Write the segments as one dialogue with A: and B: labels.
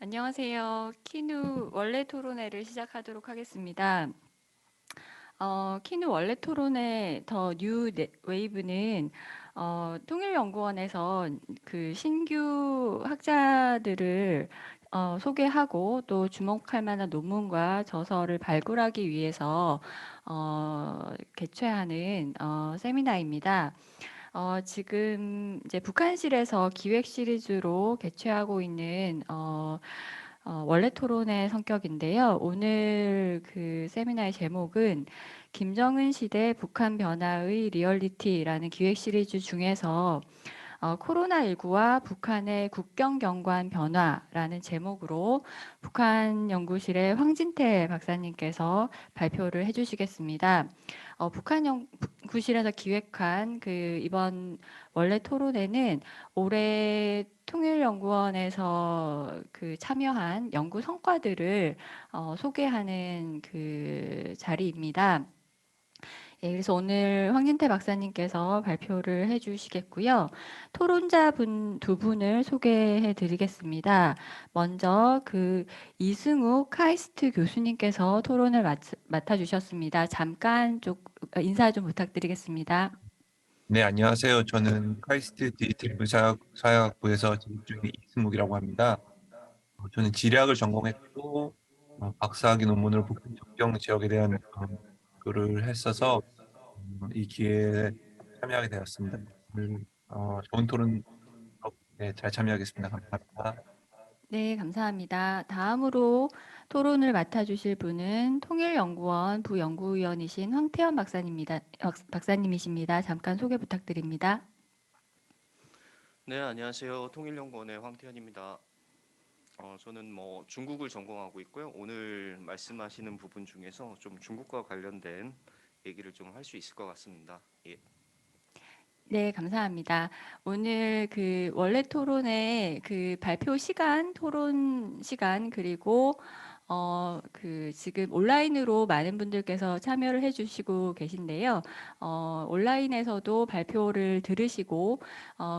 A: 안녕하세요. 키누 원래 토론회를 시작하도록 하겠습니다. 키누 원래 토론회 더 뉴 웨이브는 통일연구원에서 그 신규 학자들을 소개하고 또 주목할 만한 논문과 저서를 발굴하기 위해서 개최하는 세미나입니다. 지금 이제 북한실에서 기획 시리즈로 개최하고 있는 원래 토론의 성격인데요. 오늘 그 세미나의 제목은 김정은 시대 북한 변화의 리얼리티라는 기획 시리즈 중에서 코로나19와 북한의 국경 경관 변화라는 제목으로 북한 연구실의 황진태 박사님께서 발표를 해주시겠습니다. 북한 연구실에서 기획한 그 이번 원래 토론회는 올해 통일연구원에서 그 참여한 연구 성과들을 소개하는 그 자리입니다. 예, 그래서 오늘 황진태 박사님께서 발표를 해주시겠고요. 토론자 두 분을 소개해 드리겠습니다. 먼저 그 이승욱 카이스트 교수님께서 토론을 맡아주셨습니다. 잠깐 인사 좀 부탁드리겠습니다.
B: 네, 안녕하세요. 저는 카이스트 디지털 사회학부에서 재직 중인 이승욱이라고 합니다. 저는 지리학을 전공했고, 박사학위 논문으로 북한 접경 지역에 대한 연구를 했어서 이 기회에 참여하게 되었습니다. 오늘 좋은 토론 네, 잘 참여하겠습니다. 감사합니다.
A: 네, 감사합니다. 다음으로 토론을 맡아주실 분은 통일연구원 부연구위원이신 황태현 박사님이십니다. 잠깐 소개 부탁드립니다.
C: 네, 안녕하세요. 통일연구원의 황태현입니다. 저는 중국을 전공하고 있고요. 오늘 말씀하시는 부분 중에서 좀 중국과 관련된 얘기를 좀 할 수 있을 것 같습니다. 예.
A: 네, 감사합니다. 오늘 그 원래 토론의 그 발표 시간, 토론 시간, 그리고 그 지금 온라인으로 많은 분들께서 참여를 해주시고 계신데요. 온라인에서도 발표를 들으시고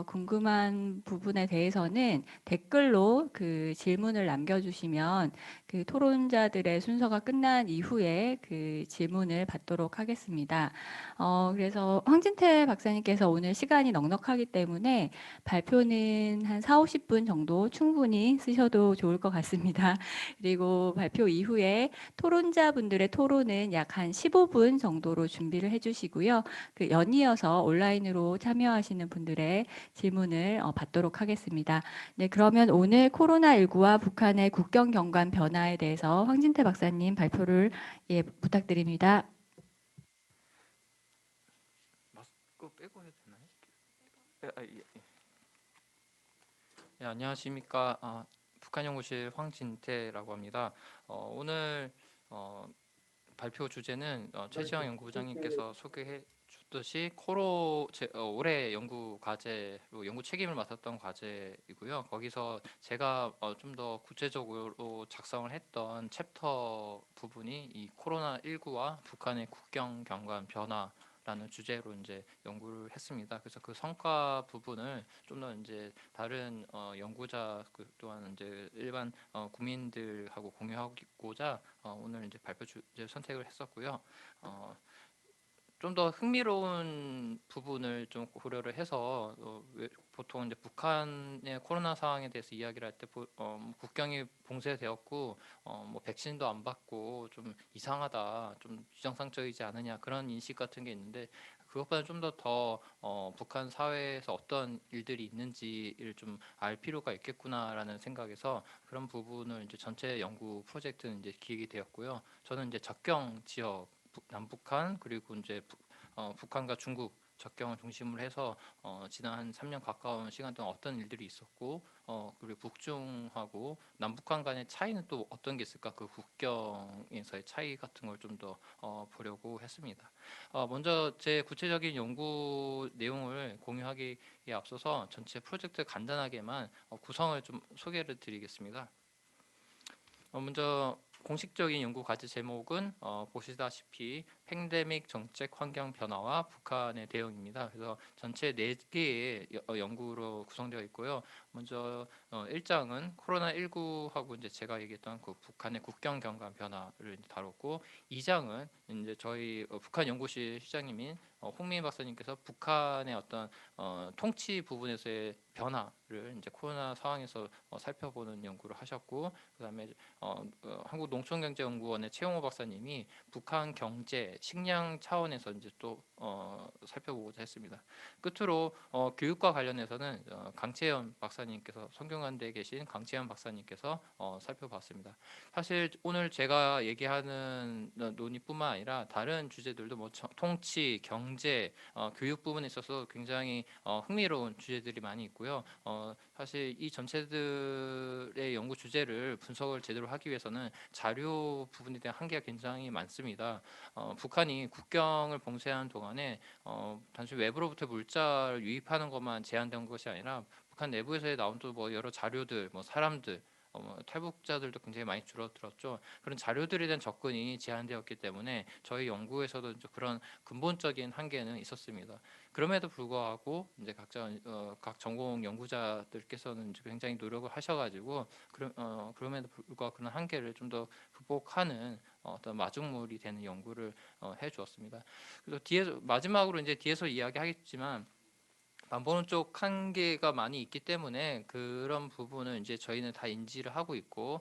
A: 궁금한 부분에 대해서는 댓글로 그 질문을 남겨주시면 그 토론자들의 순서가 끝난 이후에 그 질문을 받도록 하겠습니다. 그래서 황진태 박사님께서 오늘 시간이 넉넉하기 때문에 발표는 한 4, 50분 정도 충분히 쓰셔도 좋을 것 같습니다. 그리고 발표 이후에 토론자분들의 토론은 약 한 15분 정도로 준비를 해주시고요. 그 연이어서 온라인으로 참여하시는 분들의 질문을 받도록 하겠습니다. 네, 그러면 오늘 코로나19와 북한의 국경 경관 변화에 대해서 황진태 박사님 발표를 부탁드립니다.
D: 마스크 빼고 해도 되나요? 예. 네, 안녕하십니까. 북한연구실 황진태라고 합니다. 오늘 발표 주제는 최지영 연구부장님께서 소개해 줬듯이 올해 연구 과제로 연구 책임을 맡았던 과제이고요. 거기서 제가 좀 더 구체적으로 작성을 했던 챕터 부분이 이 코로나19와 북한의 국경 경관 변화라는 주제로 이제 연구를 했습니다. 그래서 그 성과 부분을 좀 더 이제 다른 연구자 또한 이제 일반 국민들하고 공유하고자 오늘 이제 발표 주제 선택을 했었고요. 좀 더 흥미로운 부분을 좀 고려를 해서 보통 이제 북한의 코로나 상황에 대해서 이야기를 할 때 국경이 봉쇄되었고 뭐 백신도 안 받고 좀 이상하다, 좀 비정상적이지 않느냐 그런 인식 같은 게 있는데 그것보다 좀 더 북한 사회에서 어떤 일들이 있는지를 좀 알 필요가 있겠구나라는 생각에서 그런 부분을 이제 전체 연구 프로젝트는 이제 기획이 되었고요. 저는 이제 접경 지역 남북한 그리고 이제 북한과 중국 접경을 중심으로 해서 지난 한 3년 가까운 시간 동안 어떤 일들이 있었고 그리고 북중하고 남북한 간의 차이는 또 어떤 게 있을까 그 국경에서의 차이 같은 걸 좀 더 보려고 했습니다. 먼저 제 구체적인 연구 내용을 공유하기에 앞서서 전체 프로젝트 간단하게만 구성을 좀 소개를 드리겠습니다. 먼저 공식적인 연구 과제 제목은 보시다시피 팬데믹 정책 환경 변화와 북한의 대응입니다. 그래서 전체 4개의 연구로 구성되어 있고요. 먼저 1장은 코로나19하고 이제 제가 얘기했던 그 북한의 국경 경관 변화를 다뤘고, 2장은 이제 저희 북한 연구실 실장님인 홍민 박사님께서 북한의 어떤 통치 부분에서의 변화를 이제 코로나 상황에서 살펴보는 연구를 하셨고, 그다음에 한국농촌경제연구원의 최용호 박사님이 북한 경제 식량 차원에서 이제 또 살펴보고자 했습니다. 끝으로 교육과 관련해서는 강채연 박사님께서 성균관대에 계신 강채연 박사님께서 살펴봤습니다. 사실 오늘 제가 얘기하는 논의뿐만 아니라 다른 주제들도 뭐 통치, 경제, 교육 부분에 있어서 굉장히 흥미로운 주제들이 많이 있고요. 사실 이 전체들의 연구 주제를 분석을 제대로 하기 위해서는 자료 부분에 대한 한계가 굉장히 많습니다. 북한이 국경을 봉쇄하는 동안에 단순히 외부로부터 물자를 유입하는 것만 제한된 것이 아니라 북한 내부에서 나온 또 뭐 여러 자료들, 뭐 사람들, 뭐 탈북자들도 굉장히 많이 줄어들었죠. 그런 자료들에 대한 접근이 제한되었기 때문에 저희 연구에서도 이제 그런 근본적인 한계는 있었습니다. 그럼에도 불구하고 이제 각 전공 연구자들께서는 이제 굉장히 노력을 하셔가지고 그럼에도 불구하고 그런 한계를 좀 더 극복하는 어떤 마중물이 되는 연구를 해주었습니다. 그래서 뒤에서 마지막으로 이제 뒤에서 이야기하겠지만 만보는 쪽 한계가 많이 있기 때문에 그런 부분은 이제 저희는 다 인지를 하고 있고,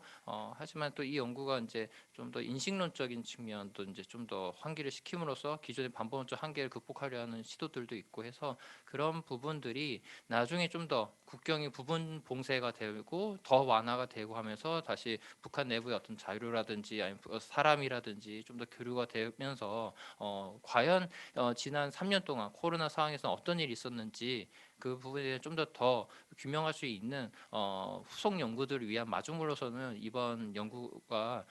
D: 하지만 또 이 연구가 이제 좀 더 인식론적인 측면도 이제 좀 더 환기를 시킴으로써 기존의 반보는 쪽 한계를 극복하려 하는 시도들도 있고 해서 그런 부분들이 나중에 좀 더 국경이 부분 봉쇄가 되고 더 완화가 되고 하면서 다시 북한 내부의 어떤 자유라든지 아니면 사람이라든지 좀 더 교류가 되면서 과연 지난 3년 동안 코로나 상황에서 어떤 일이 있었는지 그 부분에 대해 좀 더 규명할 수 있는 후속 연구들을 위한 마중물로서는 이번 연구가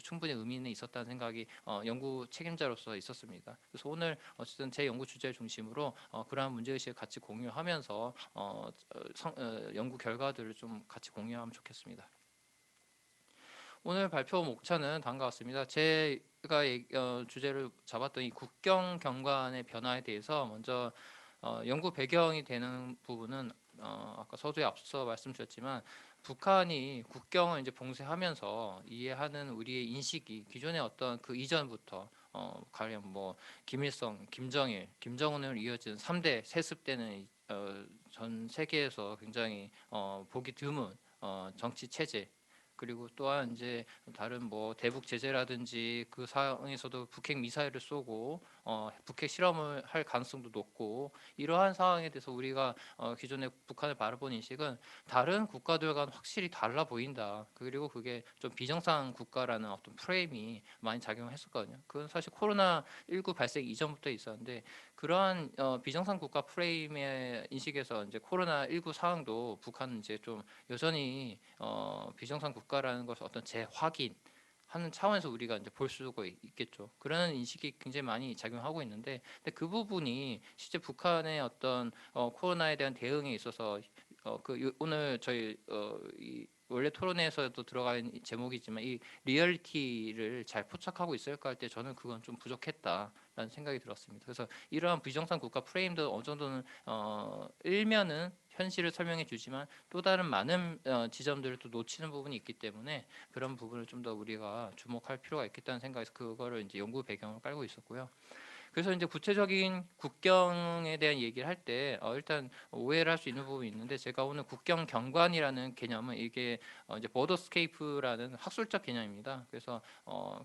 D: 충분히 의미 있었다는 생각이 연구 책임자로서 있었습니다. 그래서 오늘 어쨌든 제 연구 주제를 중심으로 그러한 문제의식을 같이 공유하면서 연구 결과들을 좀 같이 공유하면 좋겠습니다. 오늘 발표 목차는 다음과 같습니다. 제가 주제를 잡았던 이 국경 경관의 변화에 대해서 먼저 연구 배경이 되는 부분은 아까 서두에 앞서 말씀드렸지만 북한이 국경을 이제 봉쇄하면서 이해하는 우리의 인식이 기존의 어떤 그 이전부터 가령 뭐 김일성, 김정일, 김정은을 이어진 3대 세습되는 전 세계에서 굉장히 보기 드문 정치 체제, 그리고 또한 이제 다른 뭐 대북 제재라든지 그 상황에서도 북핵 미사일을 쏘고 북핵 실험을 할 가능성도 높고, 이러한 상황에 대해서 우리가 기존의 북한을 바라본 인식은 다른 국가들과는 확실히 달라 보인다. 그리고 그게 좀 비정상 국가라는 어떤 프레임이 많이 작용했었거든요. 그건 사실 코로나19 발생 이전부터 있었는데 그러한 비정상 국가 프레임의 인식에서 이제 코로나19 상황도 북한은 이제 좀 여전히 비정상 국가라는 것을 어떤 재확인 하는 차원에서 우리가 이제 볼 수가 있겠죠. 그런 인식이 굉장히 많이 작용하고 있는데, 근데 그 부분이 실제 북한의 어떤 코로나에 대한 대응에 있어서 오늘 저희 이 원래 토론회에서도 들어간 제목이지만 이 리얼리티를 잘 포착하고 있을까 할 때 저는 그건 좀 부족했다라는 생각이 들었습니다. 그래서 이러한 비정상 국가 프레임도 어느 정도는 일면은 현실을 설명해 주지만 또 다른 많은 지점들을 또 놓치는 부분이 있기 때문에 그런 부분을 좀 더 우리가 주목할 필요가 있겠다는 생각에서 그거를 이제 연구 배경을 깔고 있었고요. 그래서 이제 구체적인 국경에 대한 얘기를 할 때 일단 오해를 할 수 있는 부분이 있는데, 제가 오늘 국경 경관이라는 개념은 이게 이제 보더스케이프라는 학술적 개념입니다. 그래서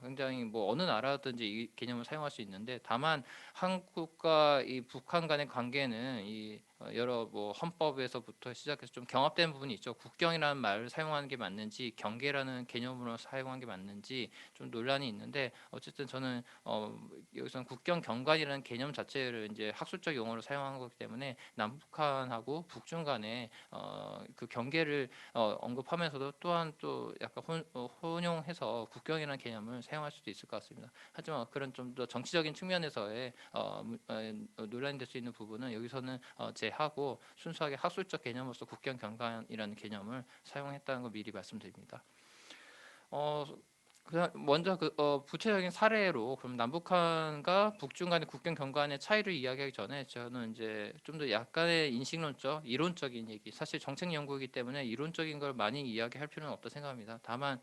D: 굉장히 뭐 어느 나라든지 이 개념을 사용할 수 있는데, 다만 한국과 이 북한 간의 관계는 이 여러 뭐 헌법에서부터 시작해서 좀 경합된 부분이 있죠. 국경이라는 말을 사용하는 게 맞는지 경계라는 개념으로 사용하는 게 맞는지 좀 논란이 있는데, 어쨌든 저는 여기서는 국경 경관이라는 개념 자체를 이제 학술적 용어로 사용한 거기 때문에 남북한하고 북중 간의 그 경계를 언급하면서도 또한 또 약간 혼용해서 국경이라는 개념을 사용할 수도 있을 것 같습니다. 하지만 그런 좀 더 정치적인 측면에서의 논란이 될 수 있는 부분은 여기서는 제하고 순수하게 학술적 개념으로서 국경 경관이라는 개념을 사용했다는 걸 미리 말씀드립니다. 먼저 구체적인 사례로 그럼 남북한과 북중 간의 국경 경관의 차이를 이야기하기 전에 저는 이제 좀 더 약간의 인식론적, 이론적인 얘기, 사실 정책 연구이기 때문에 이론적인 걸 많이 이야기할 필요는 없다 생각합니다. 다만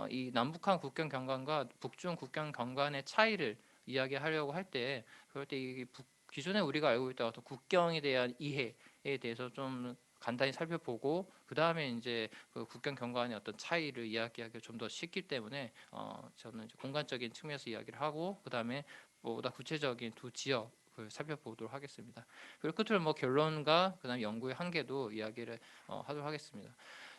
D: 이 남북한 국경 경관과 북중 국경 경관의 차이를 이야기하려고 할 때 그럴 때 이 기존에 우리가 알고 있던 어떤 국경에 대한 이해에 대해서 좀 간단히 살펴보고 그 다음에 이제 그 국경 경관의 어떤 차이를 이야기하기 좀 더 쉽기 때문에 저는 이제 공간적인 측면에서 이야기를 하고 그 다음에 보다 구체적인 두 지역을 살펴보도록 하겠습니다. 그리고 끝으로 뭐 결론과 그다음 연구의 한계도 이야기를 하도록 하겠습니다.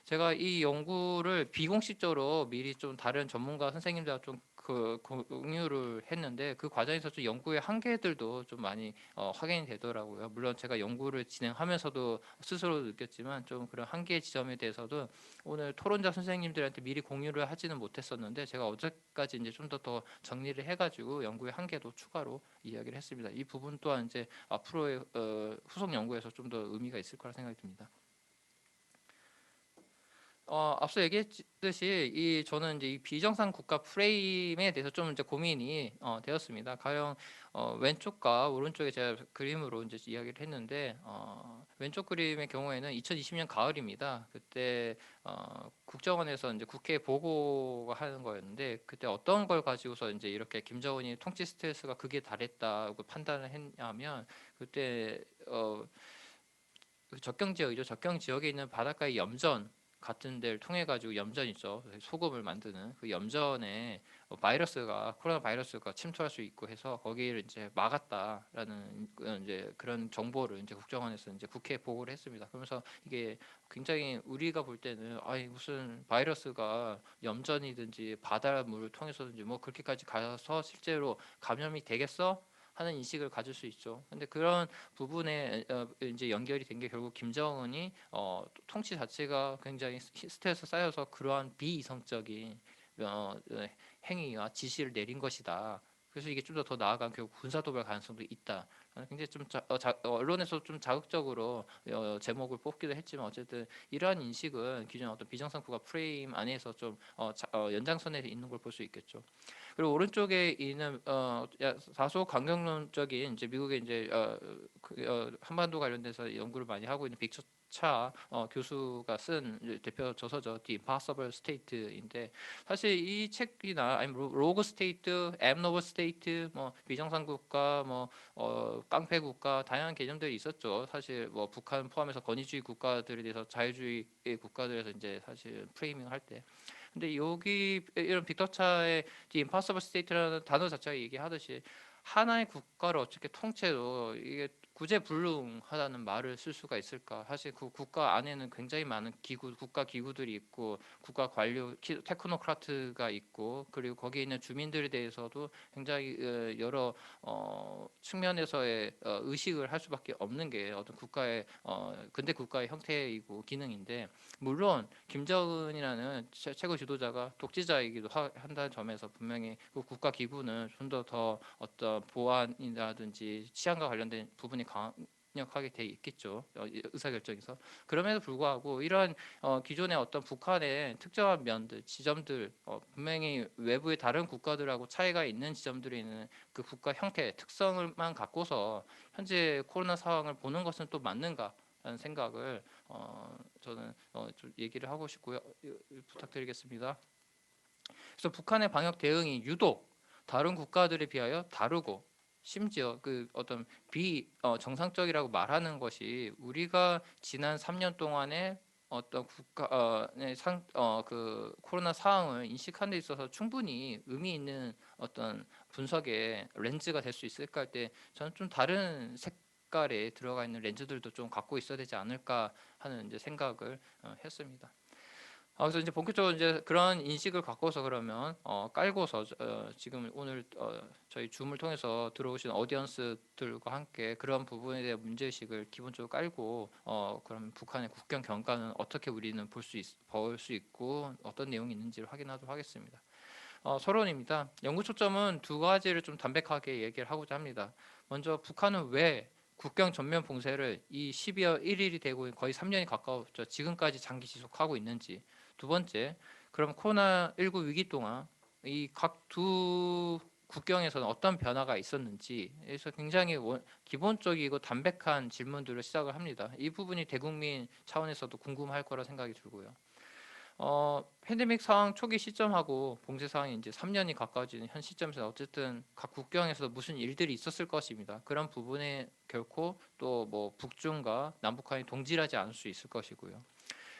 D: 제가 이 연구를 비공식적으로 미리 좀 다른 전문가 선생님들과 좀 공유를 했는데 그 과정에서 좀 연구의 한계들도 좀 많이 확인이 되더라고요. 물론 제가 연구를 진행하면서도 스스로 느꼈지만 좀 그런 한계 지점에 대해서도 오늘 토론자 선생님들한테 미리 공유를 하지는 못했었는데 제가 어제까지 이제 좀 더 정리를 해가지고 연구의 한계도 추가로 이야기를 했습니다. 이 부분 또한 이제 앞으로의 후속 연구에서 좀 더 의미가 있을 거라 생각이 듭니다. 앞서 얘기했듯이 저는 이제 이 비정상 국가 프레임에 대해서 좀 이제 고민이 되었습니다. 가령 왼쪽과 오른쪽에 제가 그림으로 이제 이야기를 했는데 왼쪽 그림의 경우에는 2020년 가을입니다. 그때 국정원에서 이제 국회에 보고가 하는 거였는데 그때 어떤 걸 가지고서 이제 이렇게 김정은이 통치 스트레스가 극에 달했다고 판단을 했냐면 그때 그 적경 지역이죠. 적경 지역에 있는 바닷가의 염전 같은 데를 통해 가지고 염전 있죠. 소금을 만드는 그 염전에 바이러스가 코로나 바이러스가 침투할 수 있고 해서 거기를 이제 막았다라는 이제 그런 정보를 이제 국정원에서 이제 국회에 보고를 했습니다. 그러면서 이게 굉장히 우리가 볼 때는 아니 무슨 바이러스가 염전이든지 바닷물을 통해서든지 뭐 그렇게까지 가서 실제로 감염이 되겠어? 하는 인식을 가질 수 있죠. 근데 그런 부분에 이제 연결이 된 게 결국 김정은이 통치 자체가 굉장히 스트레스 쌓여서 그러한 비이성적인 행위와 지시를 내린 것이다. 그래서 이게 좀 더 나아간 결국 군사도발 가능성도 있다. 굉장히 좀 언론에서 좀 자극적으로 제목을 뽑기도 했지만 어쨌든 이러한 인식은 기존 어떤 비정상 국가 프레임 안에서 좀 연장선에 있는 걸 볼 수 있겠죠. 그리고 오른쪽에 있는 다소 강경론적인 이제 미국의 이제 한반도 관련돼서 연구를 많이 하고 있는 빅터 차 교수가 쓴 대표 저서죠. The Impossible State인데 사실 이 책이나 아니면 로그 스테이트, 앱노버 스테이트, 뭐 비정상 국가, 뭐 깡패 국가 다양한 개념들이 있었죠. 사실 뭐 북한 포함해서 권위주의 국가들에 대해서 자유주의 국가들에서 이제 사실 프레이밍 할 때. 근데 여기 이런 빅터차의 The Impossible State라는 단어 자체가 얘기하듯이 하나의 국가를 어떻게 통째로 이게 구제불능하다는 말을 쓸 수가 있을까? 사실 그 국가 안에는 굉장히 많은 국가 기구들이 있고 국가 관료, 테크노크라트가 있고 그리고 거기에 있는 주민들에 대해서도 굉장히 여러 측면에서의 의식을 할 수밖에 없는 게 어떤 국가의 근대 국가의 형태이고 기능인데 물론 김정은이라는 최고 지도자가 독재자이기도 한다는 점에서 분명히 그 국가 기구는 좀 더 어떤 보안이라든지 치안과 관련된 부분이 강력하게 돼 있겠죠. 의사결정에서. 그럼에도 불구하고 이러한 기존의 어떤 북한의 특정한 면들, 지점들 분명히 외부의 다른 국가들하고 차이가 있는 지점들이 있는 그 국가 형태, 특성을만 갖고서 현재 코로나 상황을 보는 것은 또 맞는가? 라는 생각을 저는 좀 얘기를 하고 싶고요. 부탁드리겠습니다. 그래서 북한의 방역 대응이 유독 다른 국가들에 비하여 다르고 심지어 그 어떤 정상적이라고 말하는 것이 우리가 지난 3년 동안에 어떤 국가의 그 코로나 상황을 인식하는 데 있어서 충분히 의미 있는 어떤 분석의 렌즈가 될 수 있을까 할 때 저는 좀 다른 색깔에 들어가 있는 렌즈들도 좀 갖고 있어야 되지 않을까 하는 이제 생각을 했습니다. 그래서 이제 본격적으로 이제 그런 인식을 갖고서 그러면 깔고서 지금 오늘 저희 줌을 통해서 들어오신 어디언스들과 함께 그런 부분에 대한 문제의식을 기본적으로 깔고 그럼 북한의 국경 경과는 어떻게 우리는 볼 수 있고 어떤 내용이 있는지를 확인하도록 하겠습니다. 서론입니다. 연구 초점은 두 가지를 좀 담백하게 얘기를 하고자 합니다. 먼저 북한은 왜 국경 전면 봉쇄를 이 12월 1일이 되고 거의 3년이 가까웠죠. 지금까지 장기 지속하고 있는지. 두 번째, 그럼 코로나19 위기 동안 이 각 두 국경에서는 어떤 변화가 있었는지 그래서 굉장히 기본적이고 담백한 질문들을 시작을 합니다. 이 부분이 대국민 차원에서도 궁금할 거라 생각이 들고요. 팬데믹 상황 초기 시점하고 봉쇄 상황이 이제 3년이 가까워지는 현 시점에서 어쨌든 각 국경에서 무슨 일들이 있었을 것입니다. 그런 부분에 결코 또 뭐 북중과 남북한이 동질하지 않을 수 있을 것이고요.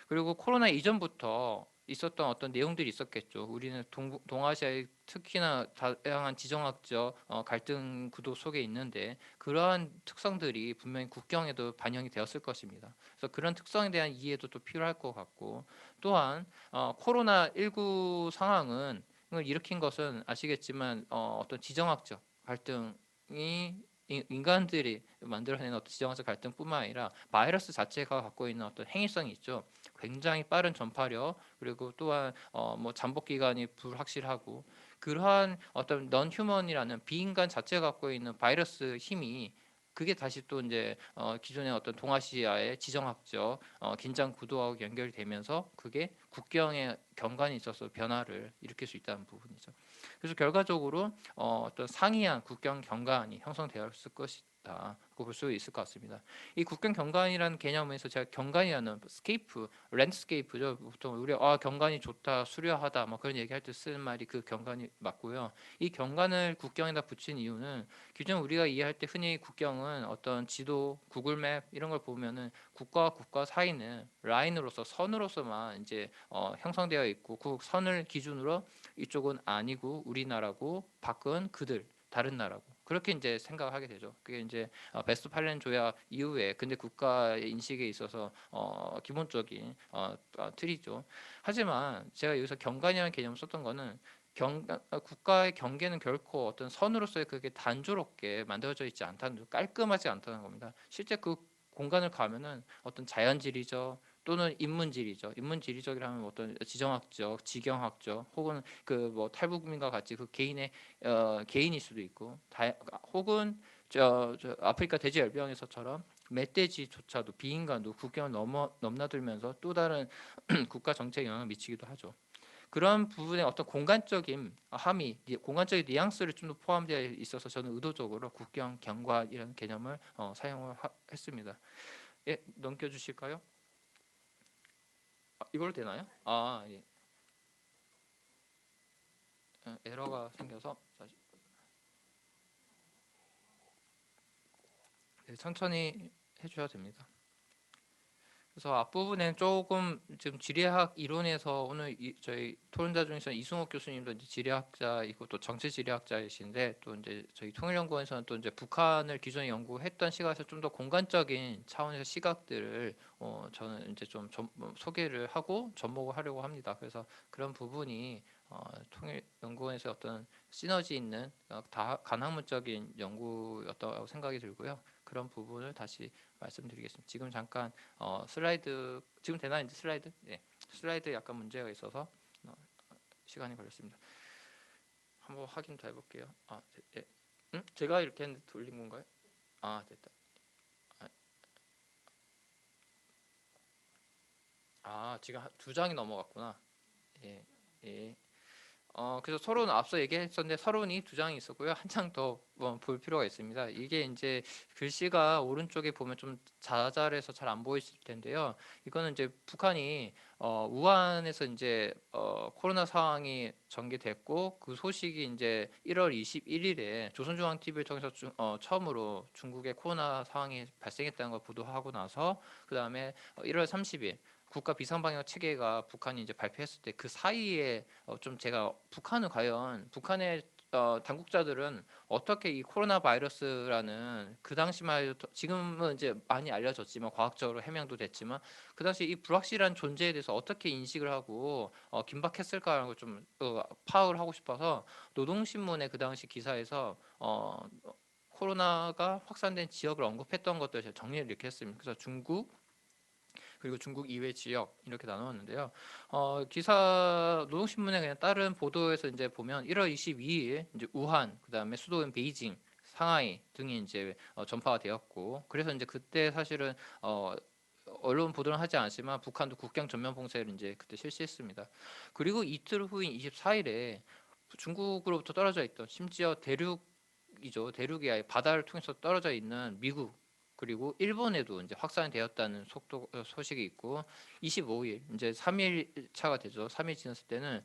D: 그리고 코로나 이전부터 있었던 어떤 내용들이 있었겠죠. 우리는 동아시아의 특히나 다양한 지정학적 갈등 구도 속에 있는데 그러한 특성들이 분명히 국경에도 반영이 되었을 것입니다. 그래서 그런 특성에 대한 이해도 또 필요할 것 같고 또한 코로나19 상황은 을 일으킨 것은 아시겠지만 어떤 지정학적 갈등이 인간들이 만들어내는 어떤 지정학적 갈등뿐만 아니라 바이러스 자체가 갖고 있는 어떤 행위성이 있죠. 굉장히 빠른 전파력 그리고 또한 뭐 잠복 기간이 불확실하고 그러한 어떤 넌 휴먼이라는 비인간 자체가 갖고 있는 바이러스 힘이 그게 다시 또 이제 기존의 어떤 동아시아의 지정학적 긴장 구도하고 연결이 되면서 그게 국경의 경관이 있어서 변화를 일으킬 수 있다는 부분이죠. 그래서 결과적으로 어떤 상이한 국경 경관이 형성되었을 것이다고 볼 수 있을 것 같습니다. 이 국경 경관이라는 개념에서 제가 경관이라는 스케이프, 랜드스케이프죠. 보통 우리 경관이 좋다, 수려하다, 뭐 그런 얘기할 때 쓰는 말이 그 경관이 맞고요. 이 경관을 국경에다 붙인 이유는 기존 우리가 이해할 때 흔히 국경은 어떤 지도, 구글맵 이런 걸 보면은 국가와 국가 사이는 라인으로서 선으로서만 이제 형성되어 있고 그 선을 기준으로 이쪽은 아니고 우리나라고 밖은 그들 다른 나라고 그렇게 이제 생각을 하게 되죠. 그게 이제 베스트팔렌 조약 이후에 근대 국가의 인식에 있어서 기본적인 틀이죠. 하지만 제가 여기서 경관이라는 개념을 썼던 거는 국가의 경계는 결코 어떤 선으로서의 그게 단조롭게 만들어져 있지 않다는 깔끔하지 않다는 겁니다. 실제 그 공간을 가면은 어떤 자연지리적 또는 인문지리적, 인문지리적이라면 어떤 지정학적, 지경학적, 혹은 그 뭐 탈북민과 같이 그 개인의 개인일 수도 있고, 혹은 저 아프리카 돼지열병에서처럼 멧돼지조차도 비인간도 국경을 넘나들면서 또 다른 국가 정책에 영향을 미치기도 하죠. 그런 부분에 어떤 공간적인 함의, 공간적인 뉘앙스를 좀 더 포함되어 있어서 저는 의도적으로 국경 경관이라는 개념을 사용을 했습니다. 예, 넘겨주실까요? 이걸로 되나요? 예. 에러가 생겨서 네, 천천히 해주셔도 됩니다. 그래서 앞부분엔 조금 지금 지리학 이론에서 오늘 저희 토론자 중에서 이승욱 교수님도 이제 지리학자이고 또 정치 지리학자이신데 또 이제 저희 통일연구원에서는 또 이제 북한을 기존에 연구했던 시각에서 좀 더 공간적인 차원에서 시각들을 저는 이제 좀 소개를 하고 접목을 하려고 합니다. 그래서 그런 부분이 통일연구원에서 어떤 시너지 있는 다 간학문적인 연구였다고 생각이 들고요. 그런 부분을 다시 말씀드리겠습니다. 지금 잠깐 슬라이드 지금 되나 이제 슬라이드? 네, 슬라이드 약간 문제가 있어서 시간이 걸렸습니다. 한번 확인 더 해볼게요. 예. 제가 이렇게 했는데 돌린 건가요? 됐다. 지금 두 장이 넘어갔구나. 예, 예. 그래서 서론 앞서 얘기했었는데 서론이 두 장이 있었고요. 한 장 더 볼 필요가 있습니다. 이게 이제 글씨가 오른쪽에 보면 좀 자잘해서 잘 안 보이실 텐데요. 이거는 이제 북한이 우한에서 이제 코로나 상황이 전개됐고 그 소식이 이제 1월 21일에 조선중앙 TV를 통해서 처음으로 중국의 코로나 상황이 발생했다는 걸 보도하고 나서 그 다음에 1월 30일 국가 비상방역 체계가 북한이 이제 발표했을 때 그 사이에 좀 제가 북한은 과연 북한의 당국자들은 어떻게 이 코로나 바이러스라는 그 당시만 해도 지금은 이제 많이 알려졌지만 과학적으로 해명도 됐지만 그 당시 이 불확실한 존재에 대해서 어떻게 인식을 하고 긴박했을까라는 걸 좀 파악을 하고 싶어서 노동신문의 그 당시 기사에서 코로나가 확산된 지역을 언급했던 것들을 제가 정리를 이렇게 했습니다. 그래서 중국 그리고 중국 이외 지역 이렇게 나누었는데요. 기사 노동신문에 그냥 다른 보도에서 이제 보면 1월 22일 이제 우한 그다음에 수도인 베이징 상하이 등이 이제 전파가 되었고 그래서 이제 그때 사실은 언론 보도는 하지 않지만 북한도 국경 전면 봉쇄를 이제 그때 실시했습니다. 그리고 이틀 후인 24일에 중국으로부터 떨어져 있던 심지어 대륙이죠. 대륙이 아예 바다를 통해서 떨어져 있는 미국 그리고 일본에도 이제 확산이 되었다는 소식이 있고 25일 이제 3일 차가 되죠. 3일 지났을 때는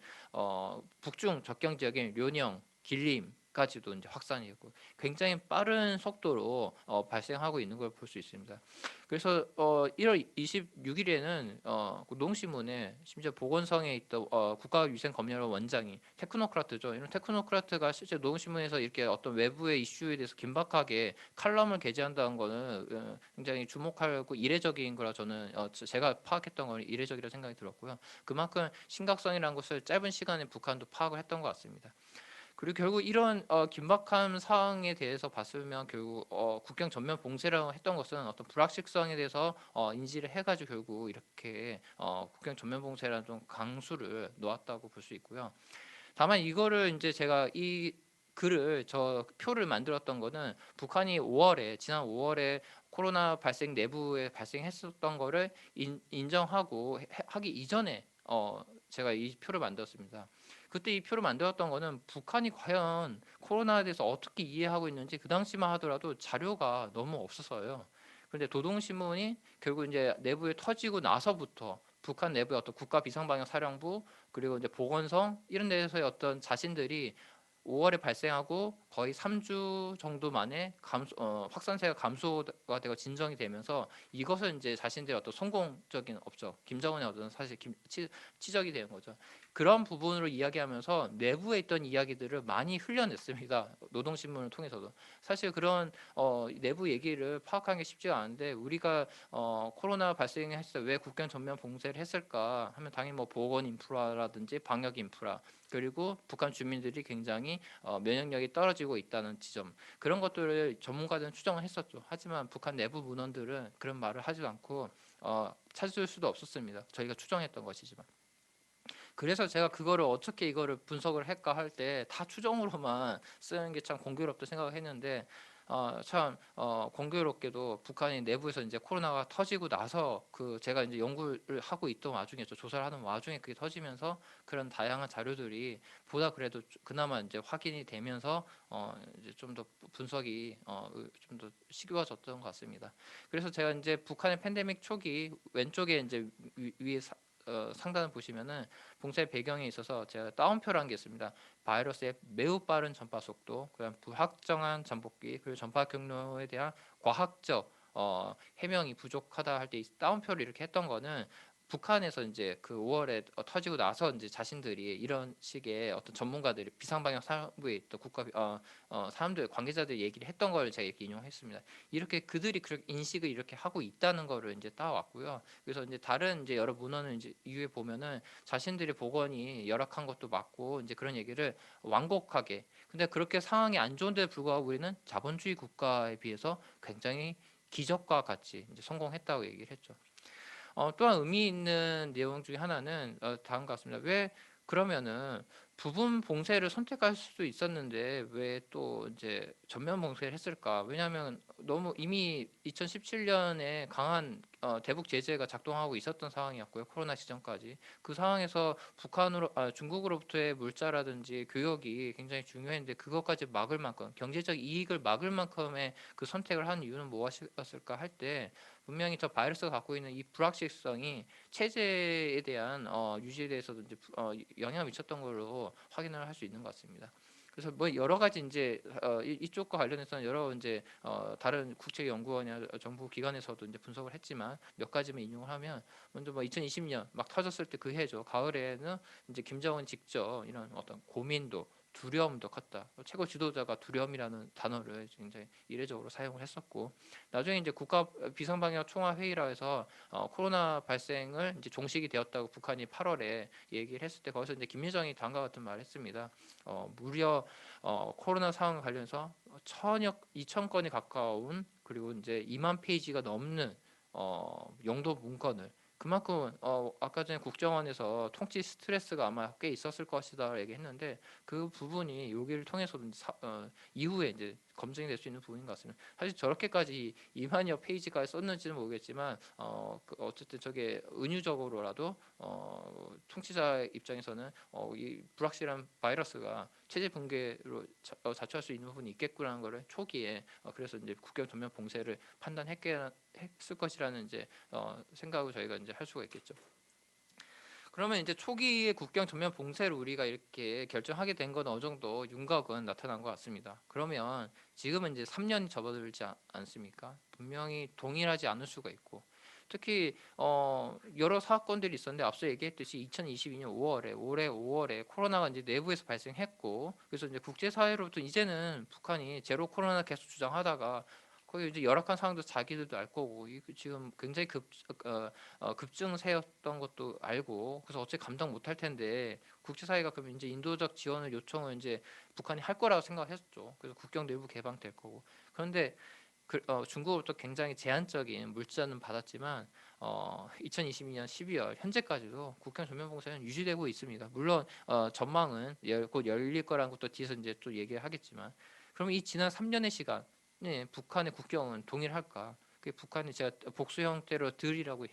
D: 북중 접경 지역인 료령, 길림까지도 이제 확산이 됐고 굉장히 빠른 속도로 발생하고 있는 걸 볼 수 있습니다. 그래서 1월 26일에는 농신문에 심지어 보건성에 있던 국가위생검열원 원장이 테크노크라트죠. 이런 테크노크라트가 실제 농신문에서 이렇게 어떤 외부의 이슈에 대해서 긴박하게 칼럼을 게재한다는 거는 굉장히 주목하고 이례적인 거라 저는 제가 파악했던 건 이례적이라 생각이 들었고요. 그만큼 심각성이라는 것을 짧은 시간에 북한도 파악을 했던 것 같습니다. 그리고 결국 이런 긴박한 상황에 대해서 봤으면 결국 국경 전면 봉쇄라고 했던 것은 어떤 불확실성에 대해서 인지를 해가지고 결국 이렇게 국경 전면 봉쇄라는 좀 강수를 놓았다고 볼 수 있고요. 다만 이거를 이제 제가 이 글을 저 표를 만들었던 거는 북한이 지난 5월에 코로나 발생 내부에 발생했었던 거를 인정하고 하기 이전에 제가 이 표를 만들었습니다. 그때 이 표를 만들었던 거는 북한이 과연 코로나에 대해서 어떻게 이해하고 있는지 그 당시만 하더라도 자료가 너무 없어서요. 그런데 도동신문이 결국 이제 내부에 터지고 나서부터 북한 내부의 어떤 국가 비상방역 사령부 그리고 이제 보건성 이런 데서의 어떤 자신들이 5월에 발생하고 거의 3주 정도 만에 확산세가 감소가 되고 진정이 되면서 이것을 이제 자신들의 어떤 성공적인 업적, 김정은의 어떤 사실 치적이 되는 거죠. 그런 부분으로 이야기하면서 내부에 있던 이야기들을 많이 흘려냈습니다. 노동신문을 통해서도. 사실 그런 내부 얘기를 파악하는 게 쉽지가 않은데 우리가 코로나 발생했을 때 왜 국경 전면 봉쇄를 했을까 하면 당연히 뭐 보건 인프라라든지 방역 인프라 그리고 북한 주민들이 굉장히 면역력이 떨어지고 있다는 지점 그런 것들을 전문가들은 추정을 했었죠. 하지만 북한 내부 문원들은 그런 말을 하지 않고 찾을 수도 없었습니다. 저희가 추정했던 것이지만. 그래서 제가 그거를 어떻게 이거를 분석을 할까 할 때 다 추정으로만 쓰는 게 참 공교롭다 생각을 했는데 참 공교롭게도 북한이 내부에서 이제 코로나가 터지고 나서 그 제가 이제 연구를 하고 있던 와중에죠. 조사를 하는 와중에 그게 터지면서 그런 다양한 자료들이 보다 그래도 그나마 이제 확인이 되면서 이제 좀 더 분석이 좀 더 쉬워졌던 것 같습니다. 그래서 제가 이제 북한의 팬데믹 초기 왼쪽에 이제 위에 상단을 보시면은 봉쇄 배경에 있어서 제가 따옴표라는 게 있습니다. 바이러스의 매우 빠른 전파 속도, 그다음 불확정한 잠복기, 그리고 전파 경로에 대한 과학적 해명이 부족하다 할 때 따옴표를 이렇게 했던 거는 북한에서 이제 그 5월에 터지고 나서 이제 자신들이 이런 식의 어떤 전문가들이 비상방역 사령부에 있던 사람들 관계자들 얘기를 했던 걸 제가 이렇게 인용했습니다. 이렇게 그들이 그렇게 인식을 이렇게 하고 있다는 거를 이제 따왔고요. 그래서 이제 다른 이제 여러 문헌을 이제 이후에 보면은 자신들의 보건이 열악한 것도 맞고 이제 그런 얘기를 완곡하게. 근데 그렇게 상황이 안 좋은데 불구하고 우리는 자본주의 국가에 비해서 굉장히 기적과 같이 이제 성공했다고 얘기를 했죠. 또한 의미 있는 내용 중에 하나는 다음과 같습니다. 왜 그러면은 부분 봉쇄를 선택할 수도 있었는데 왜 또 이제 전면 봉쇄를 했을까? 왜냐하면 너무 이미 2017년에 강한 대북 제재가 작동하고 있었던 상황이었고요. 코로나 시전까지 그 상황에서 중국으로부터의 물자라든지 교역이 굉장히 중요했는데 그것까지 막을 만큼 경제적 이익을 막을 만큼의 그 선택을 한 이유는 무엇이었을까 할 때 분명히 저 바이러스가 갖고 있는 이 불확실성이 체제에 대한 유지에 대해서도 이제 영향을 미쳤던 걸로 확인을 할 수 있는 것 같습니다. 그래서 뭐 여러 가지 이제 이쪽과 관련해서는 여러 이제 다른 국책연구원이나 정부 기관에서도 이제 분석을 했지만 몇 가지만 인용을 하면 먼저 뭐 2020년 막 터졌을 때 그 해죠. 가을에는 이제 김정은 직접 이런 어떤 고민도 두려움도 컸다. 최고 지도자가 두려움이라는 단어를 굉장히 이례적으로 사용을 했었고 나중에 이제 국가 비상방역 총괄회의라 해서 코로나 발생을 이제 종식이 되었다고 북한이 8월에 얘기를 했을 때 거기서 이제 김여정이 다음과 같은 말을 했습니다. 무려 코로나 상황 관련해서 2,000건이 가까운 그리고 이제 2만 페이지가 넘는 영도 문건을 그만큼 아까 전에 국정원에서 통치 스트레스가 아마 꽤 있었을 것이다 얘기했는데 그 부분이 여기를 통해서도 이후에 이제 검증이 될 수 있는 부분인 것 같습니다. 사실 저렇게까지 2만여 페이지까지 썼는지는 모르겠지만 어쨌든 저게 은유적으로라도 통치자 입장에서는 이 불확실한 바이러스가 체제 붕괴로 자초할 수 있는 부분이 있겠구나는 거를 초기에 그래서 이제 국경 전면 봉쇄를 판단했을 것이라는 이제 생각을 저희가 이제 할 수가 있겠죠. 그러면 이제 초기에 국경 전면 봉쇄를 우리가 이렇게 결정하게 된 건 어느 정도 윤곽은 나타난 것 같습니다. 그러면 지금은 이제 3년이 접어들지 않습니까? 분명히 동일하지 않을 수가 있고 특히 여러 사건들이 있었는데 앞서 얘기했듯이 2022년 5월에 올해 5월에 코로나가 이제 내부에서 발생했고 그래서 이제 국제사회로부터 이제는 북한이 제로 코로나 계속 주장하다가 거의 이제 열악한 상황도 자기들도 알 거고 지금 굉장히 급증세였던 것도 알고 그래서 어차피 감당 못할 텐데 국제사회가 그럼 이제 인도적 지원을 요청을 이제 북한이 할 거라고 생각했었죠. 그래서 국경 내부 개방될 거고 그런데 중국으로부터 굉장히 제한적인 물자는 받았지만 2022년 12월 현재까지도 국경 전면 봉쇄는 유지되고 있습니다. 물론 전망은 곧 열릴 거라는 것도 뒤에서 이제 또 얘기를 하겠지만 그럼 이 지난 3년의 시간 북한의 국경은 동일할까? 그 북한이 제가 복수 형태로 들이라고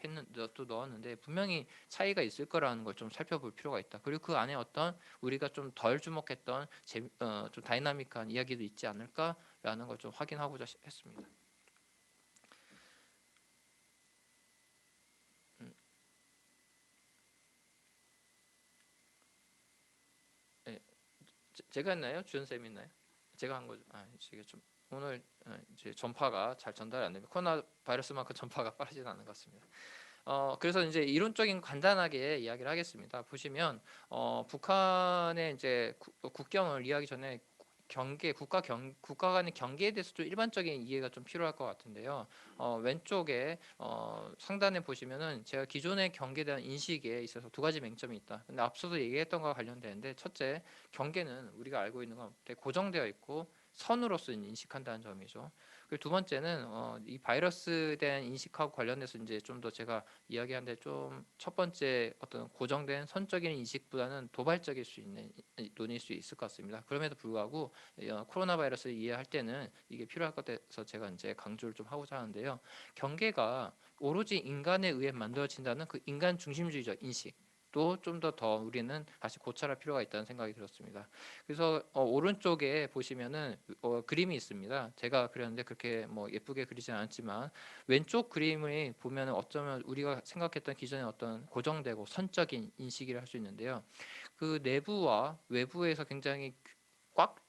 D: 또 넣었는데 분명히 차이가 있을 거라는 걸 좀 살펴볼 필요가 있다. 그리고 그 안에 어떤 우리가 좀 덜 주목했던 좀 다이나믹한 이야기도 있지 않을까라는 걸 좀 확인하고자 했습니다. 네. 제가 했나요? 주연 쌤이 있나요? 제가 한 거죠. 이게 좀 오늘 이제 전파가 잘 전달이 안 됩니다. 코로나 바이러스만큼 전파가 빠르지는 않은 것 같습니다. 그래서 이제 이론적인 간단하게 이야기를 하겠습니다. 보시면 북한의 이제 국경을 이해하기 전에 국가 간의 경계에 대해서 좀 일반적인 이해가 좀 필요할 것 같은데요. 왼쪽에 상단에 보시면은 제가 기존의 경계에 대한 인식에 있어서 두 가지 맹점이 있다. 근데 앞서도 얘기했던 것과 관련되는데 첫째, 경계는 우리가 알고 있는 건 되게 고정되어 있고 선으로서 인식한다는 점이죠. 그리고 두 번째는 이 바이러스에 대한 인식하고 관련해서 이제 좀 더 제가 이야기하는데 좀 첫 번째 어떤 고정된 선적인 인식보다는 도발적일 수 있는 논일 수 있을 것 같습니다. 그럼에도 불구하고 코로나 바이러스를 이해할 때는 이게 필요할 것 같아서 제가 이제 강조를 좀 하고자 하는데요. 경계가 오로지 인간에 의해 만들어진다는 그 인간 중심주의적 인식. 또 좀 더 우리는 다시 고찰할 필요가 있다는 생각이 들었습니다. 그래서 오른쪽에 보시면은 그림이 있습니다. 제가 그렸는데 그렇게 뭐 예쁘게 그리진 않았지만 왼쪽 그림을 보면은 어쩌면 우리가 생각했던 기존의 어떤 고정되고 선적인 인식이라 할 수 있는데요. 그 내부와 외부에서 굉장히 꽉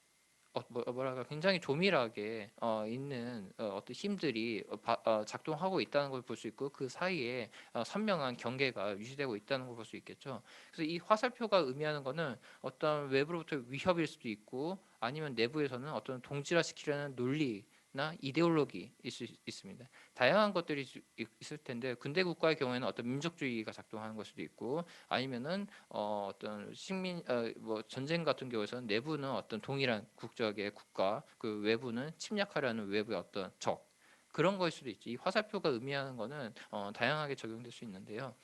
D: 뭐랄까 굉장히 조밀하게 있는 어떤 힘들이 작동하고 있다는 걸 볼 수 있고 그 사이에 선명한 경계가 유지되고 있다는 걸 볼 수 있겠죠. 그래서 이 화살표가 의미하는 거는 어떤 외부로부터 위협일 수도 있고 아니면 내부에서는 어떤 동질화시키려는 논리나 이데올로기 있습니다. 다양한 것들이 있을 텐데 근대 국가의 경우에는 어떤 민족주의가 작동하는 걸 수도 있고 아니면은 어떤 식민 뭐 전쟁 같은 경우에서는 내부는 어떤 동일한 국적의 국가 그 외부는 침략하려는 외부의 어떤 적 그런 거일 수도 있지. 이 화살표가 의미하는 거는 다양하게 적용될 수 있는데요.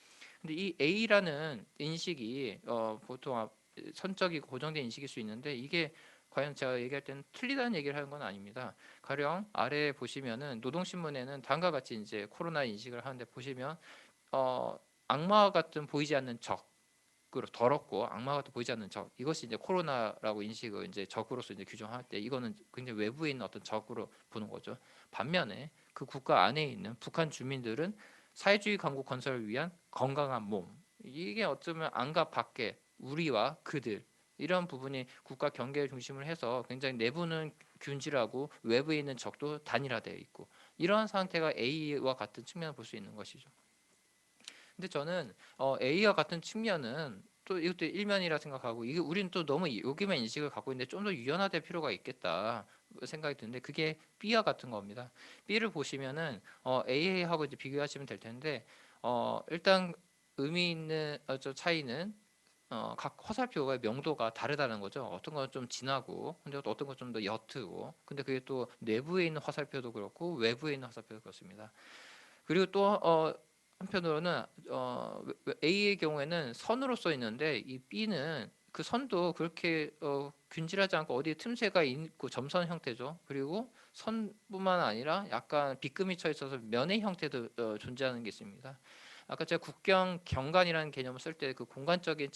D: 근데 이 A라는 인식이 보통 선적이고 고정된 인식일 수 있는데 이게 과연 제가 얘기할 때는 틀리다는 얘기를 하는 건 아닙니다. 가령 아래 보시면은 노동신문에는 다음과 같이 이제 코로나 인식을 하는데 보시면 악마와 같은 보이지 않는 적으로 더럽고 악마 같은 보이지 않는 적 이것이 이제 코로나라고 인식을 이제 적으로서 이제 규정할 때 이거는 굉장히 외부에 있는 어떤 적으로 보는 거죠. 반면에 그 국가 안에 있는 북한 주민들은 사회주의 강국 건설을 위한 건강한 몸 이게 어쩌면 안과 밖에 우리와 그들 이런 부분이 국가 경계를 중심으로 해서 굉장히 내부는 균질하고 외부에 있는 적도 단일화되어 있고 이러한 상태가 A와 같은 측면을 볼 수 있는 것이죠. 근데 저는 A와 같은 측면은 또 이것도 일면이라 생각하고 이게 우리는 또 너무 여기만 인식을 갖고 있는데 좀 더 유연화될 필요가 있겠다 생각이 드는데 그게 B와 같은 겁니다. B를 보시면은 A하고 이제 비교하시면 될 텐데 일단 의미 있는 저 차이는 각 화살표의 명도가 다르다는 거죠. 어떤 건 좀 진하고, 근데 어떤 건 좀 더 옅고, 근데 그게 또 내부에 있는 화살표도 그렇고 외부에 있는 화살표도 그렇습니다. 그리고 또 한편으로는 A의 경우에는 선으로 써 있는데 이 B는 그 선도 그렇게 균질하지 않고 어디에 틈새가 있고 점선 형태죠. 그리고 선뿐만 아니라 약간 빗금이 쳐 있어서 면의 형태도 존재하는 게 있습니다. 아까 제가 국경 경관이라는 개념을 쓸 때 그 공간적인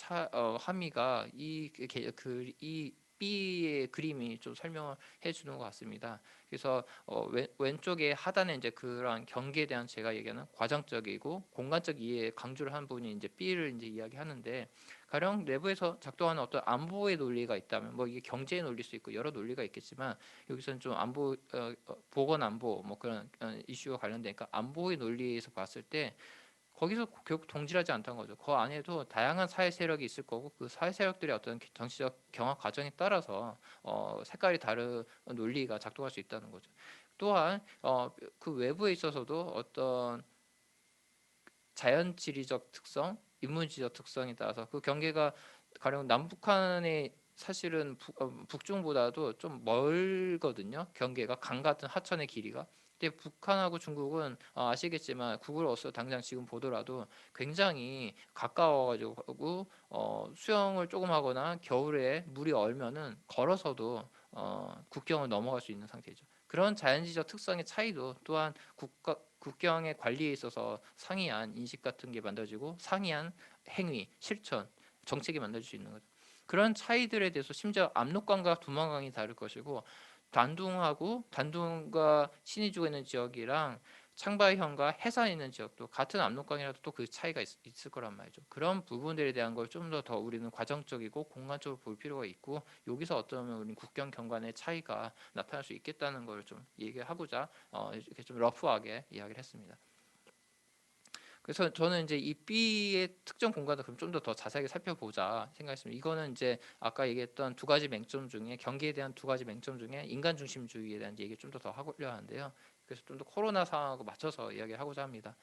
D: 함의가 이 B의 그림이 좀 설명을 해주는 것 같습니다. 그래서 왼쪽에 하단에 이제 그러한 경계에 대한 제가 얘기하는 과정적이고 공간적 이해 강조를 한 부분이 이제 B를 이제 이야기하는데, 가령 내부에서 작동하는 어떤 안보의 논리가 있다면 뭐 이게 경제의 논리일 수 있고 여러 논리가 있겠지만, 여기서는 좀 안보 보건 안보 뭐 그런 이슈와 관련되니까 안보의 논리에서 봤을 때 거기서 결국 동질하지 않다는 거죠. 그 안에도 다양한 사회 세력이 있을 거고 그 사회 세력들의 어떤 정치적 경화 과정에 따라서 색깔이 다른 논리가 작동할 수 있다는 거죠. 또한 그 외부에 있어서도 어떤 자연 지리적 특성, 인문 지리적 특성에 따라서 그 경계가 가령 남북한의 사실은 북중보다도 좀 멀거든요. 경계가 강 같은 하천의 길이가. 근데 북한하고 중국은 아시겠지만 구글 어스 당장 지금 보더라도 굉장히 가까워가지고 수영을 조금 하거나 겨울에 물이 얼면은 걸어서도 국경을 넘어갈 수 있는 상태죠. 그런 자연지적 특성의 차이도 또한 국경의 관리에 있어서 상이한 인식 같은 게 만들어지고 상이한 행위, 실천, 정책이 만들어질 수 있는 거죠. 그런 차이들에 대해서 심지어 압록강과 두만강이 다를 것이고 단둥과 신의주가 있는 지역이랑 창바이현과 해산이 있는 지역도 같은 압록강이라도 또 그 차이가 있을 거란 말이죠. 그런 부분들에 대한 걸 좀 더 우리는 과정적이고 공간적으로 볼 필요가 있고, 여기서 어쩌면 우리 국경 경관의 차이가 나타날 수 있겠다는 걸 좀 얘기하고자 이렇게 좀 러프하게 이야기를 했습니다. 그래서 저는 이제 이 B의 특정 공간을 그럼 좀 더 자세하게 살펴보자 생각했습니다. 이거는 이제 아까 얘기했던 두 가지 맹점 중에 경기에 대한 두 가지 맹점 중에 인간 중심주의에 대한 얘기 좀 더 하고려 하는데요. 그래서 좀 더 코로나 상황하고 맞춰서 이야기하고자 합니다.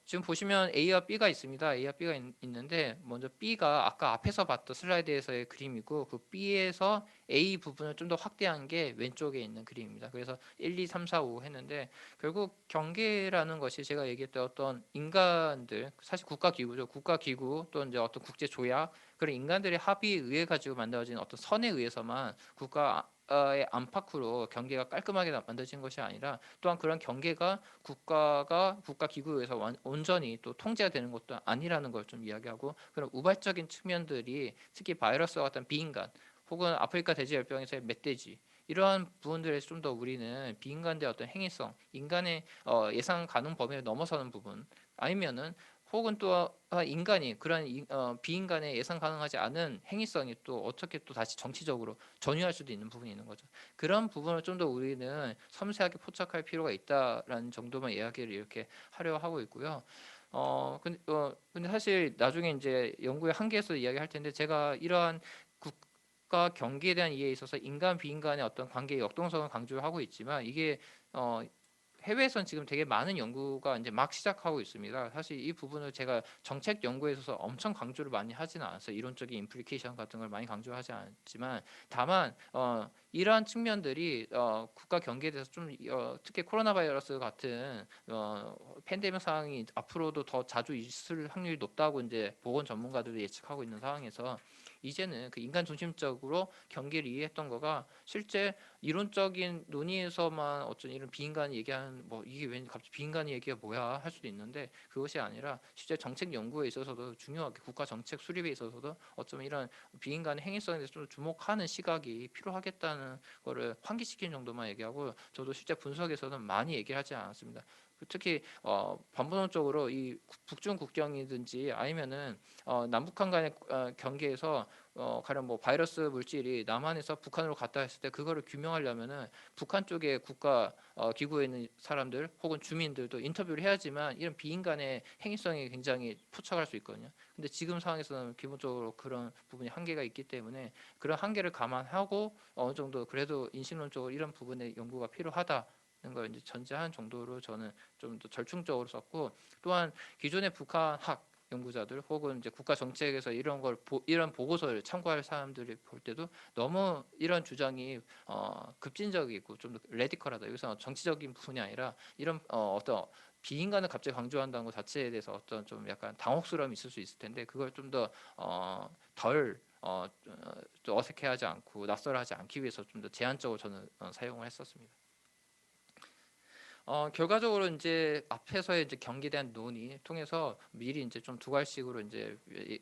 D: 지금 보시면 A와 B가 있습니다. A와 B가 있는데 먼저 B가 아까 앞에서 봤던 슬라이드에서의 그림이고, 그 B에서 A 부분을 좀 더 확대한 게 왼쪽에 있는 그림입니다. 그래서 1, 2, 3, 4, 5 했는데 결국 경계라는 것이 제가 얘기했던 어떤 인간들, 사실 국가기구죠. 국가기구 또 이제 어떤 국제조약, 그런 인간들의 합의에 의해 가지고 만들어진 어떤 선에 의해서만 국가의 안팎으로 경계가 깔끔하게 만들어진 것이 아니라, 또한 그런 경계가 국가 기구에서 온전히 또 통제가 되는 것도 아니라는 걸 좀 이야기하고, 그런 우발적인 측면들이 특히 바이러스와 같은 비인간 혹은 아프리카 돼지열병에서의 멧돼지, 이러한 부분들에서 좀 더 우리는 비인간의 어떤 행위성, 인간의 예상 가능 범위를 넘어서는 부분, 아니면은 혹은 또 인간이 그런 비인간의 예상 가능하지 않은 행위성이 또 어떻게 또 다시 정치적으로 전유할 수도 있는 부분이 있는 거죠. 그런 부분을 좀 더 우리는 섬세하게 포착할 필요가 있다라는 정도만 이야기를 이렇게 하려 하고 있고요. 근데 사실 나중에 이제 연구의 한계에서 이야기할 텐데, 제가 이러한 국가 경계에 대한 이해에 있어서 인간 비인간의 어떤 관계의 역동성을 강조하고 있지만, 이게 해외에선 지금 되게 많은 연구가 이제 막 시작하고 있습니다. 사실 이 부분을 제가 정책 연구에 있어서 엄청 강조를 많이 하지는 않았어요. 이론적인 임플리케이션 같은 걸 많이 강조하지 않지만, 다만 이러한 측면들이 국가 경계에 대해서 좀 특히 코로나 바이러스 같은 팬데믹 상황이 앞으로도 더 자주 있을 확률이 높다고 이제 보건 전문가들도 예측하고 있는 상황에서, 이제는 그 인간 중심적으로 경계를 이해했던 거가 실제 이론적인 논의에서만 어쩐 이런 비인간이 얘기하는 뭐 이게 왜 갑자기 비인간이 얘기가 뭐야 할 수도 있는데, 그것이 아니라 실제 정책 연구에 있어서도 중요하게 국가 정책 수립에 있어서도 어쩌면 이런 비인간의 행위성에 대해서 좀 주목하는 시각이 필요하겠다는 거를 환기시키는 정도만 얘기하고, 저도 실제 분석에서는 많이 얘기하지 않았습니다. 특히 반부동적으로 이 북중 국경이든지 아니면은 남북한 간의 경계에서 가령 뭐 바이러스 물질이 남한에서 북한으로 갔다 했을 때 그거를 규명하려면은 북한 쪽의 국가 기구에 있는 사람들 혹은 주민들도 인터뷰를 해야지만 이런 비인간의 행위성이 굉장히 포착할 수 있거든요. 근데 지금 상황에서는 기본적으로 그런 부분이 한계가 있기 때문에, 그런 한계를 감안하고 어느 정도 그래도 인식론적으로 이런 부분의 연구가 필요하다 걸 이제 전제하는 정도로 저는 좀 더 절충적으로 썼고, 또한 기존의 북한 학 연구자들 혹은 이제 국가 정책에서 이런 보고서를 참고할 사람들이 볼 때도 너무 이런 주장이 급진적이고 좀 더 레디컬하다. 여기서 정치적인 부분이 아니라 이런 어떤 비인간을 갑자기 강조한다는 것 자체에 대해서 어떤 좀 약간 당혹스러움이 있을 수 있을 텐데, 그걸 좀 더 덜 좀 어색해하지 않고 낯설하지 않기 위해서 좀 더 제한적으로 저는 사용을 했었습니다. 결과적으로 이제 앞에서의 이제 경기에 대한 논의 통해서 미리 이제 좀 두 갈씩으로 이제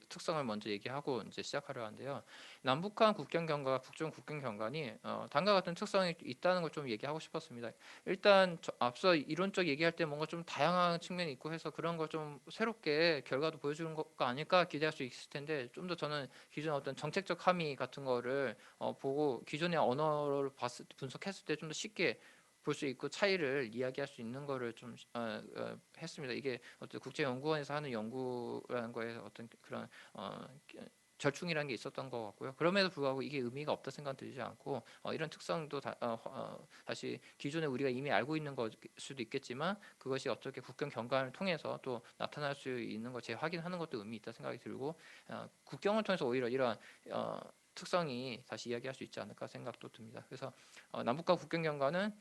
D: 특성을 먼저 얘기하고 이제 시작하려 하는데요. 남북한 국경 경과, 북중 국경 경관이 다음과 같은 특성이 있다는 걸 좀 얘기하고 싶었습니다. 일단 앞서 이론적 얘기할 때 뭔가 좀 다양한 측면이 있고 해서 그런 걸 좀 새롭게 결과도 보여주는 것가 아닐까 기대할 수 있을 텐데 좀 더 저는 기존 어떤 정책적 함의 같은 거를 보고 기존의 언어를 분석했을 때 좀 더 쉽게 볼 수 있고 차이를 이야기할 수 있는 거를 좀 했습니다. 이게 어떤 국제연구원에서 하는 연구라는 거에 어떤 그런 절충이라는 게 있었던 것 같고요. 그럼에도 불구하고 이게 의미가 없다 생각 들지 않고 이런 특성도 다시 기존에 우리가 이미 알고 있는 것 수도 있겠지만 그것이 어떻게 국경 경관을 통해서 또 나타날 수 있는 것 재확인하는 것도 의미 있다 생각이 들고 국경을 통해서 오히려 이런 특성이 다시 이야기할 수 있지 않을까 생각도 듭니다. 그래서 남북과 국경 경관은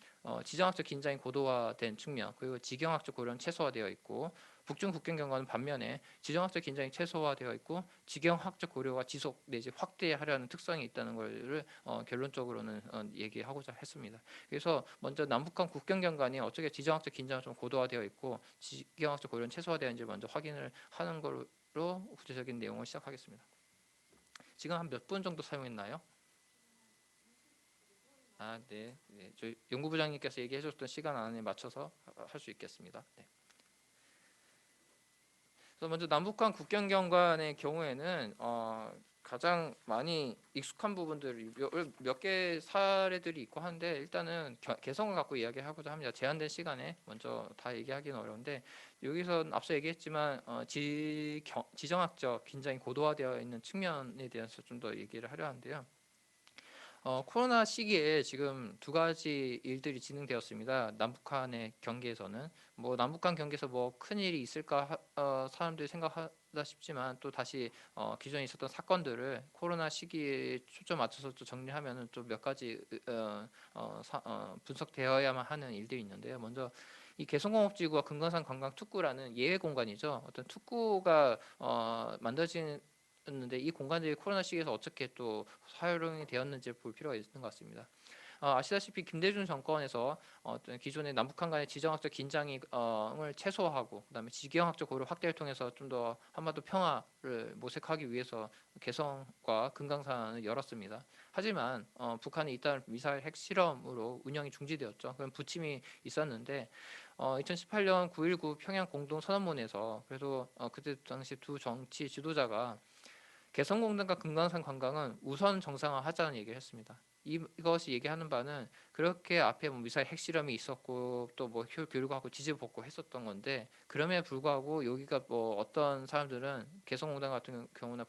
D: 지정학적 긴장이 고도화된 측면 그리고 지경학적 고려는 최소화되어 있고 북중 국경 경관은 반면에 지정학적 긴장이 최소화되어 있고 지경학적 고려가 지속 내지 확대하려는 특성이 있다는 것을 결론적으로는 얘기하고자 했습니다. 그래서 먼저 남북한 국경 경관이 어떻게 지정학적 긴장이 좀 고도화되어 있고 지경학적 고려는 최소화되었는지 먼저 확인을 하는 걸로 구체적인 내용을 시작하겠습니다. 지금 한 몇 분 정도 사용했나요? 네. 저희 연구부장님께서 얘기해 줬던 시간 안에 맞춰서 할 수 있겠습니다. 네. 그래서 먼저 남북한 국경 경관의 경우에는 가장 많이 익숙한 부분들이 몇 개 사례들이 있고 한데 일단은 개성을 갖고 이야기하고자 합니다. 제한된 시간에 먼저 다 얘기하기는 어려운데 여기서 앞서 얘기했지만 지정학적 긴장이 고도화되어 있는 측면에 대해서 좀 더 얘기를 하려 하는데요. 코로나 시기에 지금 두 가지 일들이 진행되었습니다. 남북한의 경계에서는 뭐 남북한 경계에서 뭐 큰 일이 있을까 사람들이 생각하다 싶지만 또 다시 기존에 있었던 사건들을 코로나 시기에 초점 맞춰서 또 정리하면은 좀 몇 가지 분석되어야만 하는 일들이 있는데요. 먼저 이 개성공업지구와 금강산 관광특구라는 예외 공간이죠. 어떤 특구가 만들어진 였는데 이 공간들이 코로나 시기에서 어떻게 또 사용이 되었는지 볼 필요가 있는 것 같습니다. 아시다시피 김대중 정권에서 어떤 기존의 남북한 간의 지정학적 긴장을 최소화하고 그다음에 지경학적 고려 확대를 통해서 좀 더 한반도 평화를 모색하기 위해서 개성과 금강산을 열었습니다. 하지만 북한이 이따 미사일 핵실험으로 운영이 중지되었죠. 그런 부침이 있었는데 2018년 9.19 평양 공동 선언문에서 그래도 그때 당시 두 정치 지도자가 개성공단과 금강산 관광은 우선 정상화하자는 얘기를 했습니다. 이것이 얘기하는 바는 그렇게 앞에 뭐 미사일 핵실험이 있었고 또 뭐 교류하고 지지볶고 했었던 건데 그럼에도 불구하고 여기가 뭐 어떤 사람들은 개성공단 같은 경우나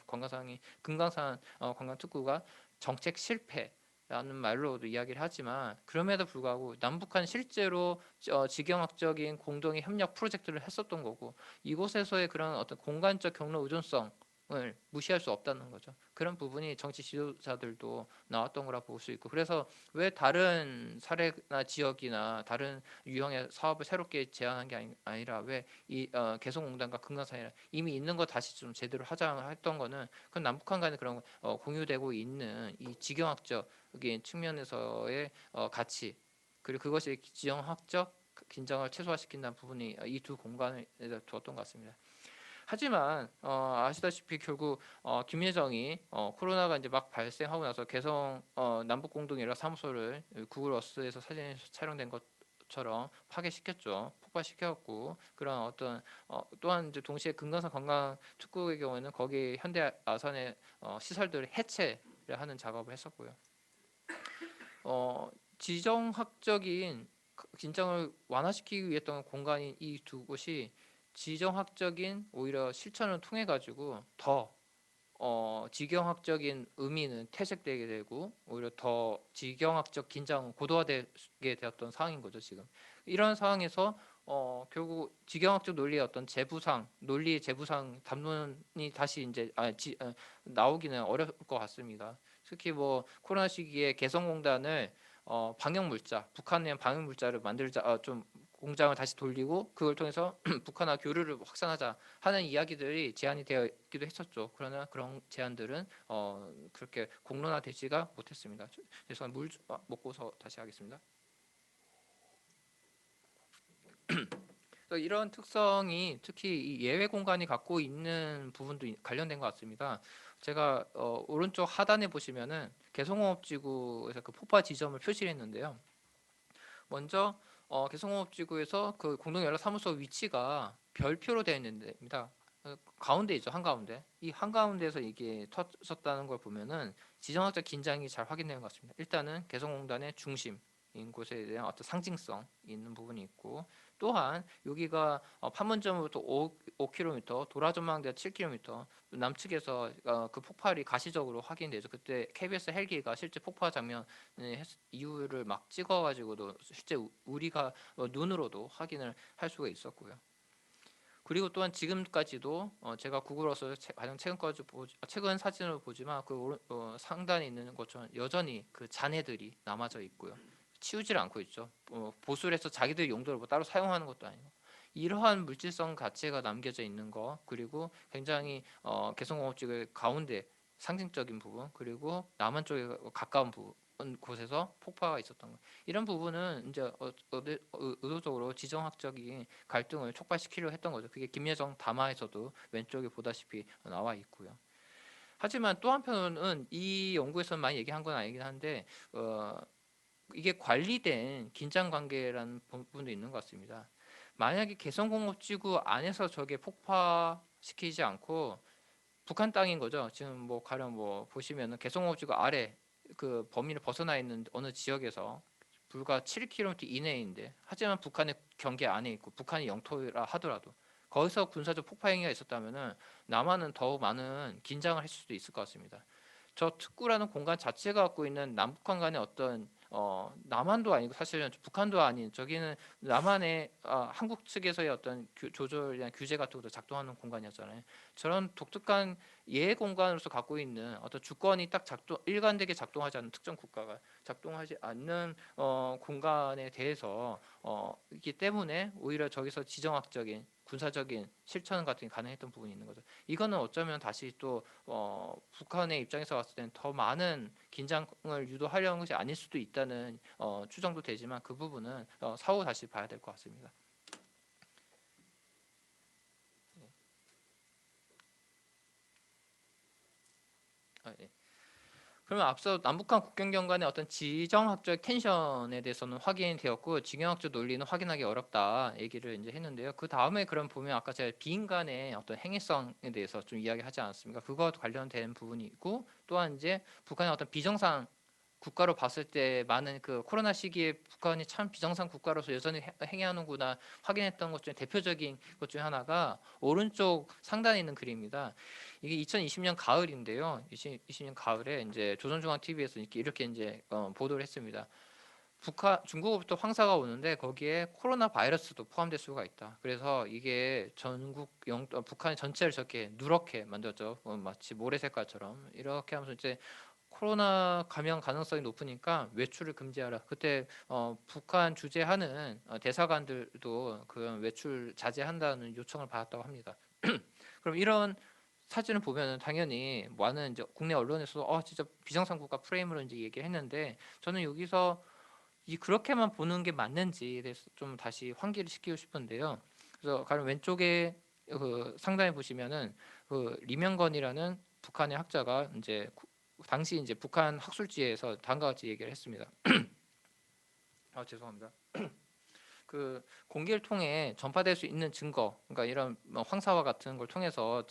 D: 금강산 관광특구가 정책 실패라는 말로도 이야기를 하지만 그럼에도 불구하고 남북한 실제로 지경학적인 공동의 협력 프로젝트를 했었던 거고 이곳에서의 그런 어떤 공간적 경로 의존성 을 무시할 수 없다는 거죠. 그런 부분이 정치 지도자들도 나왔던 거라 볼 수 있고 그래서 왜 다른 사례나 지역이나 다른 유형의 사업을 새롭게 제안한 게 아니라 왜 이 개성공단과 금강산이라 이미 있는 거 다시 좀 제대로 하자 했던 거는 그 남북한 간에 그런 공유되고 있는 이 지경학적인 측면에서의 가치 그리고 그것이 지정학적 긴장을 최소화시킨다는 부분이 이 두 공간에 두었던 것 같습니다. 하지만 아시다시피 결국 김여정이 코로나가 이제 막 발생하고 나서 개성 남북공동연락 사무소를 구글 어스에서 사진이 촬영된 것처럼 파괴시켰죠. 폭발시켰고 그런 어떤 또한 이제 동시에 금강산 관광특구의 경우에는 거기 현대 아산의 시설들을 해체를 하는 작업을 했었고요. 지정학적인 긴장을 완화시키기 위해 했던 공간인 이 두 곳이 지정학적인 오히려 실천을 통해 가지고 더 지경학적인 의미는 퇴색되게 되고 오히려 더 지경학적 긴장은 고도화되게 되었던 상황인 거죠 지금. 이런 상황에서 결국 지경학적 논리의 어떤 재부상, 논리의 재부상 담론이 다시 이제 나오기는 어려울 것 같습니다. 특히 뭐 코로나 시기에 개성공단을 방역 물자, 북한의 방역 물자를 만들자 좀 공장을 다시 돌리고 그걸 통해서 북한과 교류를 확산하자 하는 이야기들이 제안이 되어 있기도 했었죠. 그러나 그런 제안들은 그렇게 공론화되지가 못했습니다. 그래서 먹고서 다시 하겠습니다. 그래서 이런 특성이 특히 이 예외 공간이 갖고 있는 부분도 관련된 것 같습니다. 제가 오른쪽 하단에 보시면은 개성공업지구에서 그 폭파 지점을 표시했는데요. 먼저 개성공업지구에서 그 공동연락사무소 위치가 별표로 되어 있는 데입니다. 가운데 있죠, 한가운데. 이 한가운데에서 이게 터졌다는 걸 보면은 지정학적 긴장이 잘 확인되는 것 같습니다. 일단은 개성공단의 중심인 곳에 대한 어떤 상징성 있는 부분이 있고, 또한 여기가 판문점부터 5km, 도라전망대 7km, 남측에서 그 폭발이 가시적으로 확인되죠. 그때 KBS 헬기가 실제 폭파 장면 이유를 막 찍어가지고도 실제 우리가 눈으로도 확인을 할 수가 있었고요. 그리고 또한 지금까지도 제가 구글어서 가장 최근 사진을 보지만 그 상단에 있는 것처럼 여전히 그 잔해들이 남아져 있고요. 치우질 않고 있죠. 보수를 해서 자기들 용도로 뭐 따로 사용하는 것도 아니고 이러한 물질성 가치가 남겨져 있는 거, 그리고 굉장히 개성공업지구 가운데 상징적인 부분, 그리고 남한 쪽에 가까운 부분 곳에서 폭파가 있었던 거. 이런 부분은 이제 의도적으로 지정학적인 갈등을 촉발시키려 했던 거죠. 그게 김여정 담화에서도 왼쪽에 보다시피 나와 있고요. 하지만 또 한편은 이 연구에서는 많이 얘기한 건 아니긴 한데 이게 관리된 긴장 관계라는 부분도 있는 것 같습니다. 만약에 개성공업지구 안에서 저게 폭파시키지 않고 북한 땅인 거죠. 지금 뭐 가령 뭐 보시면은 개성공업지구 아래 그 범위를 벗어나 있는 어느 지역에서 불과 7km 이내인데, 하지만 북한의 경계 안에 있고 북한의 영토라 하더라도 거기서 군사적 폭파 행위가 있었다면은 남한은 더욱 많은 긴장을 했을 수도 있을 것 같습니다. 저 특구라는 공간 자체가 갖고 있는 남북한 간의 어떤 남한도 아니고 사실은 북한도 아닌 저기는 남한의 한국 측에서의 어떤 조절이나 규제 같은 것도 작동하는 공간이었잖아요. 저런 독특한 예외 공간으로서 갖고 있는 어떤 주권이 딱 일관되게 작동하지 않는 특정 국가가 작동하지 않는 공간에 대해서 있기 때문에 오히려 저기서 지정학적인 군사적인 실천 같은 게 가능했던 부분이 있는 거죠. 이거는 어쩌면 다시 또 북한의 입장에서 봤을 때는 더 많은 긴장을 유도하려는 것이 아닐 수도 있다는 추정도 되지만 그 부분은 사후 다시 봐야 될 것 같습니다. 예. 그러면 앞서 남북한 국경경 간의 어떤 지정학적 텐션에 대해서는 확인되었고 지경학적 논리는 확인하기 어렵다 얘기를 이제 했는데요. 그 다음에 그럼 보면 아까 제가 비인간의 어떤 행위성에 대해서 좀 이야기하지 않았습니까? 그거와 관련된 부분이 있고, 또한 이제 북한의 어떤 비정상 국가로 봤을 때 많은 그 코로나 시기에 북한이 참 비정상 국가로서 여전히 행해하는구나 확인했던 것 중에 대표적인 것 중에 하나가 오른쪽 상단에 있는 그림입니다. 이게 2020년 가을인데요. 2020년 가을에 이제 조선중앙TV에서 이렇게 이제 보도를 했습니다. 중국으로부터 황사가 오는데 거기에 코로나 바이러스도 포함될 수가 있다. 그래서 이게 북한 전체를 저렇게 누렇게 만들었죠. 마치 모래 색깔처럼 이렇게 하면서 이제 코로나 감염 가능성이 높으니까 외출을 금지하라. 그때 북한 주재하는 대사관들도 그 외출 자제한다는 요청을 받았다고 합니다. 그럼 이런 사진을 보면은 당연히 많은 이제 국내 언론에서도 진짜 비정상 국가 프레임으로 이제 얘기했는데, 저는 여기서 그렇게만 보는 게 맞는지에 대해서 좀 다시 환기를 시키고 싶은데요. 그래서 가령 왼쪽에 그 상단에 보시면은 그 리명건이라는 북한의 학자가 이제 당시 이제 북한 학술지에서 다음과 같이 얘기를 했습니다. 죄송합니다. 그 공기를 통해 전파될 수 있는 증거, 그러니까 이런 황사와 같은 걸 통해서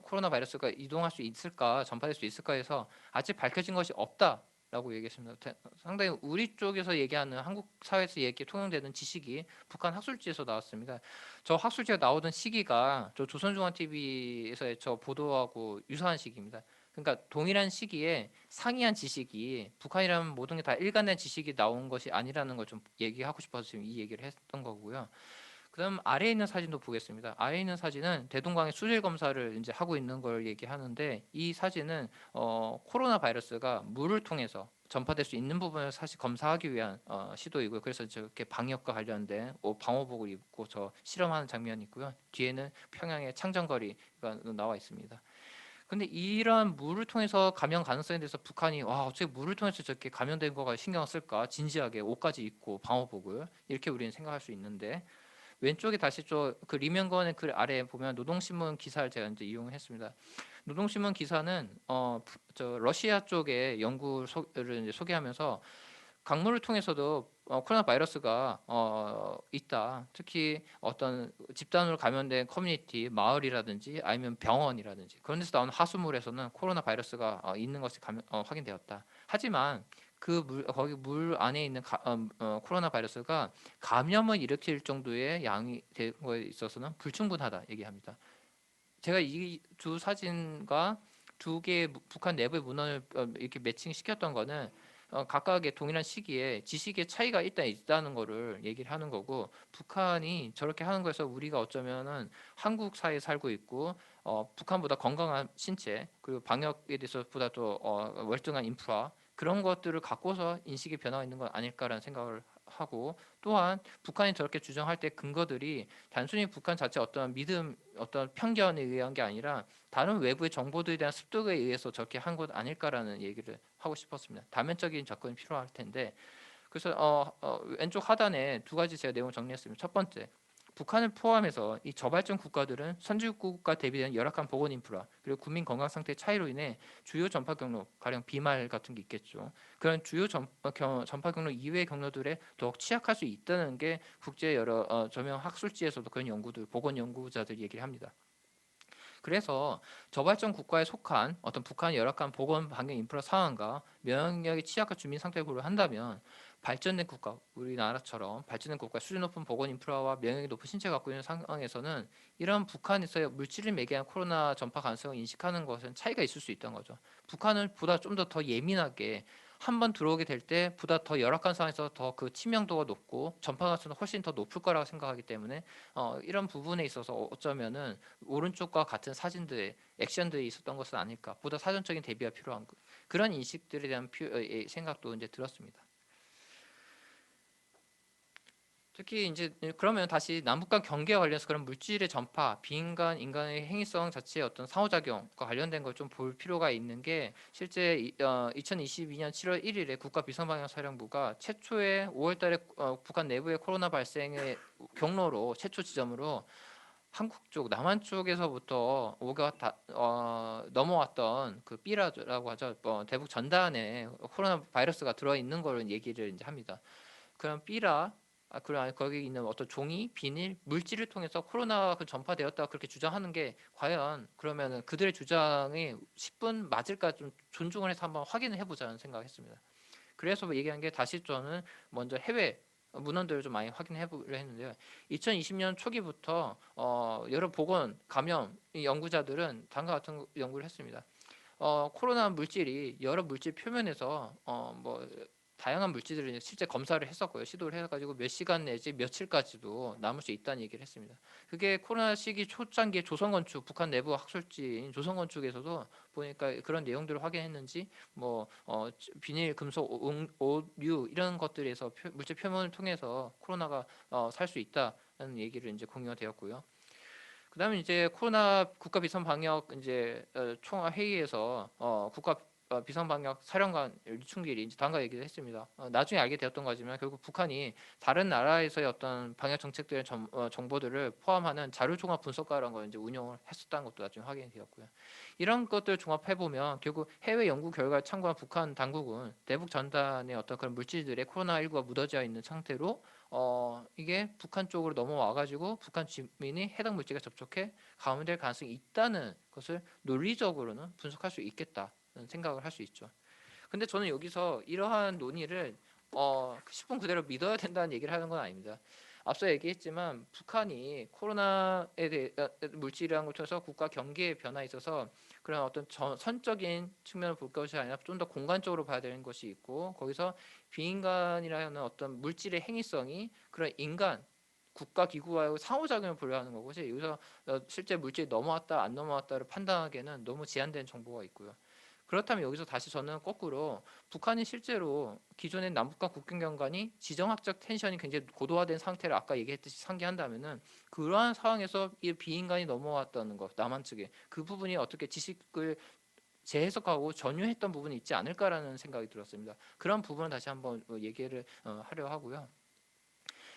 D: 코로나 바이러스가 이동할 수 있을까, 전파될 수 있을까 해서 아직 밝혀진 것이 없다라고 얘기했습니다. 상당히 우리 쪽에서 얘기하는 한국 사회에서 통용되는 지식이 북한 학술지에서 나왔습니다. 저 학술지가 나오던 시기가 저 조선중앙TV에서의 저 보도하고 유사한 시기입니다. 그러니까 동일한 시기에 상이한 지식이 북한이라면 모든 게 다 일관된 지식이 나온 것이 아니라는 걸 좀 얘기하고 싶어서 지금 이 얘기를 했던 거고요. 그다음 아래에 있는 사진도 보겠습니다. 아래에 있는 사진은 대동강의 수질 검사를 이제 하고 있는 걸 얘기하는데 이 사진은 코로나 바이러스가 물을 통해서 전파될 수 있는 부분을 사실 검사하기 위한 시도이고요. 그래서 저렇게 방역과 관련된 방호복을 입고 저 실험하는 장면이 있고요. 뒤에는 평양의 창정거리가 나와 있습니다. 근데 이러한 물을 통해서 감염 가능성에 대해서 북한이 어떻게 물을 통해서 저렇게 감염된 거가 신경 쓸까? 진지하게 옷까지 입고 방호복을 이렇게 우리는 생각할 수 있는데 왼쪽에 다시 그 리명건의 글 아래에 보면 노동신문 기사를 제가 이제 이용했습니다. 노동신문 기사는 저 러시아 쪽의 연구를 이제 소개하면서 강물을 통해서도 코로나 바이러스가 있다. 특히 어떤 집단으로 감염된 커뮤니티, 마을이라든지 아니면 병원이라든지 그런 데서 나오는 하수물에서는 코로나 바이러스가 있는 것이 확인되었다. 하지만 거기 물 안에 있는 코로나 바이러스가 감염을 일으킬 정도의 양이 된 거에 있어서는 불충분하다 얘기합니다. 제가 이 두 사진과 두 개의 북한 내부의 문헌을 이렇게 매칭시켰던 거는 각각의 동일한 시기에 지식의 차이가 일단 있다는 거를 얘기를 하는 거고 북한이 저렇게 하는 거에서 우리가 어쩌면은 한국 사회에 살고 있고 북한보다 건강한 신체 그리고 방역에 대해서 보다 더 월등한 인프라 그런 것들을 갖고서 인식의 변화가 있는 건 아닐까라는 생각을 하고 또한 북한이 저렇게 주장할 때 근거들이 단순히 북한 자체 어떤 믿음, 어떤 편견에 의한 게 아니라 다른 외부의 정보들에 대한 습득에 의해서 저렇게 한 것 아닐까라는 얘기를 하고 싶었습니다. 다면적인 접근이 필요할 텐데 그래서 왼쪽 하단에 두 가지 제가 내용을 정리했습니다. 첫 번째, 북한을 포함해서 이 저발전 국가들은 선진국과 대비된 열악한 보건 인프라 그리고 국민 건강 상태 차이로 인해 주요 전파 경로 가령 비말 같은 게 있겠죠. 그런 주요 전파 경로 이외의 경로들에 더욱 취약할 수 있다는 게 국제 여러 저명 학술지에서도 그런 연구들 보건 연구자들이 얘기를 합니다. 그래서 저발전 국가에 속한 어떤 북한의 열악한 보건 방역 인프라 상황과 면역력이 취약한 주민 상태를 고려한다면 발전된 국가, 우리나라처럼 발전된 국가 수준 높은 보건 인프라와 면역력이 높은 신체가 갖고 있는 상황에서는 이런 북한에서 물질을 매개한 코로나 전파 가능성을 인식하는 것은 차이가 있을 수 있다는 거죠. 북한은 보다 좀 더 예민하게 한 번 들어오게 될 때 보다 더 열악한 상황에서 더 그 치명도가 높고 전파 가능성도 훨씬 더 높을 거라고 생각하기 때문에 이런 부분에 있어서 어쩌면은 오른쪽과 같은 사진들의 액션들이 있었던 것은 아닐까. 보다 사전적인 대비가 필요한 그런 인식들에 대한 생각도 이제 들었습니다. 특히 이제 그러면 다시 남북 간 경계와 관련해서 그런 물질의 전파, 비인간 인간의 행위성 자체의 어떤 상호작용과 관련된 걸 좀 볼 필요가 있는 게 실제 2022년 7월 1일에 국가비상방역사령부가 최초의 5월달에 북한 내부의 코로나 발생의 경로로 최초 지점으로 한국 쪽 남한 쪽에서부터 넘어왔던 그 삐라라고 하죠. 대북 전단에 코로나 바이러스가 들어 있는 걸 얘기를 이제 합니다. 그런 삐라 그런 거기 있는 어떤 종이, 비닐, 물질을 통해서 코로나가 전파되었다 그렇게 주장하는 게 과연 그러면은 그들의 주장이 10분 맞을까 좀 존중을 해서 한번 확인을 해보자는 생각했습니다. 그래서 얘기한 게 다시 저는 먼저 해외 문헌들을 좀 많이 확인해 보려 했는데요. 2020년 초기부터 여러 보건 감염 연구자들은 다음과 같은 연구를 했습니다. 코로나 물질이 여러 물질 표면에서 뭐 다양한 물질들을 실제 검사를 했었고요. 시도를 해가지고 몇 시간 내지 며칠까지도 남을 수 있다는 얘기를 했습니다. 그게 코로나 시기 초창기에 조선건축, 북한 내부 학술지인 조선건축에서도 보니까 그런 내용들을 확인했는지 뭐 비닐, 금속, 오류 이런 것들에서 물질 표면을 통해서 코로나가 살 수 있다는 얘기를 이제 공유가 되었고요. 그다음에 이제 코로나 국가 비상 방역 이제 총화 회의에서 국가 비상 방역 사령관 류충길이 이제 다음과 얘기를 했습니다. 나중에 알게 되었던 거지만 결국 북한이 다른 나라에서의 어떤 방역 정책들의 정보들을 포함하는 자료 종합 분석가라는 걸 이제 운영을 했었다는 것도 나중에 확인이 되었고요. 이런 것들 종합해 보면 결국 해외 연구 결과를 참고한 북한 당국은 대북 전단의 어떤 그런 물질들의 코로나19가 묻어져 있는 상태로 이게 북한 쪽으로 넘어와가지고 북한 주민이 해당 물질에 접촉해 감염될 가능성이 있다는 것을 논리적으로는 분석할 수 있겠다는 생각을 할 수 있죠. 근데 저는 여기서 이러한 논의를 10분 그대로 믿어야 된다는 얘기를 하는 건 아닙니다. 앞서 얘기했지만 북한이 코로나에 대해 물질이라는 걸 통해서 국가 경계의 변화에 있어서 그런 어떤 선적인 측면을 볼 것이 아니라 좀 더 공간적으로 봐야 되는 것이 있고 거기서 비인간이라는 어떤 물질의 행위성이 그런 인간 국가 기구와의 상호작용을 분류하는 거고지 여기서 실제 물질이 넘어왔다 안 넘어왔다를 판단하기에는 너무 제한된 정보가 있고요. 그렇다면 여기서 다시 저는 거꾸로 북한이 실제로 기존의 남북한 국경 경관이 지정학적 텐션이 굉장히 고도화된 상태를 아까 얘기했듯이 상기한다면은 그러한 상황에서 이 비인간이 넘어왔다는 것 남한 측에 그 부분이 어떻게 지식을 재해석하고 전유했던 부분이 있지 않을까라는 생각이 들었습니다. 그런 부분을 다시 한번 얘기를 하려 하고요.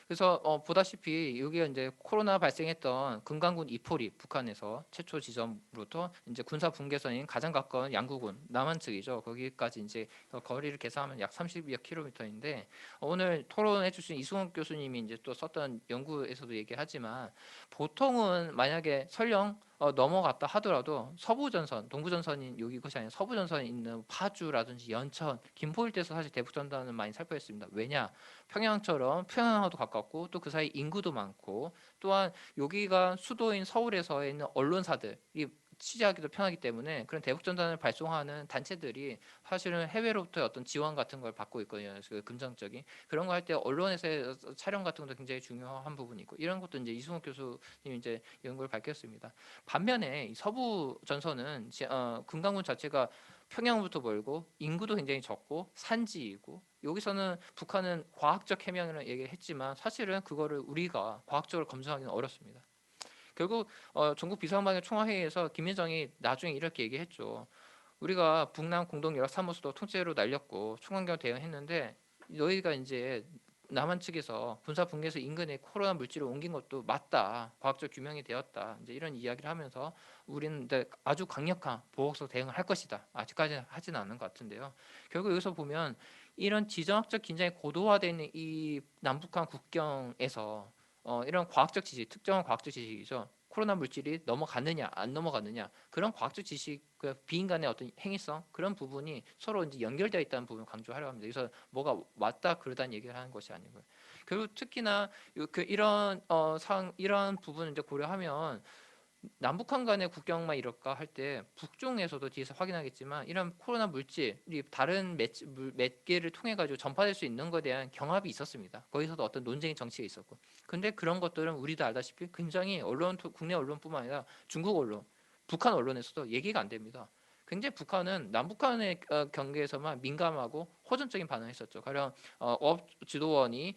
D: 그래서 보다시피 여기가 이제 코로나 발생했던 금강군 이포리 북한에서 최초 지점부터 이제 군사 분계선인 가장 가까운 양구군 남한 측이죠. 거기까지 이제 거리를 계산하면 약 30여 킬로미터인데 오늘 토론해 주신 이승훈 교수님이 이제 또 썼던 연구에서도 얘기하지만 보통은 만약에 설령 넘어갔다 하더라도 서부전선, 동부전선인 여기 것이 아니라 서부전선이 있는 파주라든지 연천, 김포 일대에서 사실 대북전단을 많이 살포했습니다. 왜냐? 평양처럼 평양하고도 가깝고 또 그 사이 인구도 많고 또한 여기가 수도인 서울에서 있는 언론사들이 취재하기도 편하기 때문에 그런 대북전단을 발송하는 단체들이 사실은 해외로부터 어떤 지원 같은 걸 받고 있거든요. 그 금전적인 그런 거 할 때 언론에서의 촬영 같은 것도 굉장히 중요한 부분이 있고 이런 것도 이제 이승욱 교수님이 이제 연구를 밝혔습니다. 반면에 이 서부 전선은 금강군 자체가 평양부터 멀고 인구도 굉장히 적고 산지이고 여기서는 북한은 과학적 해명을 얘기했지만 사실은 그거를 우리가 과학적으로 검증하기는 어렵습니다. 결국 전국 비상방위 총화회의에서 김여정이 나중에 이렇게 얘기했죠. 우리가 북남 공동 연락사무소도 통째로 날렸고 총관경 대응했는데 너희가 이제 남한 측에서 군사 분계선 인근에 코로나 물질을 옮긴 것도 맞다. 과학적 규명이 되었다. 이제 이런 이야기를 하면서 우리는 아주 강력한 보복성 대응을 할 것이다. 아직까지는 하지는 않은 것 같은데요. 결국 여기서 보면 이런 지정학적 긴장이 고도화되어 있는 이 남북한 국경에서 이런 과학적 지식, 특정한 과학적 지식이죠. 코로나 물질이 넘어갔느냐 안 넘어갔느냐 그런 과학적 지식 그 비인간의 어떤 행위성 그런 부분이 서로 이제 연결되어 있다는 부분을 강조하려 합니다. 그래서 뭐가 맞다 그러다는 얘기를 하는 것이 아니고요. 결국 특히나 이런 이런 부분을 이제 고려하면 남북한 간의 국경만 이럴까 할 때 북중에서도 뒤에서 확인하겠지만 이런 코로나 물질이 다른 몇 개를 통해 가지고 전파될 수 있는 것에 대한 경합이 있었습니다. 거기서도 어떤 논쟁의 정치가 있었고. 근데 그런 것들은 우리도 알다시피 굉장히 국내 언론뿐만 아니라 중국 언론, 북한 언론에서도 얘기가 안 됩니다. 굉장히 북한은 남북한의 경계에서만 민감하고 호전적인 반응을 했었죠. 가령 업 지도원이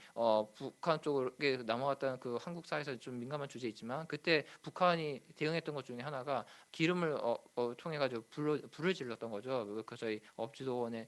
D: 북한 쪽에 넘어갔다는 그 한국 사회에서 좀 민감한 주제 있지만 그때 북한이 대응했던 것 중에 하나가 기름을 통해 가지고 불을 질렀던 거죠. 그 저희 업 지도원의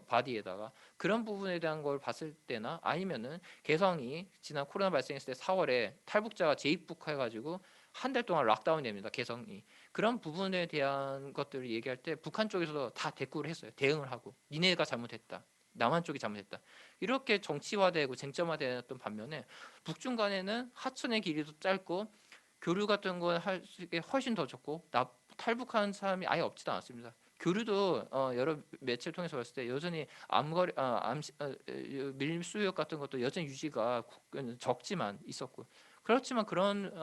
D: 바디에다가 그런 부분에 대한 걸 봤을 때나 아니면은 개성이 지난 코로나 발생했을 때 4월에 탈북자가 재입국해 가지고 한 달 동안 락다운이 됩니다. 개성이. 그런 부분에 대한 것들을 얘기할 때 북한 쪽에서도 다 대꾸를 했어요. 대응을 하고 니네가 잘못했다. 남한 쪽이 잘못했다. 이렇게 정치화되고 쟁점화되었던 반면에 북중 간에는 하천의 길이도 짧고 교류 같은 건 할수있게 훨씬 더 적고 탈북한 사람이 아예 없지도 않았습니다. 교류도 여러 매체를 통해서 봤을 때 여전히 밀수역 같은 것도 여전히 유지가 적지만 있었고 그렇지만 그런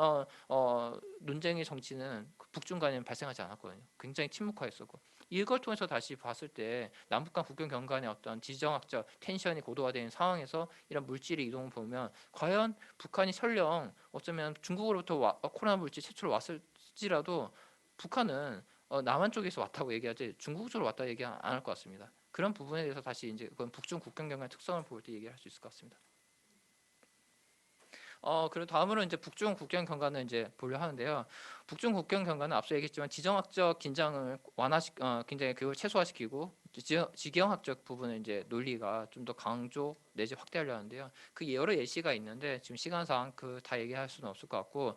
D: 논쟁의 정치는 북중 간에는 발생하지 않았거든요. 굉장히 침묵화했었고 이걸 통해서 다시 봤을 때 남북한 국경 경간의 어떤 지정학적 텐션이 고도화된 상황에서 이런 물질의 이동을 보면 과연 북한이 설령 어쩌면 중국으로부터 코로나 물질 최초로 왔을지라도 북한은 남한 쪽에서 왔다고 얘기하지 중국 쪽으로 왔다 얘기 안 할 것 같습니다. 그런 부분에 대해서 다시 이제 그건 북중 국경 경간의 특성을 볼 때 얘기할 수 있을 것 같습니다. 그리고 다음으로 이제 북중 국경 경간을 이제 보려 하는데요. 북중 국경 경간은 앞서 얘기했지만 지정학적 긴장을 굉장히 그걸 최소화시키고 지경학적 부분의 이제 논리가 좀 더 강조 내지 확대하려 하는데요. 그 여러 예시가 있는데 지금 시간상 그 다 얘기할 수는 없을 것 같고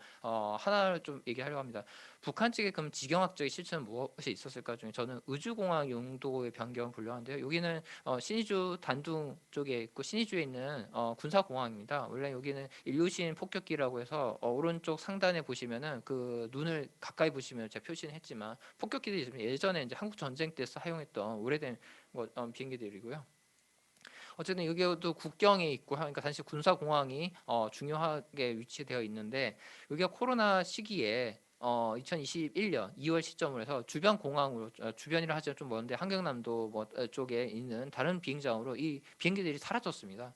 D: 하나를 좀 얘기하려고 합니다. 북한 측의 그럼 지경학적인 실체는 무엇이 있었을까 중에 저는 우주공항 용도의 변경을 분류하는데요. 여기는 신의주 단둥 쪽에 있고 신의주에 있는 군사공항입니다. 원래 여기는 일류신 폭격기라고 해서 오른쪽 상단에 보시면은 그 눈을 가까이 보시면 제가 표시는 했지만 폭격기들이 있으면 예전에 이제 한국 전쟁 때 사용했던 오래된 비행기들이고요. 어쨌든 여기도 국경에 있고 하니까 단지 군사공항이 중요하게 위치되어 있는데 여기가 코로나 시기에 2021년 2월 시점으로 해서 주변 공항으로 주변이라 하지만 좀 먼데 한경남도 쪽에 있는 다른 비행장으로 이 비행기들이 사라졌습니다.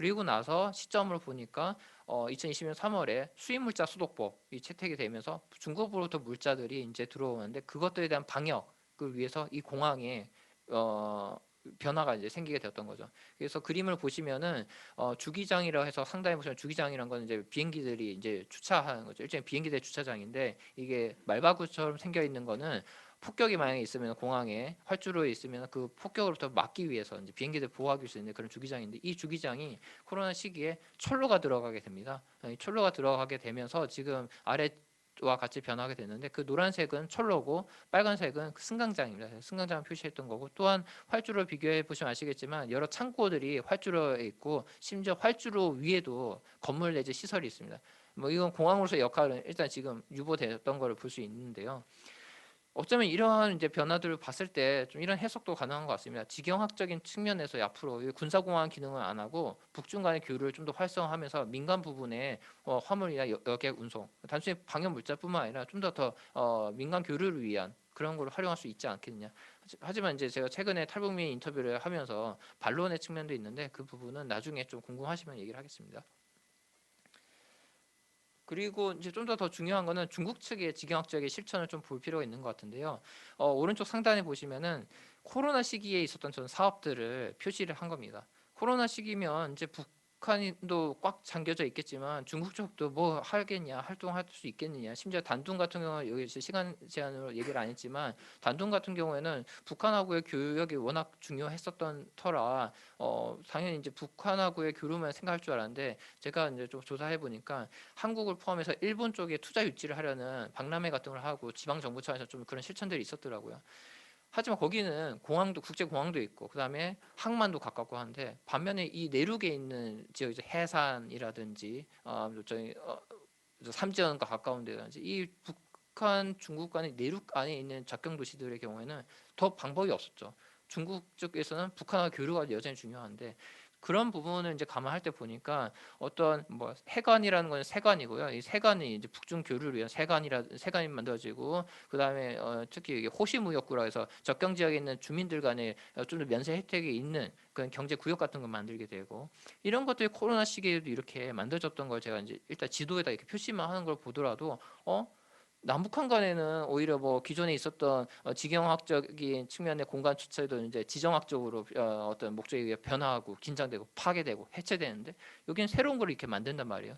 D: 그리고 나서 시점으로 보니까 2020년 3월에 수입물자 소독법이 채택이 되면서 중국으로부터 물자들이 이제 들어오는데 그것들에 대한 방역을 위해서 이 공항에 변화가 이제 생기게 되었던 거죠. 그래서 그림을 보시면은 주기장이라 해서 상단에 보시면 주기장이란 건 이제 비행기들이 이제 주차하는 거죠. 일종의 비행기들 주차장인데 이게 말바구처럼 생겨 있는 거는 폭격이 만약에 있으면 공항에 활주로에 있으면 그 폭격으로부터 막기 위해서 이제 비행기들 보호하기 위해서 있는 그런 주기장인데 이 주기장이 코로나 시기에 철로가 들어가게 됩니다. 이 철로가 들어가게 되면서 지금 아래와 같이 변하게 되는데 그 노란색은 철로고 빨간색은 그 승강장입니다. 승강장 표시했던 거고 또한 활주로 비교해 보시면 아시겠지만 여러 창고들이 활주로에 있고 심지어 활주로 위에도 건물 내지 시설이 있습니다. 뭐 이건 공항으로서 역할은 일단 지금 유보되었던 걸 볼 수 있는데요. 어쩌면 이러한 이제 변화들을 봤을 때 좀 이런 해석도 가능한 것 같습니다. 지경학적인 측면에서 앞으로 이 군사공항 기능을 안 하고 북중 간의 교류를 좀 더 활성화하면서 민간 부분에 화물이나 여객 운송, 단순히 방역 물자뿐만 아니라 좀 더 민간 교류를 위한 그런 걸 활용할 수 있지 않겠느냐. 하지만 이제 제가 최근에 탈북민 인터뷰를 하면서 반론의 측면도 있는데 그 부분은 나중에 좀 궁금하시면 얘기를 하겠습니다. 그리고 이제 좀 더 중요한 거는 중국 측의 지경학적인 실천을 좀 볼 필요가 있는 것 같은데요. 오른쪽 상단에 보시면은 코로나 시기에 있었던 전 사업들을 표시를 한 겁니다. 코로나 시기면 이제 북한도 꽉 잠겨져 있겠지만 중국 쪽도 뭐 하겠냐, 활동할 수 있겠느냐. 심지어 단둥 같은 경우는 여기 시간 제한으로 얘기를 안 했지만 단둥 같은 경우에는 북한하고의 교역이 워낙 중요했었던 터라 당연히 이제 북한하고의 교류만 생각할 줄 알았는데 제가 이제 좀 조사해 보니까 한국을 포함해서 일본 쪽에 투자 유치를 하려는 박람회 같은 걸 하고 지방 정부 차원에서 좀 그런 실천들이 있었더라고요. 하지만 거기는 공항도 국제 공항도 있고 그다음에 항만도 가깝고 한데 반면에 이 내륙에 있는 지역 이제 해산이라든지 저희 삼지연과 가까운 데든지 이 북한 중국 간의 내륙 안에 있는 접경 도시들의 경우에는 더 방법이 없었죠. 중국 쪽에서는 북한과 교류가 여전히 중요한데 그런 부분을 이제 감안할 때 보니까 어떤 뭐 해관이라는 건 세관이고요. 이 세관이 이제 북중 교류를 위한 세관이 만들어지고 그다음에 특히 이게 호시무역구라 해서 접경 지역에 있는 주민들 간에 좀 더 면세 혜택이 있는 그런 경제 구역 같은 걸 만들게 되고 이런 것들이 코로나 시기에도 이렇게 만들어졌던 걸 제가 이제 일단 지도에다 이렇게 표시만 하는 걸 보더라도 남북한 간에는 오히려 뭐 기존에 있었던 지경학적인 측면의 공간 주체도 이제 지정학적으로 어떤 목적에 의해 변화하고 긴장되고 파괴되고 해체되는데 여기는 새로운 걸 이렇게 만든단 말이에요.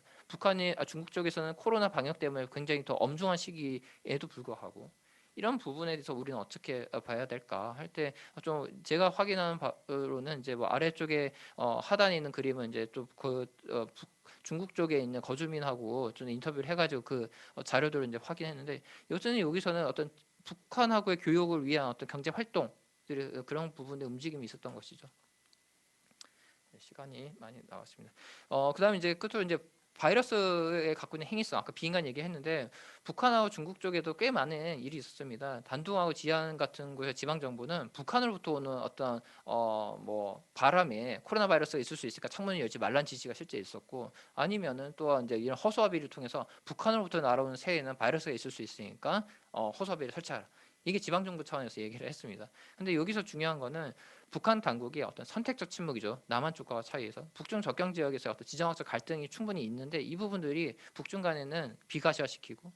D: 중국 쪽에서는 코로나 방역 때문에 굉장히 더 엄중한 시기에도 불구하고 이런 부분에 대해서 우리는 어떻게 봐야 될까 할 때 좀 제가 확인하는 바로는 이제 뭐 아래쪽에 하단에 있는 그림은 이제 또그 중국 쪽에 있는 거주민하고 좀 인터뷰를 해가지고 그 자료들을 이제 확인했는데 여전히 여기서는 어떤 북한하고의 교역을 위한 어떤 경제 활동들이 그런 부분의 움직임이 있었던 것이죠. 시간이 많이 나왔습니다. 그다음에 이제 끝으로 이제 바이러스에 갖고 있는 행위성 아까 비인간 얘기했는데 북한하고 중국 쪽에도 꽤 많은 일이 있었습니다. 단둥하고 지안 같은 곳의 지방 정부는 북한으로부터 오는 어떤 뭐 바람에 코로나 바이러스가 있을 수 있으니까 창문을 열지 말란 지시가 실제 있었고 아니면은 또 이제 이런 허수아비를 통해서 북한으로부터 날아오는 새에는 바이러스가 있을 수 있으니까 허수아비를 설치하라. 이게 지방 정부 차원에서 얘기를 했습니다. 근데 여기서 중요한 거는 북한 당국이 어떤 선택적 침묵이죠. 남한 쪽과 차이에서 북중 접경 지역에서 어떤 지정학적 갈등이 충분히 있는데 이 부분들이 북중 간에는 비가시화시키고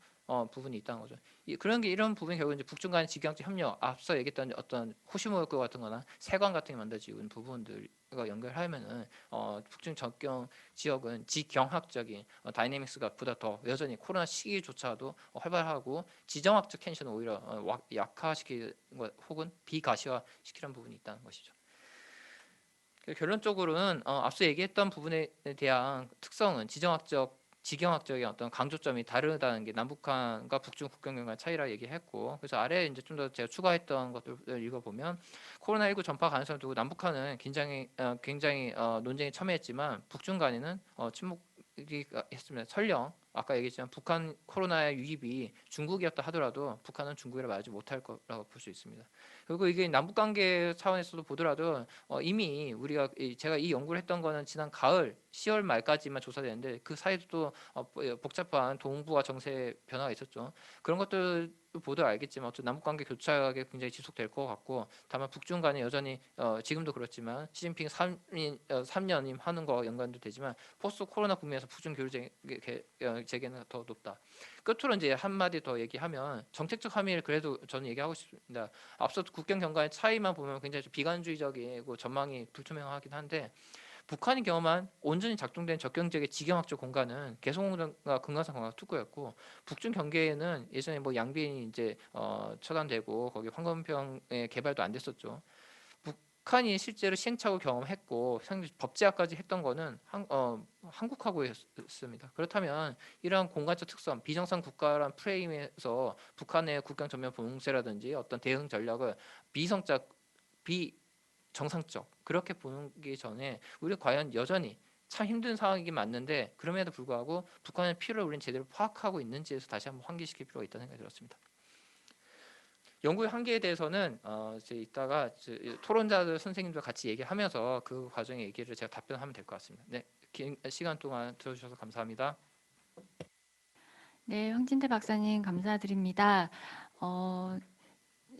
D: 부분이 있다는 거죠. 그런 게 이런 부분이 결국 이제 북중 간의 지경학적 협력, 앞서 얘기했던 어떤 호시무역과 같은거나 세관 같은 게 만들어지고 있는 부분들과 연결하면은 북중 접경 지역은 지경학적인 다이내믹스가 보다 더 여전히 코로나 시기조차도 활발하고 지정학적 텐션을 오히려 약화시키는 것 혹은 비가시화시키는 부분이 있다는 것이죠. 결론적으로는 앞서 얘기했던 부분에 대한 특성은 지경학적인 어떤 강조점이 다르다는 게 남북한과 북중 국경 간의 차이라 얘기했고 그래서 아래에 이제 좀 더 제가 추가했던 것들을 읽어보면 코로나19 전파 가능성을 두고 남북한은 굉장히 논쟁에 참여했지만 북중 간에는 침묵이 했습니다. 설령 아까 얘기했지만 북한 코로나의 유입이 중국이었다 하더라도 북한은 중국이라 말하지 못할 거라고 볼 수 있습니다. 그리고 이게 남북 관계 차원에서도 보더라도 이미 우리가 제가 이 연구를 했던 거는 지난 가을 10월 말까지만 조사되는데 그 사이도 또 복잡한 동북아 정세 변화가 있었죠. 그런 것들 보도 알겠지만 어쨌든 남북 관계 교착이 굉장히 지속될 것 같고, 다만 북중 간에 여전히 지금도 그렇지만 시진핑 3년임 하는 거 연관도 되지만 포스트 코로나 국면에서 북중 교류 재개는 더 높다. 끝으로 이제 한마디 더 얘기하면 정책적 함의를 그래도 저는 얘기하고 싶습니다. 앞서 국경 경관의 차이만 보면 굉장히 좀 비관주의적이고 전망이 불투명하긴 한데, 북한이 경험한 온전히 작동된 적경지역의 지경학적 공간은 개성공단과 금강산 공간 특구였고, 북중 경계에는 예전에 뭐 양빈이 이제 처단되고 거기 황건평의 개발도 안 됐었죠. 북한이 실제로 시행착오 경험했고 상당히 법제화까지 했던 거는 한국하고였습니다. 그렇다면 이러한 공간적 특성, 비정상 국가란 프레임에서 북한의 국경 전면 봉쇄라든지 어떤 대응 전략을 비성적, 비정상적 그렇게 보기 전에 우리 과연 여전히 참 힘든 상황이긴 맞는데, 그럼에도 불구하고 북한의 필요를 우리는 제대로 파악하고 있는지에서 다시 한번 환기시킬 필요가 있다는 생각이 들었습니다. 연구의 한계에 대해서는 이제 이따가 토론자들 선생님들 같이 얘기하면서 그 과정의 얘기를 제가 답변하면 될 것 같습니다. 네, 긴 시간 동안 들어주셔서 감사합니다.
A: 네, 황진태 박사님 감사드립니다.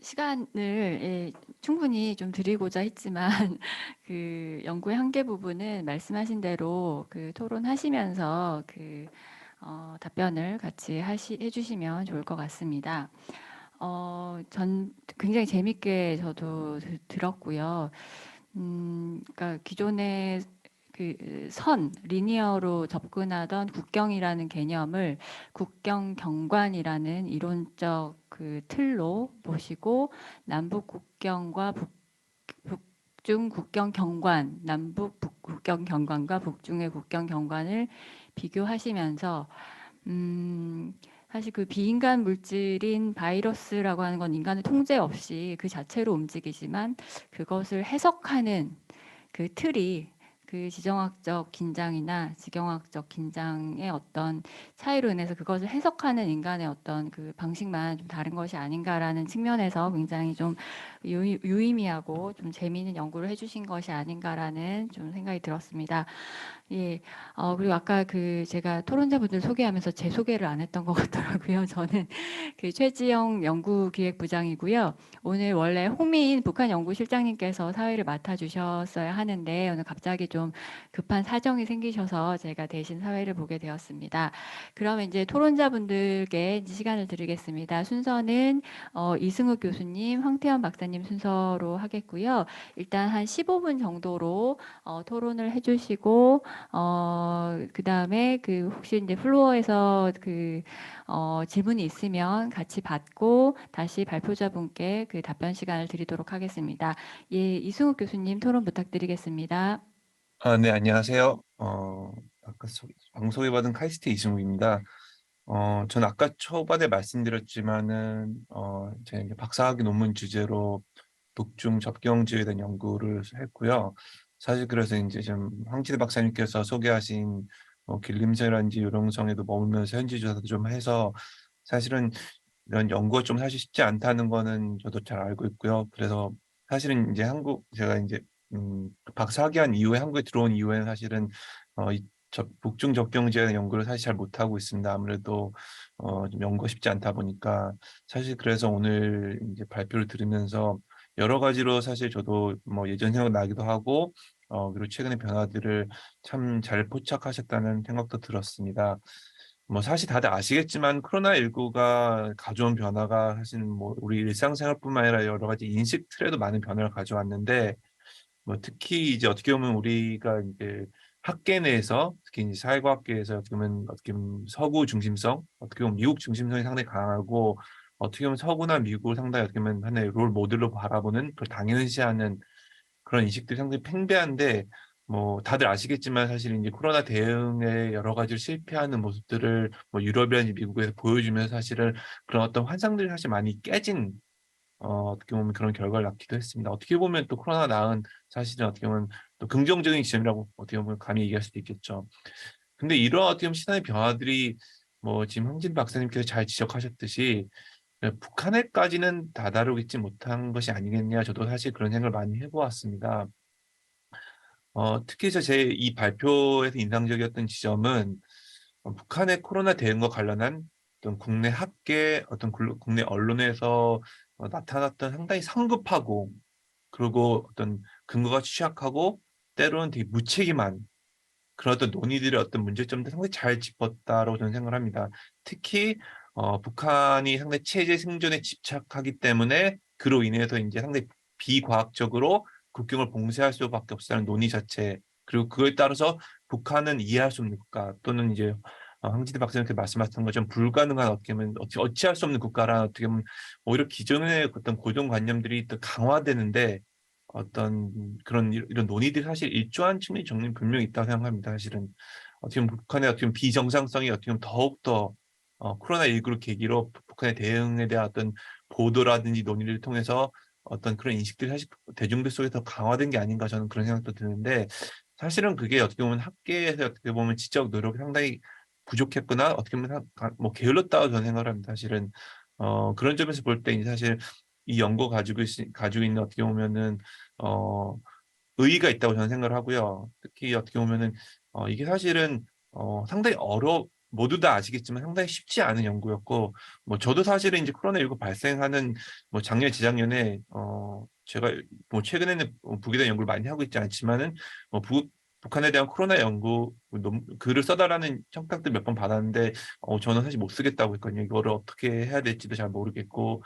A: 시간을 충분히 좀 드리고자 했지만 그 연구의 한계 부분은 말씀하신 대로 그 토론하시면서 답변을 같이 해주시면 좋을 것 같습니다. 전 굉장히 재밌게 저도 들었고요. 그러니까 기존의 리니어로 접근하던 국경이라는 개념을 국경 경관이라는 이론적 틀로 보시고, 남북 국경과 북중 국경 경관, 남북 국경 경관과 북중의 국경 경관을 비교하시면서, 사실 그 비인간 물질인 바이러스라고 하는 건 인간의 통제 없이 그 자체로 움직이지만, 그것을 해석하는 그 틀이 그 지정학적 긴장이나 지경학적 긴장의 어떤 차이로 인해서 그것을 해석하는 인간의 어떤 그 방식만 좀 다른 것이 아닌가라는 측면에서 굉장히 좀 유의미하고 좀 재미있는 연구를 해주신 것이 아닌가라는 좀 생각이 들었습니다. 예. 그리고 아까 제가 토론자분들 소개하면서 제 소개를 안 했던 것 같더라고요. 저는 최지영 연구기획부장이고요. 오늘 원래 홍민 북한 연구실장님께서 사회를 맡아주셨어야 하는데 오늘 갑자기 좀 급한 사정이 생기셔서 제가 대신 사회를 보게 되었습니다. 그러면 이제 토론자분들께 시간을 드리겠습니다. 순서는 이승욱 교수님, 황태현 박사님 순서로 하겠고요. 일단 한 15분 정도로 토론을 해주시고, 그 다음에 혹시 이제 플로어에서 질문이 있으면 같이 받고 다시 발표자분께 답변 시간을 드리도록 하겠습니다. 예, 이승욱 교수님 토론 부탁드리겠습니다.
B: 네, 안녕하세요. 아까 방송에 받은 카이스트 이승욱입니다. 저는 아까 초반에 말씀드렸지만은, 제가 이제 박사학위 논문 주제로 북중 접경지에 대한 연구를 했고요. 사실 그래서 이제 좀 황진태 박사님께서 소개하신 길림새라든지 요령성에도 머물면서 현지 조사도 좀 해서 사실은 이런 연구가 좀 사실 쉽지 않다는 거는 저도 잘 알고 있고요. 그래서 사실은 이제 제가 이제 박사학위한 이후에 한국에 들어온 이후에는 사실은 북중 접경지에 대한 연구를 사실 잘 못하고 있습니다. 아무래도 좀 연구가 쉽지 않다 보니까 사실 그래서 오늘 이제 발표를 들으면서 여러 가지로 사실 저도 뭐 예전 생각 나기도 하고 그리고 최근의 변화들을 참 잘 포착하셨다는 생각도 들었습니다. 뭐 사실 다들 아시겠지만 코로나19가 가져온 변화가 사실 뭐 우리 일상생활뿐만 아니라 여러 가지 인식 틀에도 많은 변화를 가져왔는데, 뭐 특히 이제 어떻게 보면 우리가 이제 학계 내에서 특히 이제 사회과학계에서 어떻게 보면 서구 중심성, 어떻게 보면 미국 중심성이 상당히 강하고, 어떻게 보면 서구나 미국을 상당히 어떻게 보면 하나의 롤 모델로 바라보는 그걸 당연시하는 그런 인식들이 상당히 팽배한데, 뭐 다들 아시겠지만 사실 이제 코로나 대응에 여러 가지를 실패하는 모습들을 뭐 유럽이라든지 미국에서 보여주면서 사실은 그런 어떤 환상들이 사실 많이 깨진 어떻게 보면 그런 결과를 낳기도 했습니다. 어떻게 보면 또 코로나 나은 사실은 어떻게 보면 또 긍정적인 지점이라고 어떻게 보면 감히 얘기할 수도 있겠죠. 근데 이런 어떻게 보면 시장의 변화들이 뭐 지금 황진 박사님께서 잘 지적하셨듯이 북한에까지는 다다르지 못한 것이 아니겠냐. 저도 사실 그런 생각을 많이 해보았습니다. 특히 제 이 발표에서 인상적이었던 지점은 북한의 코로나 대응과 관련한 어떤 국내 학계, 어떤 국내 언론에서 나타났던 상당히 성급하고 그리고 어떤 근거가 취약하고 때로는 되게 무책임한 그런 어떤 논의들의 어떤 문제점도 상당히 잘 짚었다고 저는 생각을 합니다. 특히 북한이 상당히 체제 생존에 집착하기 때문에 그로 인해서 이제 상당히 비과학적으로 국경을 봉쇄할 수밖에 없다는 논의 자체 그리고 그에 따라서 북한은 이해할 수 없는 국가 또는 이제 황진태 박사님께 말씀하셨던 것처럼 불가능한 어떻게 보면 어찌할 수 없는 국가라는 어떻게 보면 오히려 기존의 어떤 고정관념들이 또 강화되는데 어떤 그런 이런 논의들이 사실 일조한 측면이 저는 분명히 있다고 생각합니다. 사실은 어떻게 보면 북한의 어떻게 보면 비정상성이 어떻게 보면 더욱더 코로나19를 계기로 북한의 대응에 대한 어떤 보도라든지 논의를 통해서 어떤 그런 인식들이 사실 대중들 속에 더 강화된 게 아닌가 저는 그런 생각도 드는데 사실은 그게 어떻게 보면 학계에서 어떻게 보면 지적 노력이 상당히 부족했거나 어떻게 보면 뭐 게을렀다고 저는 생각을 합니다. 사실은 그런 점에서 볼 때 사실 이 연구 가지고 있는 어떻게 보면은 어, 의의가 있다고 저는 생각을 하고요. 특히 어떻게 보면은 이게 사실은 상당히 모두 다 아시겠지만 상당히 쉽지 않은 연구였고 뭐 저도 사실은 이제 코로나19 발생하는 뭐 작년 재작년에 제가 뭐 최근에는 북에 대한 연구를 많이 하고 있지 않지만은 북한에 대한 코로나 연구 글을 써달라는 청탁들 몇 번 받았는데 저는 사실 못 쓰겠다고 했거든요. 이거를 어떻게 해야 될지도 잘 모르겠고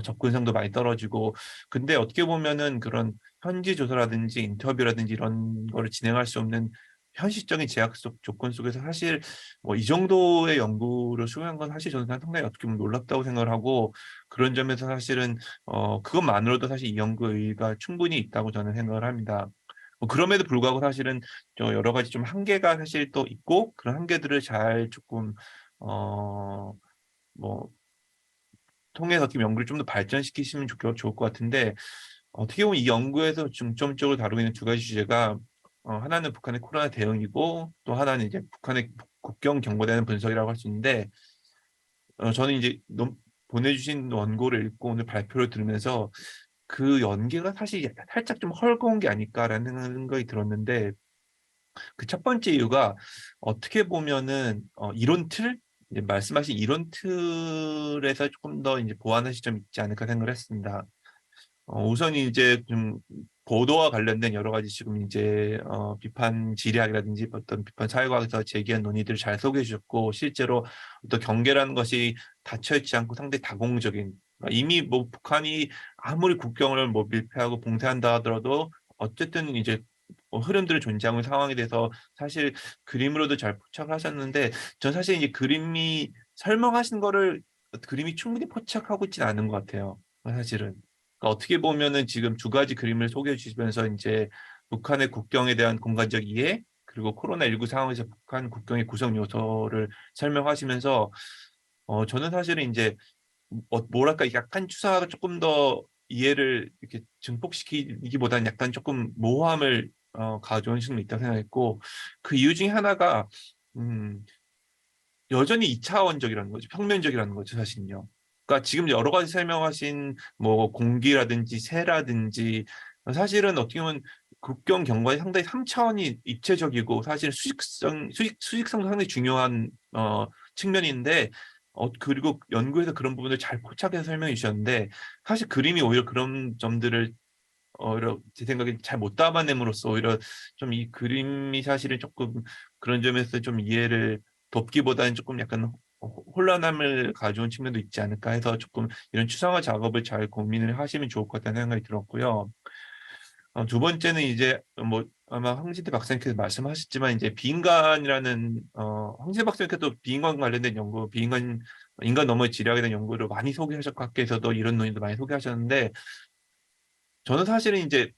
B: 접근성도 많이 떨어지고 근데 어떻게 보면은 그런 현지 조사라든지 인터뷰라든지 이런 거를 진행할 수 없는 현실적인 제약 조건 속에서 사실 뭐 이 정도의 연구를 수행한 건 사실 저는 상당히 어떻게 보면 놀랍다고 생각을 하고 그런 점에서 사실은 그것만으로도 사실 이 연구의 의의가 충분히 있다고 저는 생각을 합니다. 뭐 그럼에도 불구하고 사실은 저 여러 가지 좀 한계가 사실 또 있고 그런 한계들을 잘 조금 어 뭐 통해서 어떻게 연구를 좀 더 발전시키시면 좋을 것 같은데 어떻게 보면 이 연구에서 중점적으로 다루고 있는 두 가지 주제가 하나는 북한의 코로나 대응이고 또 하나는 이제 북한의 국경 경보대는 분석이라고 할 수 있는데 저는 이제 보내주신 원고를 읽고 오늘 발표를 들으면서 그 연계가 사실 살짝 좀 헐거운 게 아닐까라는 생각이 들었는데 그 첫 번째 이유가 어떻게 보면은 이론 틀 이제 말씀하신 이론 틀에서 조금 더 이제 보완할 시점이 있지 않을까 생각을 했습니다. 우선 이제 좀 보도와 관련된 여러 가지 지금 이제 비판 지리학이라든지 어떤 비판 사회과학에서 제기한 논의들을 잘 소개해 주셨고 실제로 어떤 경계라는 것이 닫혀 있지 않고 상당히 다공적인 이미 뭐 북한이 아무리 국경을 뭐 밀폐하고 봉쇄한다 하더라도 어쨌든 이제 흐름들을 존재하고 있는 상황에 대해서 사실 그림으로도 잘 포착을 하셨는데 전 사실 이제 그림이 설명하신 거를 그림이 충분히 포착하고 있지는 않은 것 같아요. 사실은. 그러니까 어떻게 보면은 지금 두 가지 그림을 소개해 주시면서 이제 북한의 국경에 대한 공간적 이해 그리고 코로나19 상황에서 북한 국경의 구성 요소를 설명하시면서 저는 사실은 이제 뭐랄까 약간 추사가 조금 더 이해를 이렇게 증폭시키기보다는 약간 조금 모호함을 가져온 측면이 있다고 생각했고 그 이유 중에 하나가 음, 여전히 이차원적이라는 거죠. 평면적이라는 거죠, 사실은요. 그러니까 지금 여러 가지 설명하신 뭐 공기라든지 새라든지 사실은 어떻게 보면 국경 경관이 상당히 3차원이 입체적이고 사실 수직성도 상당히 중요한 측면인데 그리고 연구에서 그런 부분을 잘 포착해서 설명해 주셨는데 사실 그림이 오히려 그런 점들을 오히려 제 생각에 잘 못 담아냄으로써 오히려 좀 이 그림이 사실은 조금 그런 점에서 좀 이해를 돕기보다는 조금 약간 혼란함을 가져온 측면도 있지 않을까 해서 조금 이런 추상화 작업을 잘 고민을 하시면 좋을 것 같다는 생각이 들었고요. 두 번째는 이제 뭐 아마 황진태 박사님께서 말씀하셨지만 이제 비인간이라는 황진태 박사님께서도 비인간 관련된 연구, 인간 너머의 지략에 대한 연구를 많이 소개하셨고 학계에서도 이런 논의도 많이 소개하셨는데 저는 사실은 이제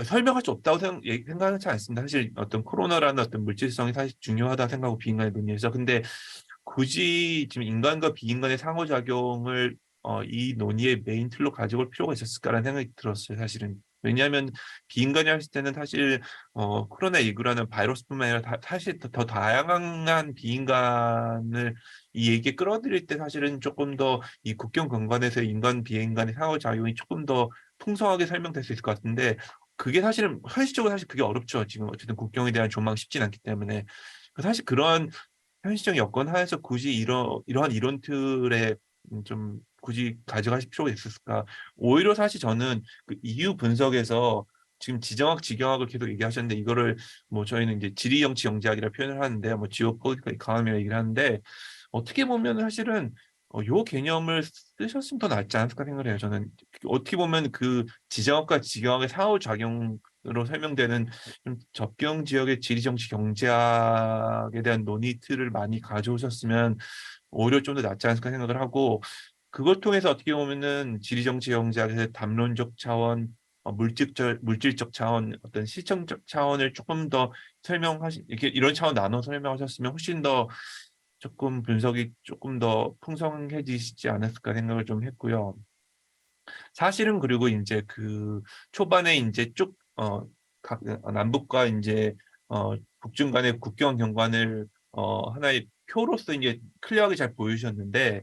B: 설명할 수 없다고 생각하지 않습니다. 사실 어떤 코로나라는 어떤 물질성이 사실 중요하다 생각하고 비인간의 논의에서 근데 굳이 지금 인간과 비인간의 상호작용을 이 논의의 메인 틀로 가지고 올 필요가 있었을까라는 생각이 들었어요. 사실은 왜냐하면 비인간이 했을 때는 사실 코로나19라는 바이러스뿐만 아니라 사실 더 다양한 비인간을 이 얘기에 끌어들일 때 사실은 조금 더 이 국경 공간에서 인간 비인간의 상호작용이 조금 더 풍성하게 설명될 수 있을 것 같은데 그게 사실은 현실적으로 사실 그게 어렵죠. 지금 어쨌든 국경에 대한 조망이 쉽진 않기 때문에 사실 그러한 현실적 여건 하에서 굳이 이러한 이론 틀에 좀 굳이 가져가실 필요가 있었을까? 오히려 사실 저는 그 이유 분석에서 지금 지정학, 지경학을 계속 얘기하셨는데 이거를 뭐 저희는 이제 지리 정치 영재학이라 표현을 하는데 뭐 지오폴리티컬 이코노미라 얘기를 하는데 어떻게 보면 사실은 요 개념을 쓰셨으면 더 낫지 않았을까 생각을 해요. 저는 어떻게 보면 그 지정학과 지경학의 상호작용으로 설명되는 좀 접경 지역의 지리 정치 경제학에 대한 논의 틀을 많이 가져오셨으면 오히려 좀 더 낫지 않을까 생각을 하고 그걸 통해서 어떻게 보면은 지리 정치 경제학에서 담론적 차원, 물질적 차원, 어떤 실정적 차원을 조금 더 이렇게 이런 차원 나눠 설명하셨으면 훨씬 더 조금 분석이 조금 더 풍성해지시지 않았을까 생각을 좀 했고요. 사실은 그리고 이제 그 초반에 이제 각 남북과 이제 북중 간의 국경 경관을 하나의 표로서 이제 클리어하게 잘 보여주셨는데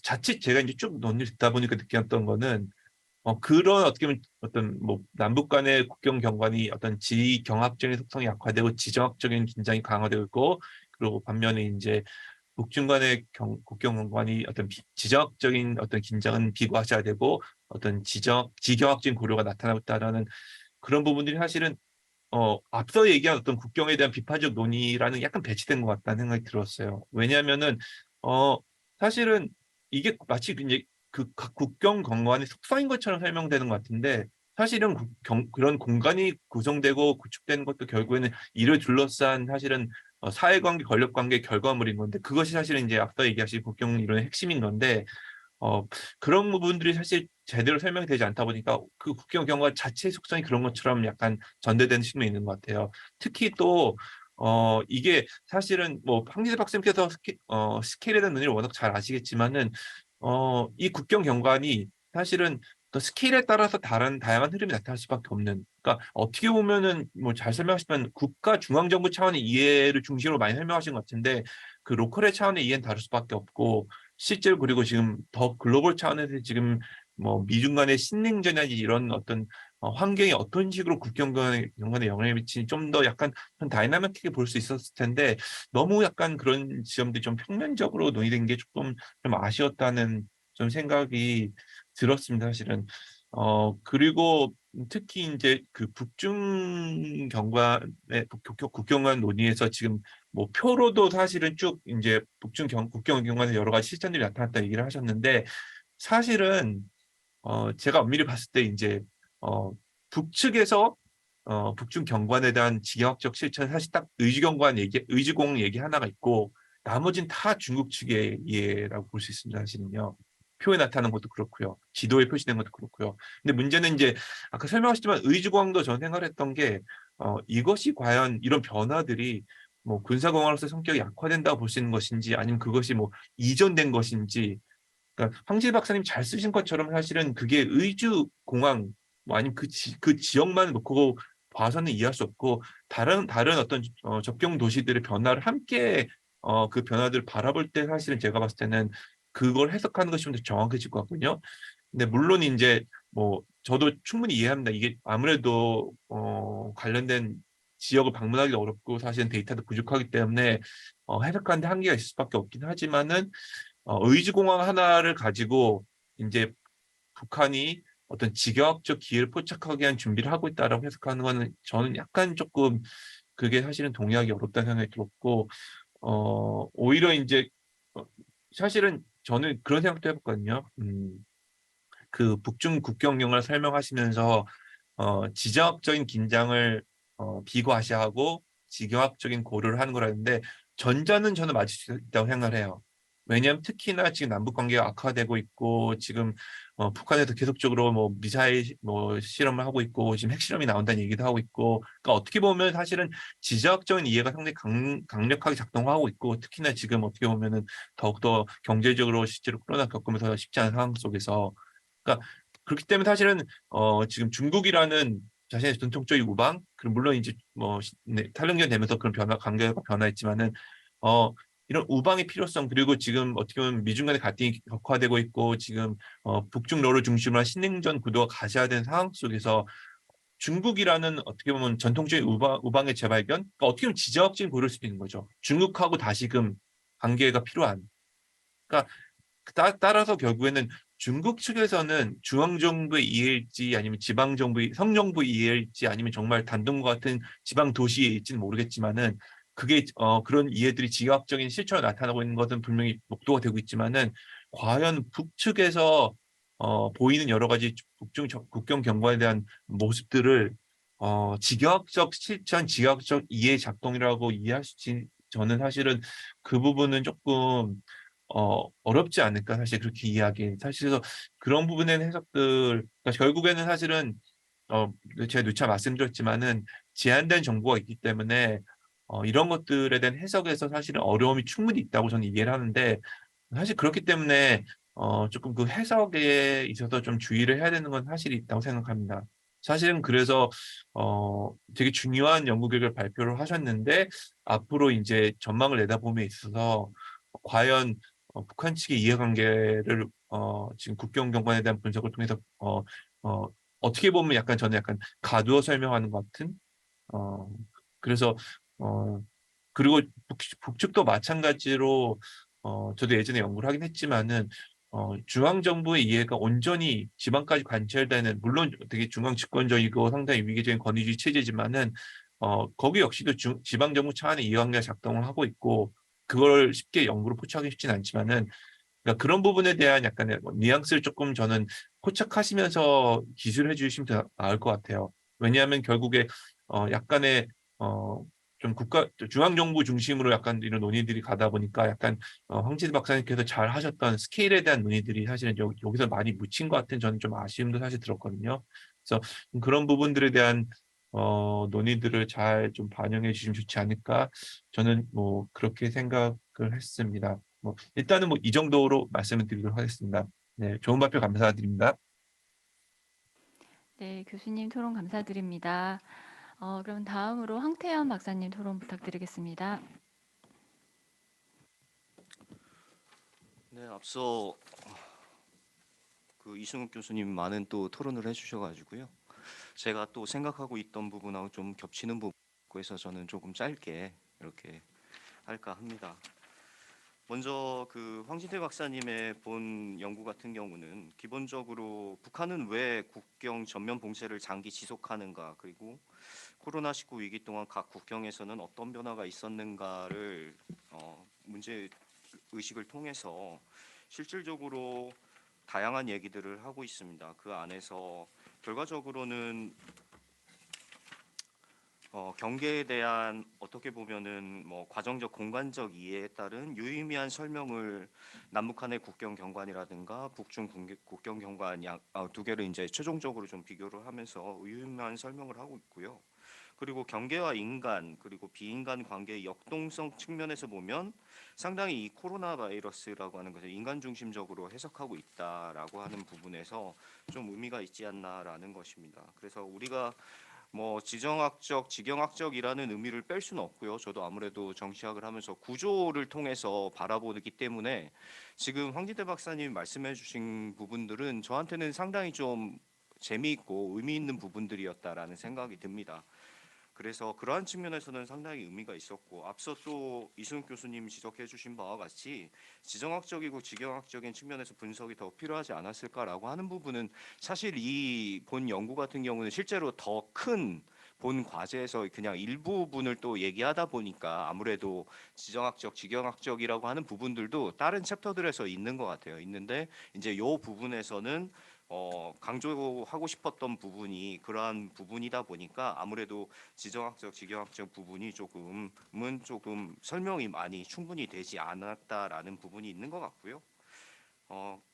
B: 자칫 제가 이제 쭉 논의를 듣다 보니까 느꼈던 거는 그런 어떻게 보면 어떤 뭐 남북 간의 국경 경관이 어떤 지경학적인 속성이 약화되고 지정학적인 긴장이 강화되고 있고 그리고 반면에 이제 북중 간의 국경 경관이 어떤 지정학적인 어떤 긴장은 비과시화되고 어떤 지경학적인 고려가 나타나고 있다라는 그런 부분들이 사실은 앞서 얘기한 어떤 국경에 대한 비판적 논의라는 약간 배치된 것 같다는 생각이 들었어요. 왜냐하면은 어 사실은 이게 마치 이제 그 각 국경 경관의 속성인 것처럼 설명되는 것 같은데 사실은 그런 공간이 구성되고 구축되는 것도 결국에는 이를 둘러싼 사실은 사회관계, 권력관계의 결과물인 건데 그것이 사실은 이제 앞서 얘기하신 국경 이론의 핵심인 건데 어, 그런 부분들이 사실 제대로 설명이 되지 않다 보니까 그 국경 경과 자체의 속성이 그런 것처럼 약간 전달되는 측면이 있는 것 같아요. 특히 또, 이게 사실은 뭐 황기재 박사님께서 스케일에 대한 논의를 워낙 잘 아시겠지만은, 이 국경 경관이 사실은 그 스케일에 따라서 다양한 흐름이 나타날 수밖에 없는. 그러니까 어떻게 보면은 뭐 잘 설명하시면 국가 중앙정부 차원의 이해를 중심으로 많이 설명하신 것 같은데 그 로컬의 차원의 이해는 다를 수밖에 없고 실제로 그리고 지금 더 글로벌 차원에서 지금 뭐 미중 간의 신냉전이나 이런 어떤 환경이 어떤 식으로 국경간에 영향을 미치니 좀 더 약간 좀 다이나믹하게 볼 수 있었을 텐데 너무 약간 그런 지점들이 좀 평면적으로 논의된 게 조금 좀 아쉬웠다는 좀 생각이 들었습니다, 사실은. 그리고 특히 이제 그 북중 경관의 국경 간 논의에서 지금 뭐 표로도 사실은 쭉 이제 국경 경관에서 여러 가지 실전들이 나타났다 얘기를 하셨는데 사실은 제가 엄밀히 봤을 때 이제 북측에서 북중 경관에 대한 지경학적 실천 사실 딱 의지공 얘기 하나가 있고 나머진 다 중국 측의 이해라고 볼 수 있습니다. 사실은요. 표에 나타난 것도 그렇고요. 지도에 표시된 것도 그렇고요. 근데 문제는 이제 아까 설명하셨지만 의지공항도 전 생각을 했던 게 이것이 과연 이런 변화들이 뭐 군사공화로서 성격이 약화된다고 볼 수 있는 것인지 아니면 그것이 뭐 이전된 것인지 그러니까 황실 박사님 잘 쓰신 것처럼 사실은 그게 의주 공항 뭐 아니면 그 지역만 놓고 봐서는 이해할 수 없고 다른 어떤 접경 도시들의 변화를 함께 그 변화들을 바라볼 때 사실은 제가 봤을 때는 그걸 해석하는 것이 좀 더 정확해질 것 같거든요. 근데 물론 이제 뭐 저도 충분히 이해합니다. 이게 아무래도 관련된 지역을 방문하기도 어렵고 사실은 데이터도 부족하기 때문에 해석하는 데 한계가 있을 수밖에 없긴 하지만은 의지공항 하나를 가지고 이제 북한이 어떤 지경학적 기회를 포착하기 위한 준비를 하고 있다라고 해석하는 거는 저는 약간 조금 그게 사실은 동의하기 어렵다는 생각이 들었고 오히려 이제 어, 사실은 저는 그런 생각도 해봤거든요. 그 북중 국경 경을 설명하시면서 지정학적인 긴장을 비과시하고 지경학적인 고려를 하는 거라는데 전자는 저는 맞을 수 있다고 생각을 해요. 왜냐하면 특히나 지금 남북 관계가 악화되고 있고 지금 북한에서 계속적으로 뭐 미사일 뭐 실험을 하고 있고 지금 핵실험이 나온다는 얘기도 하고 있고 그러니까 어떻게 보면 사실은 지정학적인 이해가 상당히 강력하게 작동하고 있고 특히나 지금 어떻게 보면은 더욱더 경제적으로 실제로 코로나 겪으면서 쉽지 않은 상황 속에서 그러니까 그렇기 때문에 사실은 지금 중국이라는 자신의 전통적인 우방, 그리고 물론 이제 네, 탈영전 되면서 그런 관계가 변화했지만은 이런 우방의 필요성, 그리고 지금 어떻게 보면 미중 간의 갈등이 격화되고 있고 지금 북중러를 중심으로 한 신냉전 구도가 가시화된 상황 속에서 중국이라는 어떻게 보면 전통적인 우방의 재발견, 그러니까 어떻게 보면 지정학적인 고려일 수도 있는 거죠. 중국하고 다시금 관계가 필요한. 그러니까 따라서 결국에는 중국 측에서는 중앙정부의 이해일지 아니면 지방정부의 성정부의 이해일지 아니면 정말 단동과 같은 지방 도시의 이해일지는 모르겠지만은 그게 그런 이해들이 지역적인 실체로 나타나고 있는 것은 분명히 목도가 되고 있지만은 과연 북측에서 보이는 여러 가지 북중 국경 경관에 대한 모습들을 지역적 실천, 지역적 이해 작동이라고 이해할 수 있지. 저는 사실은 그 부분은 조금 어렵지 않을까, 사실 그렇게 이해하기. 사실 그래서 그런 부분의 해석들, 그러니까 결국에는 사실은 제가 누차 말씀드렸지만은 제한된 정보가 있기 때문에 이런 것들에 대한 해석에서 사실은 어려움이 충분히 있다고 저는 이해를 하는데, 사실 그렇기 때문에 조금 그 해석에 있어서 좀 주의를 해야 되는 건 사실이 있다고 생각합니다. 사실은 그래서 되게 중요한 연구 결과를 발표를 하셨는데 앞으로 이제 전망을 내다봄에 있어서 과연 북한 측의 이해관계를 지금 국경 경관에 대한 분석을 통해서 어, 어떻게 보면 약간 저는 약간 가두어 설명하는 것 같은 어, 그래서 어, 그리고 북측도 마찬가지로 저도 예전에 연구를 하긴 했지만은 중앙정부의 이해가 온전히 지방까지 관철되는, 물론 되게 중앙 집권적이고 상당히 위계적인 권위주의 체제지만은 거기 역시도 지방정부 차원의 이해관계가 작동을 하고 있고 그걸 쉽게 연구로 포착하기 쉽진 않지만은, 그러니까 그런 부분에 대한 약간의 뉘앙스를 조금 저는 포착하시면서 기술해 주시면 더 나을 것 같아요. 왜냐하면 결국에 약간의 좀 중앙정부 중심으로 약간 이런 논의들이 가다 보니까 약간 황지대 박사님께서 잘 하셨던 스케일에 대한 논의들이 사실은 여기서 많이 묻힌 것 같은 저는 좀 아쉬움도 사실 들었거든요. 그래서 그런 부분들에 대한 논의들을 잘 좀 반영해 주시면 좋지 않을까, 저는 뭐 그렇게 생각을 했습니다. 뭐 일단은 뭐 이 정도로 말씀을 드리도록 하겠습니다. 네, 좋은 발표 감사드립니다.
A: 네, 교수님 토론 감사드립니다. 그럼 다음으로 황태현 박사님 토론 부탁드리겠습니다.
C: 네, 앞서 그 이승욱 교수님 많은 또 토론을 해주셔가지고요. 제가 또 생각하고 있던 부분하고 좀 겹치는 부분이 있어서 저는 조금 짧게 이렇게 할까 합니다. 먼저 그 황진태 박사님의 본 연구 같은 경우는 기본적으로 북한은 왜 국경 전면 봉쇄를 장기 지속하는가, 그리고 코로나19 위기 동안 각 국경에서는 어떤 변화가 있었는가를 문제 의식을 통해서 실질적으로 다양한 얘기들을 하고 있습니다. 그 안에서 결과적으로는 경계에 대한 어떻게 보면은 뭐 과정적 공간적 이해에 따른 유의미한 설명을 남북한의 국경 경관이라든가 북중 국경 경관 두 개를 이제 최종적으로 좀 비교를 하면서 유의미한 설명을 하고 있고요. 그리고 경계와 인간 그리고 비인간 관계의 역동성 측면에서 보면 상당히 이 코로나 바이러스라고 하는 것을 인간 중심적으로 해석하고 있다라고 하는 부분에서 좀 의미가 있지 않나라는 것입니다. 그래서 우리가 뭐 지정학적, 지경학적이라는 의미를 뺄 수는 없고요. 저도 아무래도 정치학을 하면서 구조를 통해서 바라보기 때문에 지금 황진태 박사님 말씀해주신 부분들은 저한테는 상당히 좀 재미있고 의미 있는 부분들이었다라는 생각이 듭니다. 그래서 그러한 측면에서는 상당히 의미가 있었고, 앞서 또 이승욱 교수님 지적해 주신 바와 같이 지정학적이고 지경학적인 측면에서 분석이 더 필요하지 않았을까라고 하는 부분은 사실 이 본 연구 같은 경우는 실제로 더 큰 본 과제에서 그냥 일부분을 또 얘기하다 보니까 아무래도 지정학적, 지경학적이라고 하는 부분들도 다른 챕터들에서 있는 것 같아요. 있는데 이제 요 부분에서는 강조하고 싶었던 부분이 그러한 부분이다 보니까 아무래도 지정학적, 지경학적 부분이 조금 설명이 많이 충분히 되지 않았다라는 부분이 있는 것 같고요.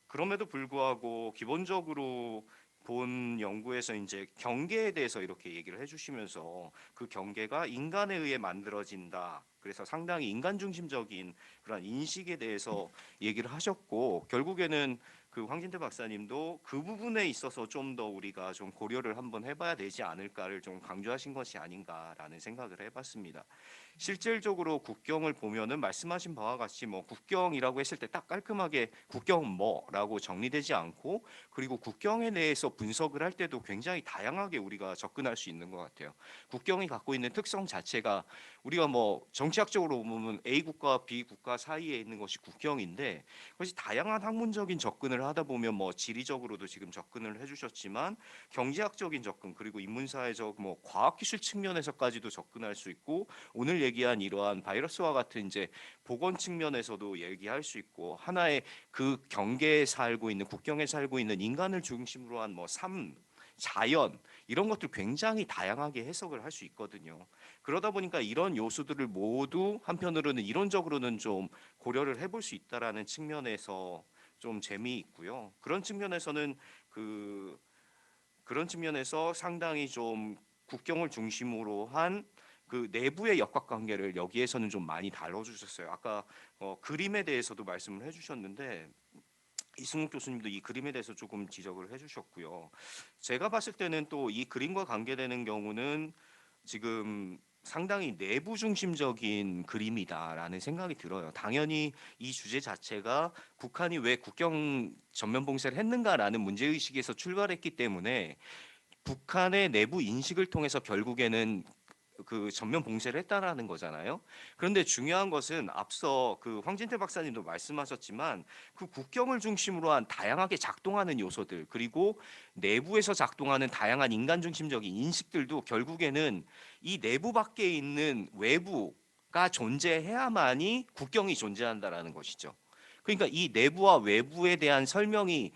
C: 그럼에도 불구하고 기본적으로 본 연구에서 이제 경계에 대해서 이렇게 얘기를 해주시면서 그 경계가 인간에 의해 만들어진다. 그래서 상당히 인간 중심적인 그런 인식에 대해서 얘기를 하셨고, 결국에는 그 그 황진태 박사님도 그 부분에 있어서 좀 더 우리가 좀 고려를 한번 해봐야 되지 않을까를 좀 강조하신 것이 아닌가라는 생각을 해봤습니다. 실질적으로 국경을 보면은 말씀하신 바와 같이 뭐 국경이라고 했을 때 딱 깔끔하게 국경 뭐라고 정리되지 않고, 그리고 국경에 대해서 분석을 할 때도 굉장히 다양하게 우리가 접근할 수 있는 것 같아요. 국경이 갖고 있는 특성 자체가 우리가 뭐 정치학적으로 보면 A 국가와 B 국가 사이에 있는 것이 국경인데, 그것이 다양한 학문적인 접근을 하다 보면 뭐 지리적으로도 지금 접근을 해주셨지만 경제학적인 접근, 그리고 인문사회적 뭐 과학기술 측면에서까지도 접근할 수 있고, 오늘 얘기한 이러한 바이러스와 같은 이제 보건 측면에서도 얘기할 수 있고, 하나의 그 경계에 살고 있는, 국경에 살고 있는 인간을 중심으로 한 뭐 삶, 자연, 이런 것들 굉장히 다양하게 해석을 할 수 있거든요. 그러다 보니까 이런 요소들을 모두 한편으로는 이론적으로는 좀 고려를 해볼 수 있다라는 측면에서 좀 재미있고요. 그런 측면에서 상당히 좀 국경을 중심으로 한 그 내부의 역학관계를 여기에서는 좀 많이 다뤄주셨어요. 아까 그림에 대해서도 말씀을 해주셨는데, 이승욱 교수님도 이 그림에 대해서 조금 지적을 해주셨고요. 제가 봤을 때는 또 이 그림과 관계되는 경우는 지금 상당히 내부 중심적인 그림이다라는 생각이 들어요. 당연히 이 주제 자체가 북한이 왜 국경 전면 봉쇄를 했는가라는 문제의식에서 출발했기 때문에 북한의 내부 인식을 통해서 결국에는 그 전면 봉쇄를 했다라는 거잖아요. 그런데 중요한 것은 앞서 그 황진태 박사님도 말씀하셨지만 그 국경을 중심으로 한 다양하게 작동하는 요소들, 그리고 내부에서 작동하는 다양한 인간 중심적인 인식들도 결국에는 이 내부 밖에 있는 외부가 존재해야만이 국경이 존재한다라는 것이죠. 그러니까 이 내부와 외부에 대한 설명이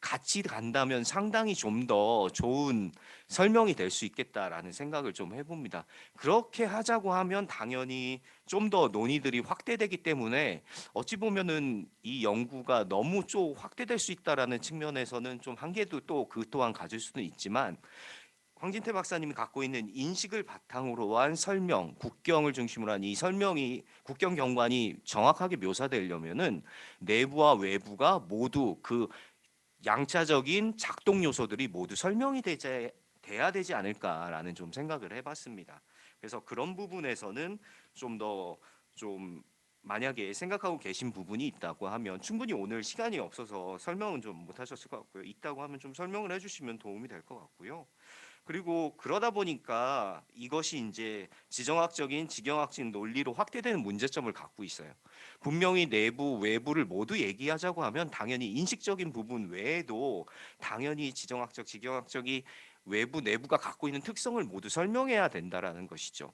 C: 같이 간다면 상당히 좀 더 좋은 설명이 될 수 있겠다라는 생각을 좀 해봅니다. 그렇게 하자고 하면 당연히 좀 더 논의들이 확대되기 때문에 어찌 보면은 이 연구가 너무 좀 확대될 수 있다라는 측면에서는 좀 한계도 또 그 또한 가질 수는 있지만, 황진태 박사님이 갖고 있는 인식을 바탕으로 한 설명, 국경을 중심으로 한 이 설명이, 국경 경관이 정확하게 묘사되려면은 내부와 외부가 모두 그 양차적인 작동 요소들이 모두 설명이 돼야 되지 않을까라는 좀 생각을 해봤습니다. 그래서 그런 부분에서는 좀 더 좀 만약에 생각하고 계신 부분이 있다고 하면, 충분히 오늘 시간이 없어서 설명은 좀 못하셨을 것 같고요. 있다고 하면 좀 설명을 해주시면 도움이 될 것 같고요. 그리고 그러다 보니까 이것이 이제 지정학적인 지경학적 논리로 확대되는 문제점을 갖고 있어요. 분명히 내부 외부를 모두 얘기하자고 하면 당연히 인식적인 부분 외에도 당연히 지정학적 지경학적이 외부 내부가 갖고 있는 특성을 모두 설명해야 된다라는 것이죠.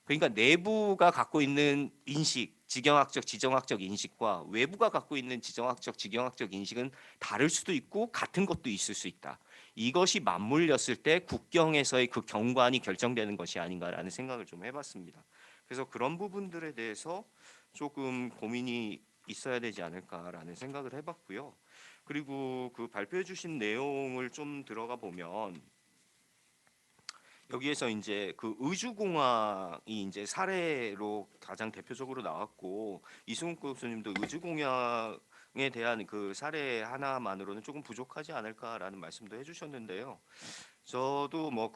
C: 그러니까 내부가 갖고 있는 인식, 지경학적, 지정학적 인식과 외부가 갖고 있는 지정학적, 지경학적 인식은 다를 수도 있고 같은 것도 있을 수 있다. 이것이 맞물렸을 때 국경에서의 그 경관이 결정되는 것이 아닌가라는 생각을 좀 해봤습니다. 그래서 그런 부분들에 대해서 조금 고민이 있어야 되지 않을까라는 생각을 해봤고요. 그리고 그 발표해 주신 내용을 좀 들어가 보면 여기에서 이제 그 의주공항이 이제 사례로 가장 대표적으로 나왔고, 이승욱 교수님도 의주공항에 대한 그 사례 하나만으로는 조금 부족하지 않을까라는 말씀도 해주셨는데요. 저도 뭐,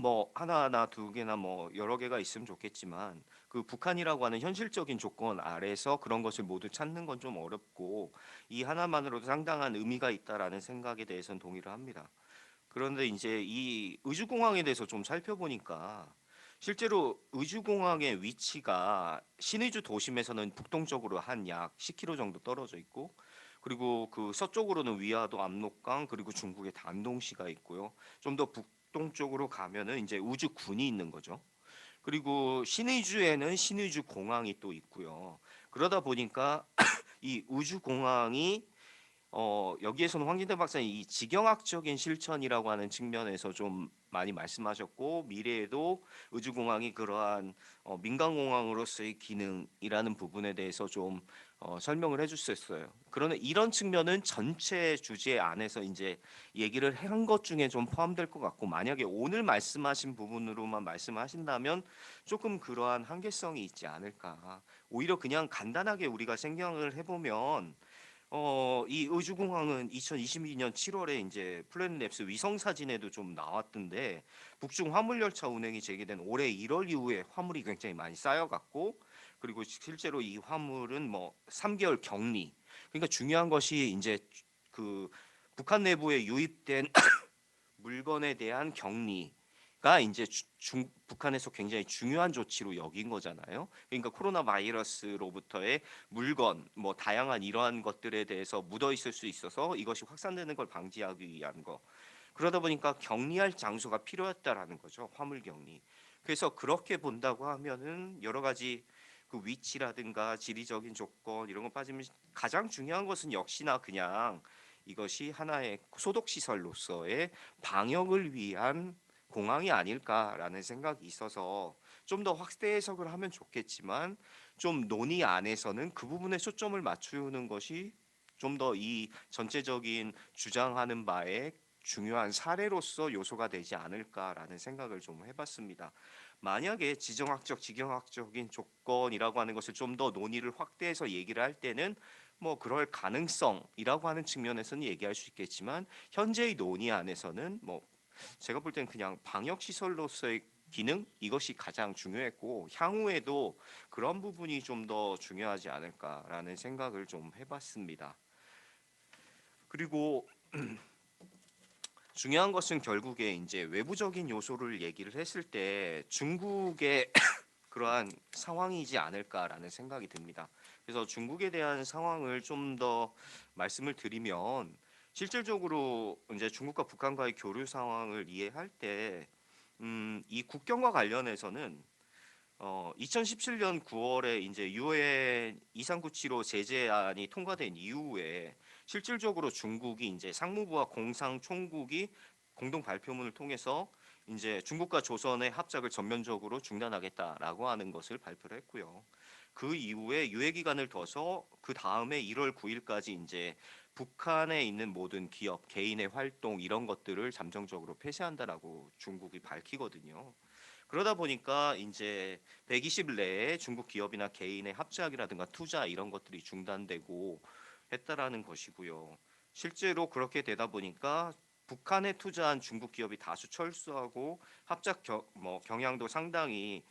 C: 뭐 하나나 두 개나 뭐 여러 개가 있으면 좋겠지만, 그 북한이라고 하는 현실적인 조건 아래서 그런 것을 모두 찾는 건 좀 어렵고, 이 하나만으로도 상당한 의미가 있다라는 생각에 대해서는 동의를 합니다. 그런데 이제 이 의주공항에 대해서 좀 살펴보니까 실제로 의주공항의 위치가 신의주 도심에서는 북동쪽으로 한 약 10km 정도 떨어져 있고, 그리고 그 서쪽으로는 위화도 압록강, 그리고 중국의 단동시가 있고요. 좀 더 북동쪽으로 가면은 이제 우주군이 있는 거죠. 그리고 신의주에는 신의주 공항이 또 있고요. 그러다 보니까 이 우주공항이 여기에서는 황진태 박사님 이 지경학적인 실천이라고 하는 측면에서 좀 많이 말씀하셨고, 미래에도 의주공항이 그러한 민간공항으로서의 기능이라는 부분에 대해서 좀 설명을 해주셨어요. 그러나 이런 측면은 전체 주제 안에서 이제 얘기를 한 것 중에 좀 포함될 것 같고, 만약에 오늘 말씀하신 부분으로만 말씀하신다면 조금 그러한 한계성이 있지 않을까. 오히려 그냥 간단하게 우리가 생각을 해보면 이 의주공항은 2022년 7월에 이제 플래닛 앱스 위성 사진에도 좀 나왔던데 북중 화물 열차 운행이 재개된 올해 1월 이후에 화물이 굉장히 많이 쌓여갔고 그리고 실제로 이 화물은 뭐 3개월 격리. 그러니까 중요한 것이 이제 그 북한 내부에 유입된 물건에 대한 격리가 이제 북한에서 굉장히 중요한 조치로 여긴 거잖아요. 그러니까 코로나 바이러스로부터의 물건, 뭐 다양한 이러한 것들에 대해서 묻어 있을 수 있어서 이것이 확산되는 걸 방지하기 위한 거. 그러다 보니까 격리할 장소가 필요했다라는 거죠. 화물 격리. 그래서 그렇게 본다고 하면은 여러 가지 그 위치라든가 지리적인 조건 이런 거 빠지면 가장 중요한 것은 역시나 그냥 이것이 하나의 소독 시설로서의 방역을 위한 공항이 아닐까라는 생각이 있어서 좀 더 확대 해석을 하면 좋겠지만 좀 논의 안에서는 그 부분에 초점을 맞추는 것이 좀 더 이 전체적인 주장하는 바에 중요한 사례로서 요소가 되지 않을까라는 생각을 좀 해봤습니다. 만약에 지정학적, 지경학적인 조건이라고 하는 것을 좀 더 논의를 확대해서 얘기를 할 때는 뭐 그럴 가능성이라고 하는 측면에서는 얘기할 수 있겠지만 현재의 논의 안에서는 뭐 제가 볼 때는 그냥 방역 시설로서의 기능 이것이 가장 중요했고 향후에도 그런 부분이 좀 더 중요하지 않을까라는 생각을 좀 해봤습니다. 그리고 중요한 것은 결국에 이제 외부적인 요소를 얘기를 했을 때 중국의 그러한 상황이지 않을까라는 생각이 듭니다. 그래서 중국에 대한 상황을 좀 더 말씀을 드리면 실질적으로 이제 중국과 북한과의 교류 상황을 이해할 때, 이 국경과 관련해서는 2017년 9월에 이제 유엔 2397호 제재안이 통과된 이후에 실질적으로 중국이 이제 상무부와 공상총국이 공동 발표문을 통해서 이제 중국과 조선의 합작을 전면적으로 중단하겠다라고 하는 것을 발표를 했고요. 그 이후에 유예 기간을 둬서 그 다음에 1월 9일까지 이제 북한에 있는 모든 기업, 개인의 활동 이런 것들을 잠정적으로 폐쇄한다라고 중국이 밝히거든요. 그러다 보니까 이제 120일 내에 중국 기업이나 개인의 합작이라든가 투자 이런 것들이 중단되고 했다라는 것이고요. 실제로 그렇게 되다 보니까 북한에 투자한 중국 기업이 다수 철수하고 합작 경향도 상당히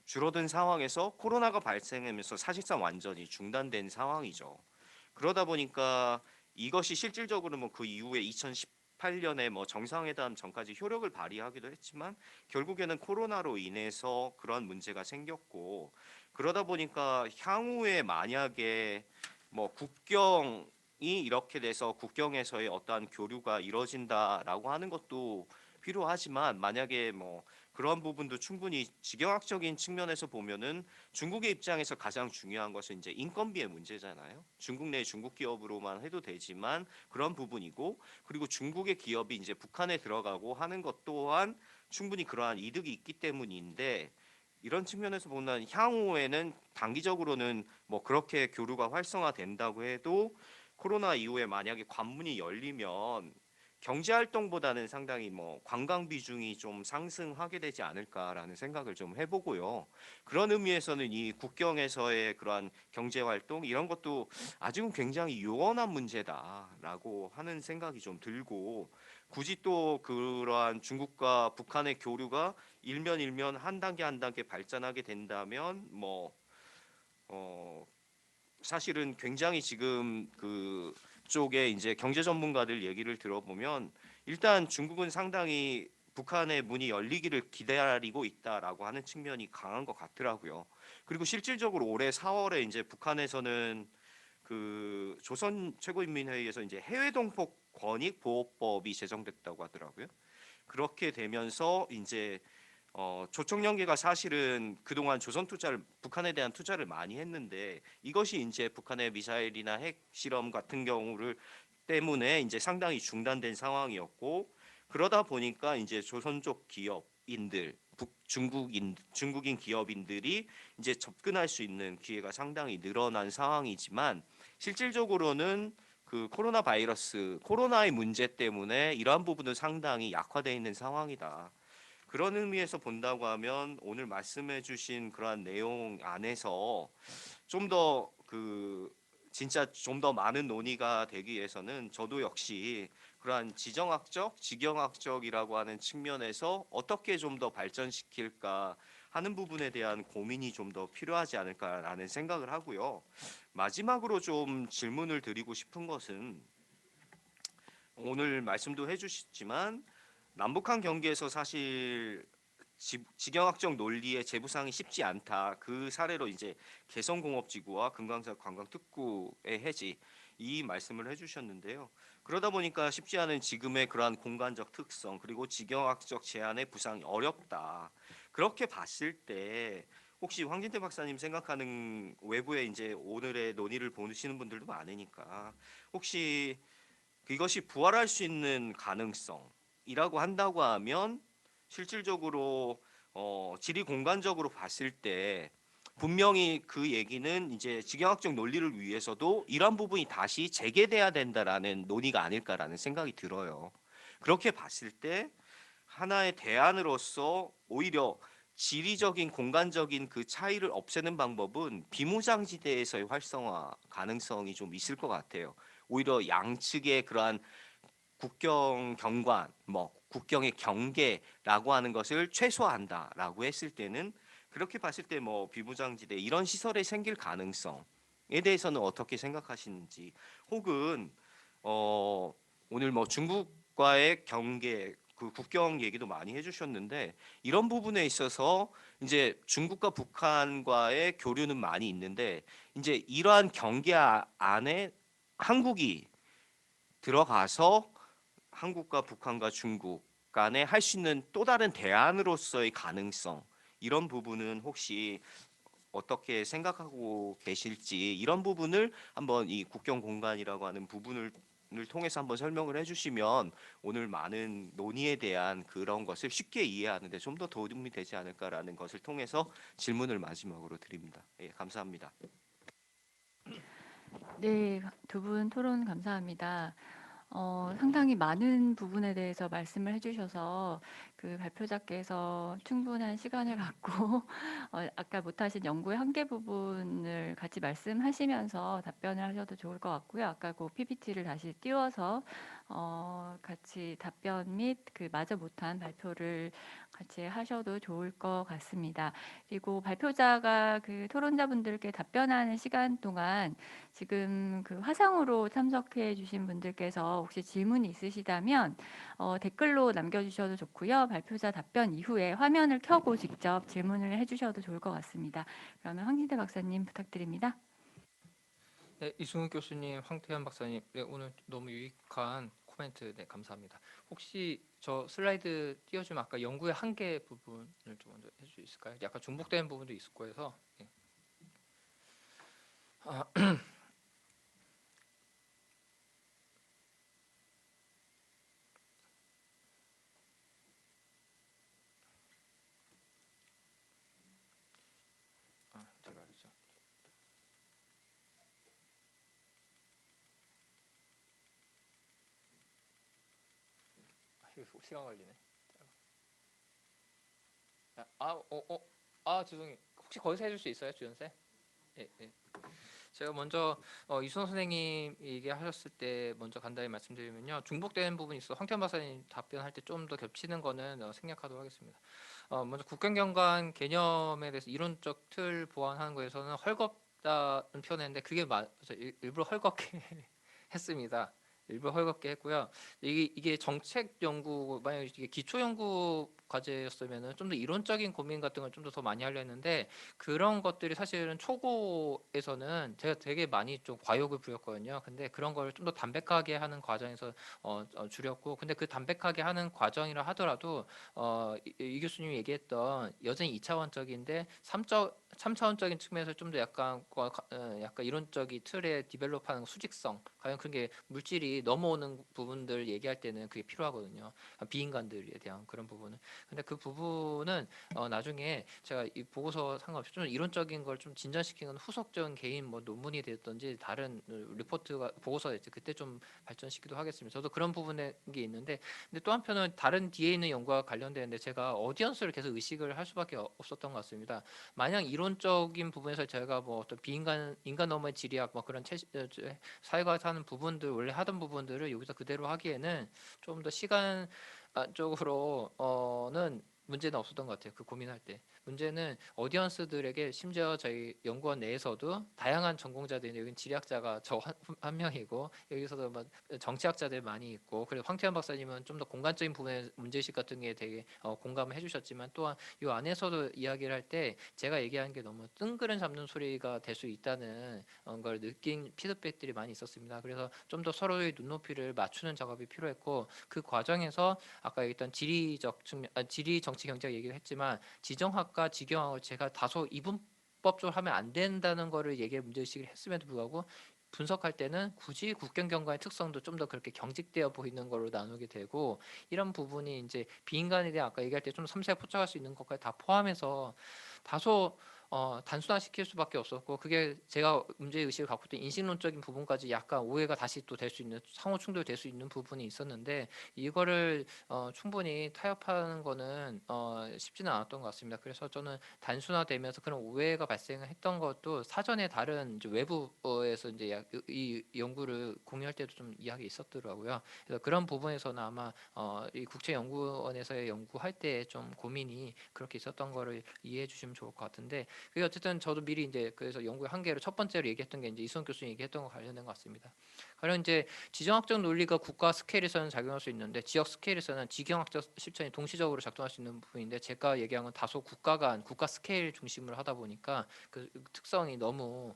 C: 줄어든 상황에서 코로나가 발생하면서 사실상 완전히 중단된 상황이죠. 그러다 보니까 이것이 실질적으로 뭐 그 이후에 2018년에 뭐 정상회담 전까지 효력을 발휘하기도 했지만 결국에는 코로나로 인해서 그런 문제가 생겼고 그러다 보니까 향후에 만약에 뭐 국경이 이렇게 돼서 국경에서의 어떠한 교류가 이루어진다라고 하는 것도 필요하지만 만약에 뭐 그런 부분도 충분히 지경학적인 측면에서 보면은 중국의 입장에서 가장 중요한 것은 이제 인건비의 문제잖아요. 중국 내 중국 기업으로만 해도 되지만 그런 부분이고 그리고 중국의 기업이 이제 북한에 들어가고 하는 것 또한 충분히 그러한 이득이 있기 때문인데 이런 측면에서 보면 향후에는 단기적으로는 뭐 그렇게 교류가 활성화된다고 해도 코로나 이후에 만약에 관문이 열리면 경제 활동보다는 상당히 뭐 관광 비중이 좀 상승하게 되지 않을까라는 생각을 좀 해보고요. 그런 의미에서는 이 국경에서의 그러한 경제 활동 이런 것도 아직은 굉장히 요원한 문제다라고 하는 생각이 좀 들고 굳이 또 그러한 중국과 북한의 교류가 일면 한 단계 한 단계 발전하게 된다면 뭐 어, 사실은 굉장히 지금 그 쪽에 이제 경제 전문가들 얘기를 들어보면 일단 중국은 상당히 북한의 문이 열리기를 기다리고 있다라고 하는 측면이 강한 것 같더라고요. 그리고 실질적으로 올해 4월에 이제 북한에서는 그 조선 최고인민회의에서 이제 해외 동포 권익 보호법이 제정됐다고 하더라고요. 그렇게 되면서 이제 조총 연계가 사실은 그동안 조선 투자를 북한에 대한 투자를 많이 했는데 이것이 이제 북한의 미사일이나 핵 실험 같은 경우를 때문에 이제 상당히 중단된 상황이었고 그러다 보니까 이제 조선 쪽 기업인들 중국인 기업인들이 이제 접근할 수 있는 기회가 상당히 늘어난 상황이지만 실질적으로는 그 코로나 바이러스 코로나의 문제 때문에 이러한 부분은 상당히 약화되어 있는 상황이다. 그런 의미에서 본다고 하면 오늘 말씀해 주신 그러한 내용 안에서 좀 더 그 진짜 좀 더 많은 논의가 되기 위해서는 저도 역시 그러한 지정학적, 지경학적이라고 하는 측면에서 어떻게 좀 더 발전시킬까 하는 부분에 대한 고민이 좀 더 필요하지 않을까라는 생각을 하고요. 마지막으로 좀 질문을 드리고 싶은 것은 오늘 말씀도 해주셨지만 남북한 경계에서 사실 지경학적 논리의 재부상이 쉽지 않다. 그 사례로 이제 개성공업지구와 금강산 관광특구의 해지 이 말씀을 해주셨는데요. 그러다 보니까 쉽지 않은 지금의 그러한 공간적 특성 그리고 지경학적 제한의 부상이 어렵다. 그렇게 봤을 때 혹시 황진태 박사님 생각하는 외부에 이제 오늘의 논의를 보시는 분들도 많으니까 혹시 이것이 부활할 수 있는 가능성이라고 한다고 하면 실질적으로 지리 공간적으로 봤을 때 분명히 그 얘기는 이제 지경학적 논리를 위해서도 이런 부분이 다시 재개돼야 된다라는 논의가 아닐까라는 생각이 들어요. 그렇게 봤을 때 하나의 대안으로서 오히려 지리적인 공간적인 그 차이를 없애는 방법은 비무장지대에서의 활성화 가능성이 좀 있을 것 같아요. 오히려 양측의 그러한 국경 경관, 뭐 국경의 경계라고 하는 것을 최소화한다라고 했을 때는 그렇게 봤을 때 뭐 비무장지대 이런 시설이 생길 가능성에 대해서는 어떻게 생각하시는지 혹은 어 오늘 뭐 중국과의 경계 그 국경 얘기도 많이 해주셨는데 이런 부분에 있어서 이제 중국과 북한과의 교류는 많이 있는데 이제 이러한 경계 안에 한국이 들어가서 한국과 북한과 중국 간에 할 수 있는 또 다른 대안으로서의 가능성 이런 부분은 혹시 어떻게 생각하고 계실지 이런 부분을 한번 이 국경 공간이라고 하는 부분을 통해서 한번 설명을 해주시면 오늘 많은 논의에 대한 그런 것을 쉽게 이해하는데 좀 더 도움이 되지 않을까라는 것을 통해서 질문을 마지막으로 드립니다. 예, 감사합니다.
A: 네, 두 분 토론 감사합니다. 상당히 많은 부분에 대해서 말씀을 해주셔서 그 발표자께서 충분한 시간을 갖고 아까 못하신 연구의 한계 부분을 같이 말씀하시면서 답변을 하셔도 좋을 것 같고요. 아까 그 PPT를 다시 띄워서 같이 답변 및 그 마저 못한 발표를 같이 하셔도 좋을 것 같습니다. 그리고 발표자가 그 토론자분들께 답변하는 시간 동안 지금 그 화상으로 참석해 주신 분들께서 혹시 질문이 있으시다면 댓글로 남겨주셔도 좋고요. 발표자 답변 이후에 화면을 켜고 직접 질문을 해주셔도 좋을 것 같습니다. 그러면 황진태 박사님 부탁드립니다.
D: 네, 이승훈 교수님, 황태현 박사님, 네, 오늘 너무 유익한 코멘트 네, 감사합니다. 혹시 저 슬라이드 띄워주면 아까 연구의 한계 부분을 좀 먼저 해줄 수 있을까요? 약간 중복되는 부분도 있을 거여서. 네. 아, 제가 알죠. 이거 시간 걸리네. 죄송해요. 혹시 거기서 해줄 수 있어요, 주연 쌤? 예, 예. 제가 먼저 이순호 선생님 얘기하셨을 때 먼저 간단히 말씀드리면요. 중복되는 부분이 있어 황태현 박사님 답변할 때 좀 더 겹치는 거는 생략하도록 하겠습니다. 먼저 국경경관 개념에 대해서 이론적 틀 보완하는 거에서는 헐겁다는 표현했는데 그게 맞아요. 일부러 헐겁게 했습니다. 일부러 헐겁게 했고요. 이게 정책 연구 만약 이게 기초 연구 과제였으면은 좀 더 이론적인 고민 같은 걸 좀 더 많이 하려 했는데 그런 것들이 사실은 초고에서는 제가 되게 많이 좀 과욕을 부렸거든요. 근데 그런 걸 좀 더 담백하게 하는 과정에서 줄였고, 근데 그 담백하게 하는 과정이라 하더라도 이 교수님이 얘기했던 여전히 2차원적인데 3차원적인 측면에서 좀 더 약간 약간 이론적인 틀에 디벨롭하는 수직성, 과연 그게 물질이 넘어오는 부분들 얘기할 때는 그게 필요하거든요. 비인간들에 대한 그런 부분은. 근데 그 부분은 나중에 제가 이 보고서 상관없이 좀 이론적인 걸 좀 진전시키는 후속적인 개인 뭐 논문이 됐든지 다른 리포트가 보고서가 있지 그때 좀 발전시키도 하겠습니다. 저도 그런 부분에 게 있는데, 근데 또 한편은 다른 뒤에 있는 연구와 관련되는데 제가 오디언스를 계속 의식을 할 수밖에 없었던 것 같습니다. 마냥 이론적인 부분에서 제가 뭐 어떤 비인간 인간 너머의 지리학 뭐 그런 사회과에서 하는 부분들 원래 하던 부분들을 여기서 그대로 하기에는 좀 더 시간적으로는 문제는 없었던 것 같아요. 그 고민할 때. 문제는 오디언스들에게 심지어 저희 연구원 내에서도 다양한 전공자들이 여기 지리학자가 저 한 명이고 여기서도 막 정치학자들 많이 있고 그리고 황태현 박사님은 좀 더 공간적인 부분의 문제의식 같은 게 되게 공감을 해주셨지만 또한 이 안에서도 이야기를 할 때 제가 얘기한 게 너무 뜬구름 잡는 소리가 될 수 있다는 걸 느낀 피드백들이 많이 있었습니다. 그래서 좀 더 서로의 눈높이를 맞추는 작업이 필요했고 그 과정에서 아까 얘기했던 지리적 측면, 지리 정치 경제학 얘기를 했지만 지정학과 지경학을 제가 다소 이분법적으로 하면 안 된다는 거를 얘기해 문제의식을 했음에도 불구하고 분석할 때는 굳이 국경 경관의 특성도 좀 더 그렇게 경직되어 보이는 걸로 나누게 되고 이런 부분이 이제 비인간에 대해 아까 얘기할 때 좀 섬세하게 포착할 수 있는 것까지 다 포함해서 다소 단순화시킬 수밖에 없었고 그게 제가 문제의식을 갖고 있던 인식론적인 부분까지 약간 오해가 다시 또 될 수 있는 상호 충돌될 수 있는 부분이 있었는데 이거를 충분히 타협하는 거는 쉽지는 않았던 것 같습니다. 그래서 저는 단순화되면서 그런 오해가 발생을 했던 것도 사전에 다른 이제 외부에서 이제 이 연구를 공유할 때도 좀 이야기 있었더라고요. 그래서 그런 부분에서는 아마 이 국제연구원에서의 연구할 때 좀 고민이 그렇게 있었던 거를 이해해 주시면 좋을 것 같은데 그게 어쨌든 저도 미리 이제 그래서 연구의 한계를 첫 번째로 얘기했던 게 이제 이수원 교수님 얘기했던 거 관련된 것 같습니다. 가령 이제 지정학적 논리가 국가 스케일에서는 작용할 수 있는데 지역 스케일에서는 지경학적 실천이 동시적으로 작동할 수 있는 부분인데 제가 얘기한 건 다소 국가 스케일 중심으로 하다 보니까 그 특성이 너무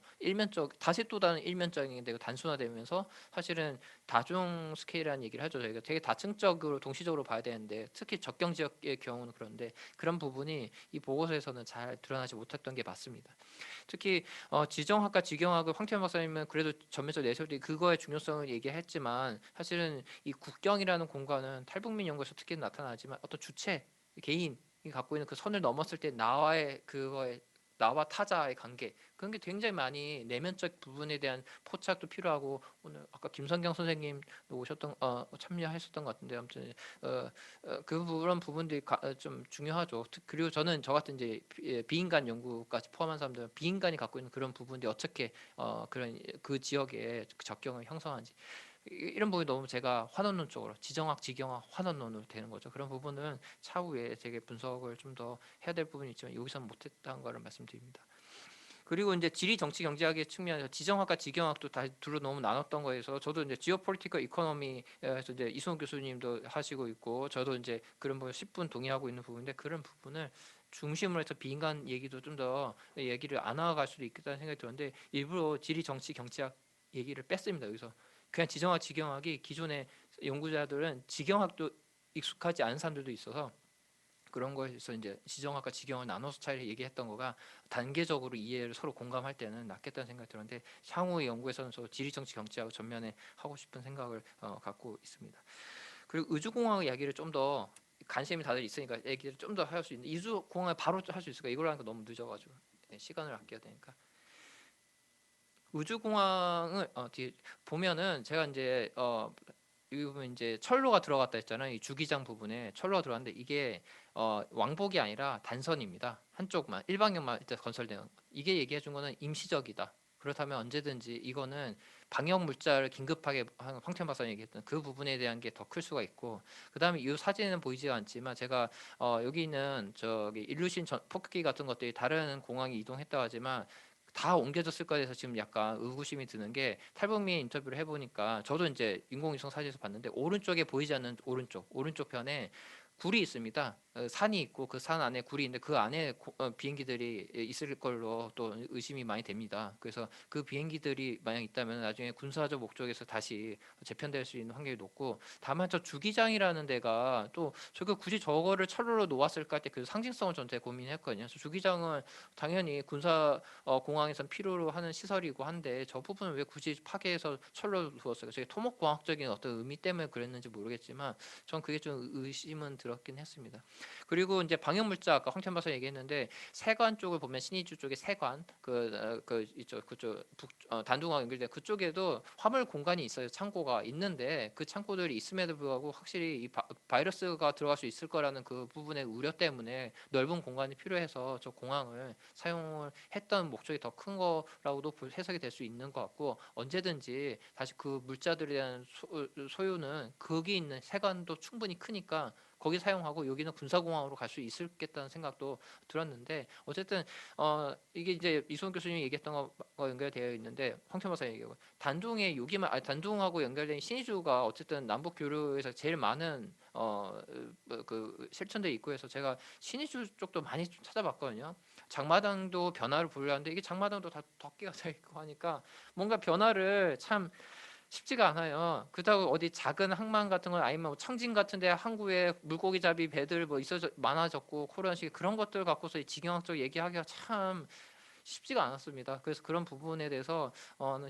D: 다시 또 다른 일면적인데 단순화되면서 사실은 다중 스케일이라는 얘기를 하죠. 저희가 되게 다층적으로 동시적으로 봐야 되는데 특히 접경 지역의 경우는 그런데 그런 부분이 이 보고서에서는 잘 드러나지 못했던 게 맞습니다. 특히 지정학과 지경학을 황태현 박사님은 그래도 전면적으로 내세울 때 그거의 중요성을 얘기했지만 사실은 이 국경이라는 공간은 탈북민 연구에서 특히 나타나지만 어떤 주체 개인이 갖고 있는 그 선을 넘었을 때 나와 타자의 관계 그런 게 굉장히 많이 내면적 부분에 대한 포착도 필요하고 오늘 아까 김성경 선생님도 오셨던 참여하셨던 것 같은데 아무튼 그런 부분들이 좀 중요하죠. 그리고 저는 저 같은 이제 비인간 연구까지 포함한 사람들은 비인간이 갖고 있는 그런 부분들이 어떻게 그런 그 지역에 적경을 형성하는지 이런 부분이 너무 제가 환원론 쪽으로 지정학, 지경학, 환원론으로 되는 거죠. 그런 부분은 차후에 되게 분석을 좀 더 해야 될 부분이 있지만 여기서는 못했다는 거를 말씀드립니다. 그리고 이제 지리 정치 경제학의 측면에서 지정학과 지경학도 다 둘로 너무 나눴던 거에서 저도 이제 지오폴리티컬 이코노미에서 이제 이수원 교수님도 하시고 있고 저도 이제 그런 부분 10분 동의하고 있는 부분인데 그런 부분을 중심으로 해서 비인간 얘기도 좀 더 얘기를 안 나아갈 수도 있겠다는 생각이 들었는데 일부러 지리 정치 경제학 얘기를 뺐습니다. 여기서 그냥 지정학 지경학이 기존의 연구자들은 지경학도 익숙하지 않은 사람들도 있어서 그런 거에서 이제 지정학과 지경을 나눠서 잘 얘기했던 거가 단계적으로 이해를 서로 공감할 때는 낫겠다는 생각이 들었는데 향후 연구에서는 저 지리정치 경제하고 전면에 하고 싶은 생각을 갖고 있습니다. 그리고 우주공학 이야기를 좀 더 관심이 다들 있으니까 얘기를 좀 더 할 수 있는데 우주공학을 바로 할 수 있을까? 이걸 하니까 너무 늦어가지고 시간을 아껴야 되니까 우주공항을 뒤에 보면은 제가 이제 여기 보면 이제 철로가 들어갔다 했잖아요. 이 주기장 부분에 철로가 들어갔는데 이게 왕복이 아니라 단선입니다. 한쪽만 일방향만 일단 건설되는 거. 이게 얘기해 준 거는 임시적이다. 그렇다면 언제든지 이거는 방역 물자를 긴급하게 황태현 박사님 얘기했던 그 부분에 대한 게 더 클 수가 있고 그다음에 이 사진은 보이지가 않지만 제가 여기 있는 저기 일루신 폭격기 같은 것들이 다른 공항에 이동했다고 하지만 다 옮겨졌을 거에 대해서 지금 약간 의구심이 드는 게 탈북민 인터뷰를 해보니까 저도 이제 인공위성 사진에서 봤는데 오른쪽에 보이지 않는 오른쪽 편에 굴이 있습니다. 산이 있고 그 산 안에 굴이 있는데 그 안에 비행기들이 있을 걸로 또 의심이 많이 됩니다. 그래서 그 비행기들이 만약 있다면 나중에 군사적 목적에서 다시 재편될 수 있는 확률이 높고, 다만 저 주기장이라는 데가 또 저거 굳이 저거를 철로로 놓았을까 때 그 상징성을 전 되게 고민했거든요. 그래서 주기장은 당연히 군사 공항에선 필요로 하는 시설이고 한데 저 부분을 왜 굳이 파괴해서 철로 두었을까? 저게 토목공학적인 어떤 의미 때문에 그랬는지 모르겠지만 전 그게 좀 의심은 들었긴 했습니다. 그리고 이제 방역물자 아까 황천 박사 얘기했는데 세관 쪽을 보면 신의주 쪽에 세관 그 이쪽 그쪽 단둥하고 연결된 그쪽에도 화물 공간이 있어요. 창고가 있는데 그 창고들이 있음에도 불구하고 확실히 이 바이러스가 들어갈 수 있을 거라는 그 부분의 우려 때문에 넓은 공간이 필요해서 저 공항을 사용을 했던 목적이 더 큰 거라고도 해석이 될 수 있는 것 같고, 언제든지 다시 그 물자들에 대한 소유는 거기 있는 세관도 충분히 크니까 거기 사용하고 여기는 군사공항으로 갈 수 있겠다는 생각도 들었는데, 어쨌든 이게 이제 이소은 교수님이 얘기했던 거 연결되어 있는데 황천 박사 얘기하고 단둥의 여기만 단둥하고 연결된 신의주가 어쨌든 남북 교류에서 제일 많은 그 실천들이 있고 해서 제가 신의주 쪽도 많이 좀 찾아봤거든요. 장마당도 변화를 보려는데 이게 장마당도 다 덮개가 돼 있고 하니까 뭔가 변화를 참 쉽지가 않아요. 그렇다고 어디 작은 항만 같은 건 아니면 뭐 청진 같은데 항구에 물고기 잡이 배들 뭐 있어져 많아졌고 코로나식 그런 것들 갖고서 지경학적 얘기하기가 참 쉽지가 않았습니다. 그래서 그런 부분에 대해서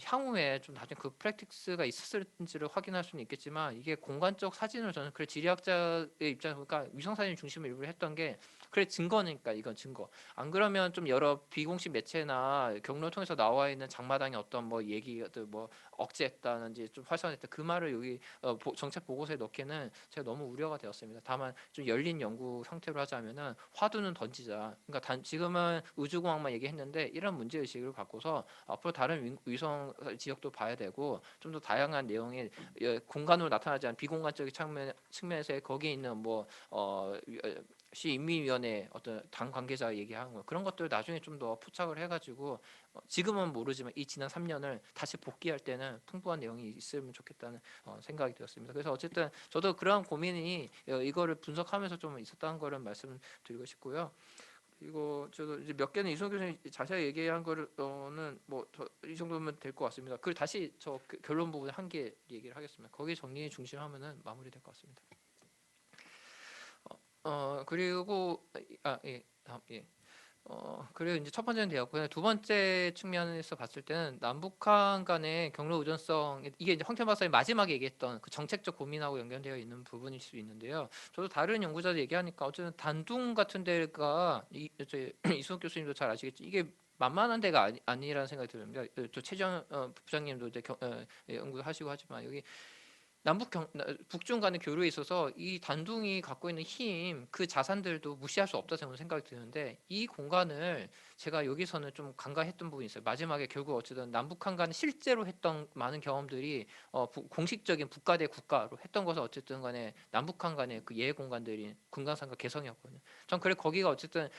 D: 향후에 좀 나중에 그 프랙티스가 있었을지를 확인할 수는 있겠지만, 이게 공간적 사진을 저는 그래 지리학자의 입장에서 보니까 위성 사진 중심을 일부러 했던 게 그래 증거니까, 이건 증거. 안 그러면 좀 여러 비공식 매체나 경로를 통해서 나와 있는 장마당의 어떤 뭐 얘기들 뭐 억제했다는지 좀 활성화했다 그 말을 여기 정책 보고서에 넣기는 제가 너무 우려가 되었습니다. 다만 좀 열린 연구 형태로 하자면은 화두는 던지자. 그러니까 지금은 우주공항만 얘기했는데 이런 문제 의식을 갖고서 앞으로 다른 위성 지역도 봐야 되고 좀 더 다양한 내용의 공간으로 나타나지 않은 비공간적인 측면에서 거기에 있는 뭐 시인민위원회 어떤 당 관계자 얘기하는 거 그런 것들 나중에 좀 더 포착을 해가지고 지금은 모르지만 이 지난 3년을 다시 복귀할 때는 풍부한 내용이 있으면 좋겠다는 생각이 들었습니다. 그래서 어쨌든 저도 그러한 고민이 이거를 분석하면서 좀 있었다는 거를 말씀드리고 싶고요. 그리고 저도 이제 몇 개는 이성 교수님 자세히 얘기한 거는 뭐 이 정도면 될 것 같습니다. 그리고 다시 저 결론 부분 한 개 얘기를 하겠습니다. 거기 정리 중심하면은 마무리될 것 같습니다. 그리고 예, 다음 예. 그리고 이제 첫 번째는 되었고요. 두 번째 측면에서 봤을 때는 남북한 간의 경로 의존성, 이게 이제 황태현 박사님 마지막에 얘기했던 그 정책적 고민하고 연결되어 있는 부분일 수 있는데요. 저도 다른 연구자들 얘기하니까 어쨌든 단둥 같은 데가 이수석 교수님도 잘 아시겠지 이게 만만한 데가 아니라는 생각이 듭니다. 저 최정 부장님도 이제 연구하시고 하지만 여기 북중 간의 교류에 있어서 이 단둥이 갖고 있는 힘, 그 자산들도 무시할 수 없다 저는 생각이 드는데, 이 공간을 제가 여기서는 좀 간과했던 부분이 있어요. 마지막에 결국 어쨌든 남북한 간에 실제로 했던 많은 경험들이 공식적인 국가 대 국가로 했던 것은 어쨌든 간에 남북한 간의 그 예외 공간들이 금강산과 개성이었거든요. 전 그래 거기가 어쨌든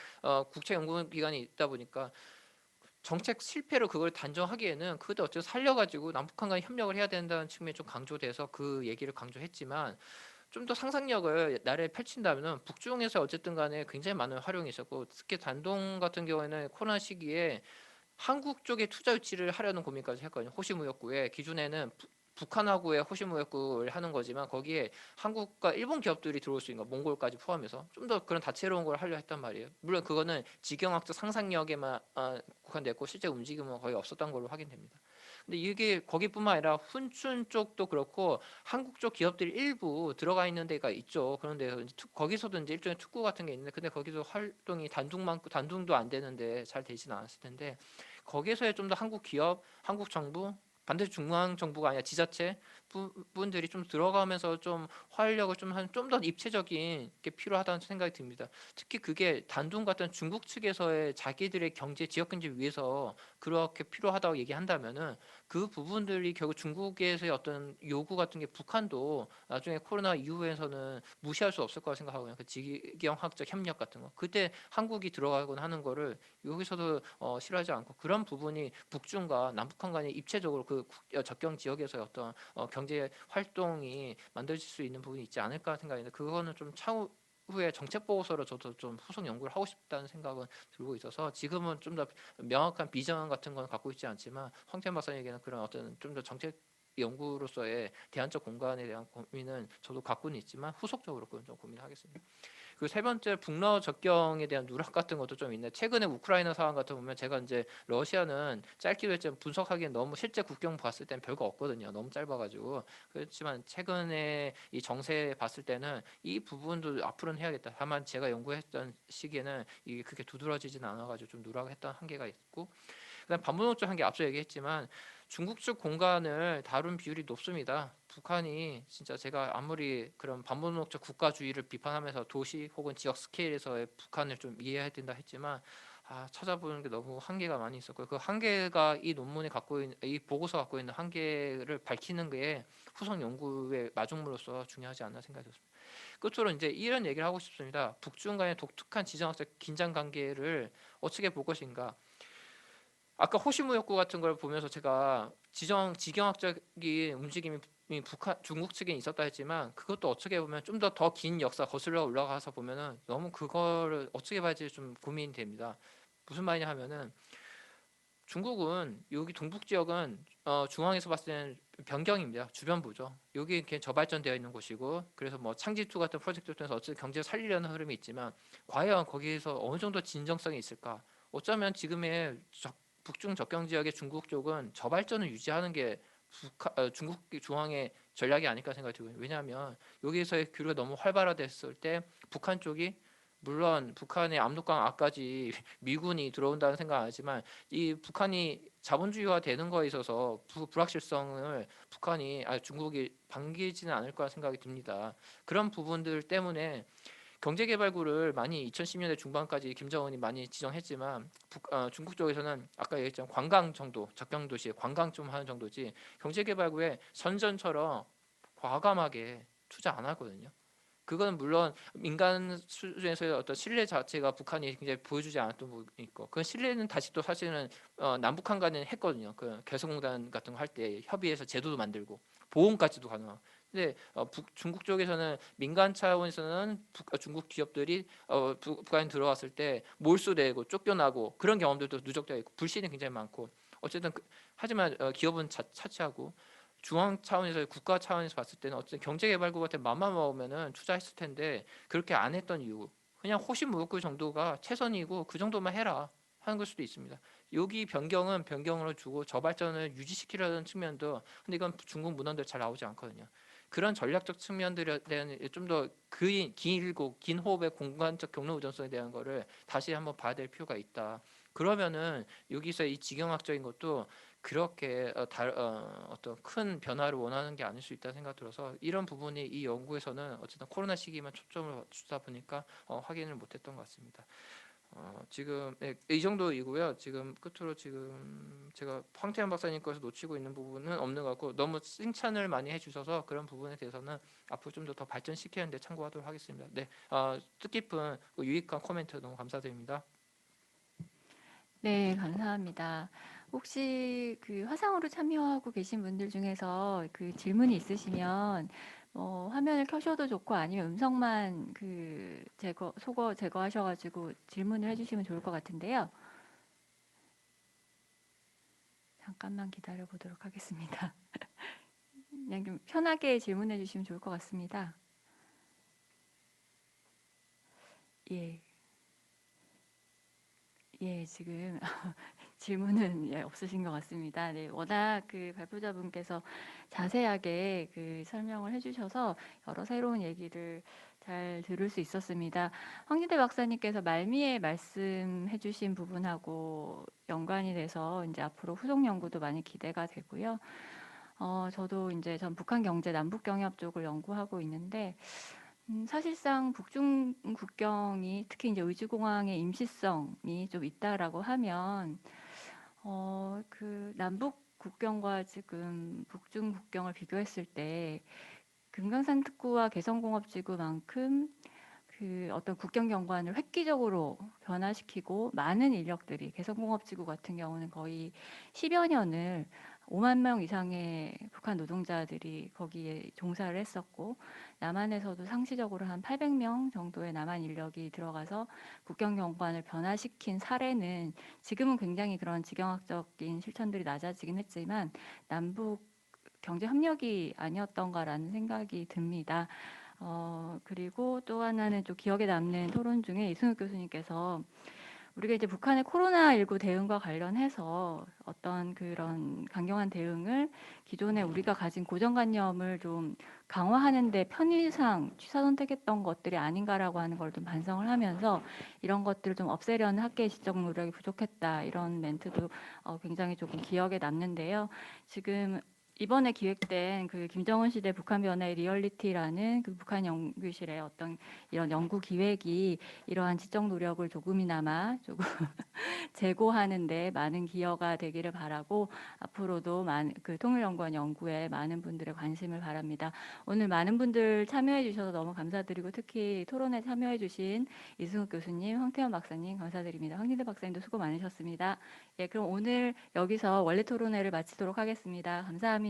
D: 국제연구기관이 있다 보니까 정책 실패로 그걸 단정하기에는 그것도 어쨌든 살려가지고 남북한 간에 협력을 해야 된다는 측면이 좀 강조돼서 그 얘기를 강조했지만, 좀 더 상상력을 나라에 펼친다면 북중에서 어쨌든 간에 굉장히 많은 활용이 있었고, 특히 단동 같은 경우에는 코로나 시기에 한국 쪽에 투자 유치를 하려는 고민까지 했거든요. 호시무역구에 기존에는 북한하고의 호시무역구를 하는 거지만 거기에 한국과 일본 기업들이 들어올 수 있는 거 몽골까지 포함해서 좀 더 그런 다채로운 걸 하려 했단 말이에요. 물론 그거는 지경학적 상상력에만 국한됐고 실제 움직임은 거의 없었던 걸로 확인됩니다. 근데 이게 거기뿐만 아니라 훈춘 쪽도 그렇고 한국 쪽 기업들이 일부 들어가 있는 데가 있죠. 그런데 거기서도 이제 일종의 특구 같은 게 있는데, 근데 거기서 활동이 단둥도 안 되는데 잘 되지는 않았을 텐데, 거기서의 좀 더 한국 기업, 한국 정부, 반드시 중앙 정부가 아니라 지자체 분들이 좀 들어가면서 좀 활력을 좀 더 입체적인 게 필요하다는 생각이 듭니다. 특히 그게 단둥 같은 중국 측에서의 자기들의 경제, 지역 경제 위해서 그렇게 필요하다고 얘기한다면은 그 부분들이 결국 중국에서의 어떤 요구 같은 게 북한도 나중에 코로나 이후에서는 무시할 수 없을 거라 생각하고요. 그 지경학적 협력 같은 거, 그때 한국이 들어가거나 하는 거를 여기서도 싫어하지 않고, 그런 부분이 북중과 남북한 간의 입체적으로 그 접경 지역에서의 어떤 경제 활동이 만들어질 수 있는 부분이 있지 않을까 생각했는데, 그거는 좀 차후 후에 정책 보고서를 저도 좀 후속 연구를 하고 싶다는 생각은 들고 있어서 지금은 좀 더 명확한 비전 같은 건 갖고 있지 않지만 황태현 박사님에게는 그런 어떤 좀 더 정책 연구로서의 대안적 공간에 대한 고민은 저도 갖고는 있지만 후속적으로 그건 좀 고민하겠습니다. 그리고 세 번째 북러 접경에 대한 누락 같은 것도 좀 있네. 최근에 우크라이나 상황 같은 거 보면 제가 이제 러시아는 짧기도 했지만 분석하기엔 너무 실제 국경 봤을 땐 별거 없거든요. 너무 짧아가지고. 그렇지만 최근에 이 정세 봤을 때는 이 부분도 앞으로는 해야겠다. 다만 제가 연구했던 시기에는 이게 그렇게 두드러지진 않아가지고 좀 누락했던 한계가 있고, 그다음 반문호적 한계 앞서 얘기했지만 중국 측 공간을 다룬 비율이 높습니다. 북한이 진짜 제가 아무리 그런 반문호적 국가주의를 비판하면서 도시 혹은 지역 스케일에서의 북한을 좀 이해해야 된다 했지만 찾아보는 게 너무 한계가 많이 있었고요. 그 한계가 이 논문이 갖고 있는 이 보고서 갖고 있는 한계를 밝히는 게 후속 연구의 마중물로서 중요하지 않나 생각이 듭니다. 끝으로 이제 이런 얘기를 하고 싶습니다. 북중 간의 독특한 지정학적 긴장 관계를 어떻게 볼 것인가? 아까 호시무역구 같은 걸 보면서 제가 지경학적인 움직임이 중국 측에 있었다 했지만 그것도 어떻게 보면 좀 더 긴 역사 거슬러 올라가서 보면은 너무 그거를 어떻게 봐야 될지 좀 고민이 됩니다. 무슨 말이냐 하면은 중국은 여기 동북 지역은 중앙에서 봤을 때는 변경입니다. 주변부죠. 여기 이렇게 저발전되어 있는 곳이고 그래서 뭐 창지2 같은 프로젝트를 통해서 어쨌든 경제를 살리려는 흐름이 있지만 과연 거기에서 어느 정도 진정성이 있을까? 어쩌면 지금의 북중 접경 지역의 중국 쪽은 저발전을 유지하는 게 중국 중앙의 전략이 아닐까 생각이 들고요. 왜냐하면 여기에서의 교류가 너무 활발화됐을 때 북한 쪽이 물론 북한의 압록강 앞까지 미군이 들어온다는 생각 안 하지만 이 북한이 자본주의화 되는 거에 있어서 불확실성을 중국이 반기지는 않을 거라 생각이 듭니다. 그런 부분들 때문에 경제개발구를 많이 2010년대 중반까지 김정은이 많이 지정했지만 중국 쪽에서는 아까 얘기했지만 관광 정도, 접경도시에 관광 좀 하는 정도지 경제개발구에 선전처럼 과감하게 투자 안 하거든요. 그건 물론 민간 수준에서의 어떤 신뢰 자체가 북한이 굉장히 보여주지 않았던 부분이 있고 그 신뢰는 다시 또 사실은 남북한 간에 했거든요. 그 개성공단 같은 거 할 때 협의해서 제도도 만들고 보험까지도 가능하고. 근데 중국 쪽에서는 민간 차원에서는 중국 기업들이 북한에 들어왔을 때 몰수되고 쫓겨나고 그런 경험들도 누적되어 있고 불신이 굉장히 많고 어쨌든 하지만 기업은 차치하고 중앙 차원에서 국가 차원에서 봤을 때는 어쨌든 경제개발국 같은 맘만 먹으면은 투자했을 텐데 그렇게 안 했던 이유 그냥 호시무역구 정도가 최선이고 그 정도만 해라 하는 걸 수도 있습니다. 여기 변경은 변경으로 주고 저발전을 유지시키려는 측면도 근데 이건 중국 문헌들 잘 나오지 않거든요. 그런 전략적 측면들에 대한 좀 더 길고 긴 호흡의 공간적 경로 의존성에 대한 거를 다시 한번 봐야 될 필요가 있다. 그러면은 여기서 이 지경학적인 것도 그렇게 어떤 큰 변화를 원하는 게 아닐 수 있다는 생각 들어서 이런 부분이 이 연구에서는 어쨌든 코로나 시기만 초점을 주다 보니까 확인을 못했던 것 같습니다. 지금 이 정도이고요. 지금 끝으로 지금 제가 황태현 박사님 거에서 놓치고 있는 부분은 없는 것 같고 너무 칭찬을 많이 해주셔서 그런 부분에 대해서는 앞으로 좀 더 발전시키는 데 참고하도록 하겠습니다. 네, 뜻깊은 유익한 코멘트 너무 감사드립니다.
A: 네, 감사합니다. 혹시 그 화상으로 참여하고 계신 분들 중에서 그 질문이 있으시면 화면을 켜셔도 좋고 아니면 음성만 그 소거 제거하셔가지고 질문을 해주시면 좋을 것 같은데요. 잠깐만 기다려 보도록 하겠습니다. 그냥 좀 편하게 질문해 주시면 좋을 것 같습니다. 예. 예, 지금 질문은 없으신 것 같습니다. 네, 워낙 그 발표자분께서 자세하게 그 설명을 해주셔서 여러 새로운 얘기를 잘 들을 수 있었습니다. 황진태 박사님께서 말미에 말씀해주신 부분하고 연관이 돼서 이제 앞으로 후속 연구도 많이 기대가 되고요. 저도 이제 전 북한 경제 남북 경협 쪽을 연구하고 있는데 사실상 북중 국경이 특히 이제 의주공항의 임시성이 좀 있다라고 하면 그 남북 국경과 지금 북중 국경을 비교했을 때 금강산 특구와 개성공업지구만큼 그 어떤 국경 경관을 획기적으로 변화시키고 많은 인력들이 개성공업지구 같은 경우는 거의 10여 년을 5만 명 이상의 북한 노동자들이 거기에 종사를 했었고 남한에서도 상시적으로 한 800명 정도의 남한 인력이 들어가서 국경 경관을 변화시킨 사례는 지금은 굉장히 그런 지경학적인 실천들이 낮아지긴 했지만 남북 경제 협력이 아니었던가라는 생각이 듭니다. 그리고 또 하나는 좀 기억에 남는 토론 중에 이승욱 교수님께서 우리가 이제 북한의 코로나19 대응과 관련해서 어떤 그런 강경한 대응을 기존에 우리가 가진 고정관념을 좀 강화하는데 편의상 취사 선택했던 것들이 아닌가라고 하는 걸 좀 반성을 하면서 이런 것들을 좀 없애려는 학계의 지적 노력이 부족했다 이런 멘트도 굉장히 조금 기억에 남는데요. 지금 이번에 기획된 그 김정은 시대 북한 변화의 리얼리티라는 그 북한 연구실의 어떤 이런 연구 기획이 이러한 지적 노력을 조금이나마 조금 제고하는데 많은 기여가 되기를 바라고 앞으로도 그 통일연구원 연구에 많은 분들의 관심을 바랍니다. 오늘 많은 분들 참여해 주셔서 너무 감사드리고 특히 토론에 참여해 주신 이승욱 교수님, 황태현 박사님 감사드립니다. 황진대 박사님도 수고 많으셨습니다. 예, 그럼 오늘 여기서 원래 토론회를 마치도록 하겠습니다. 감사합니다.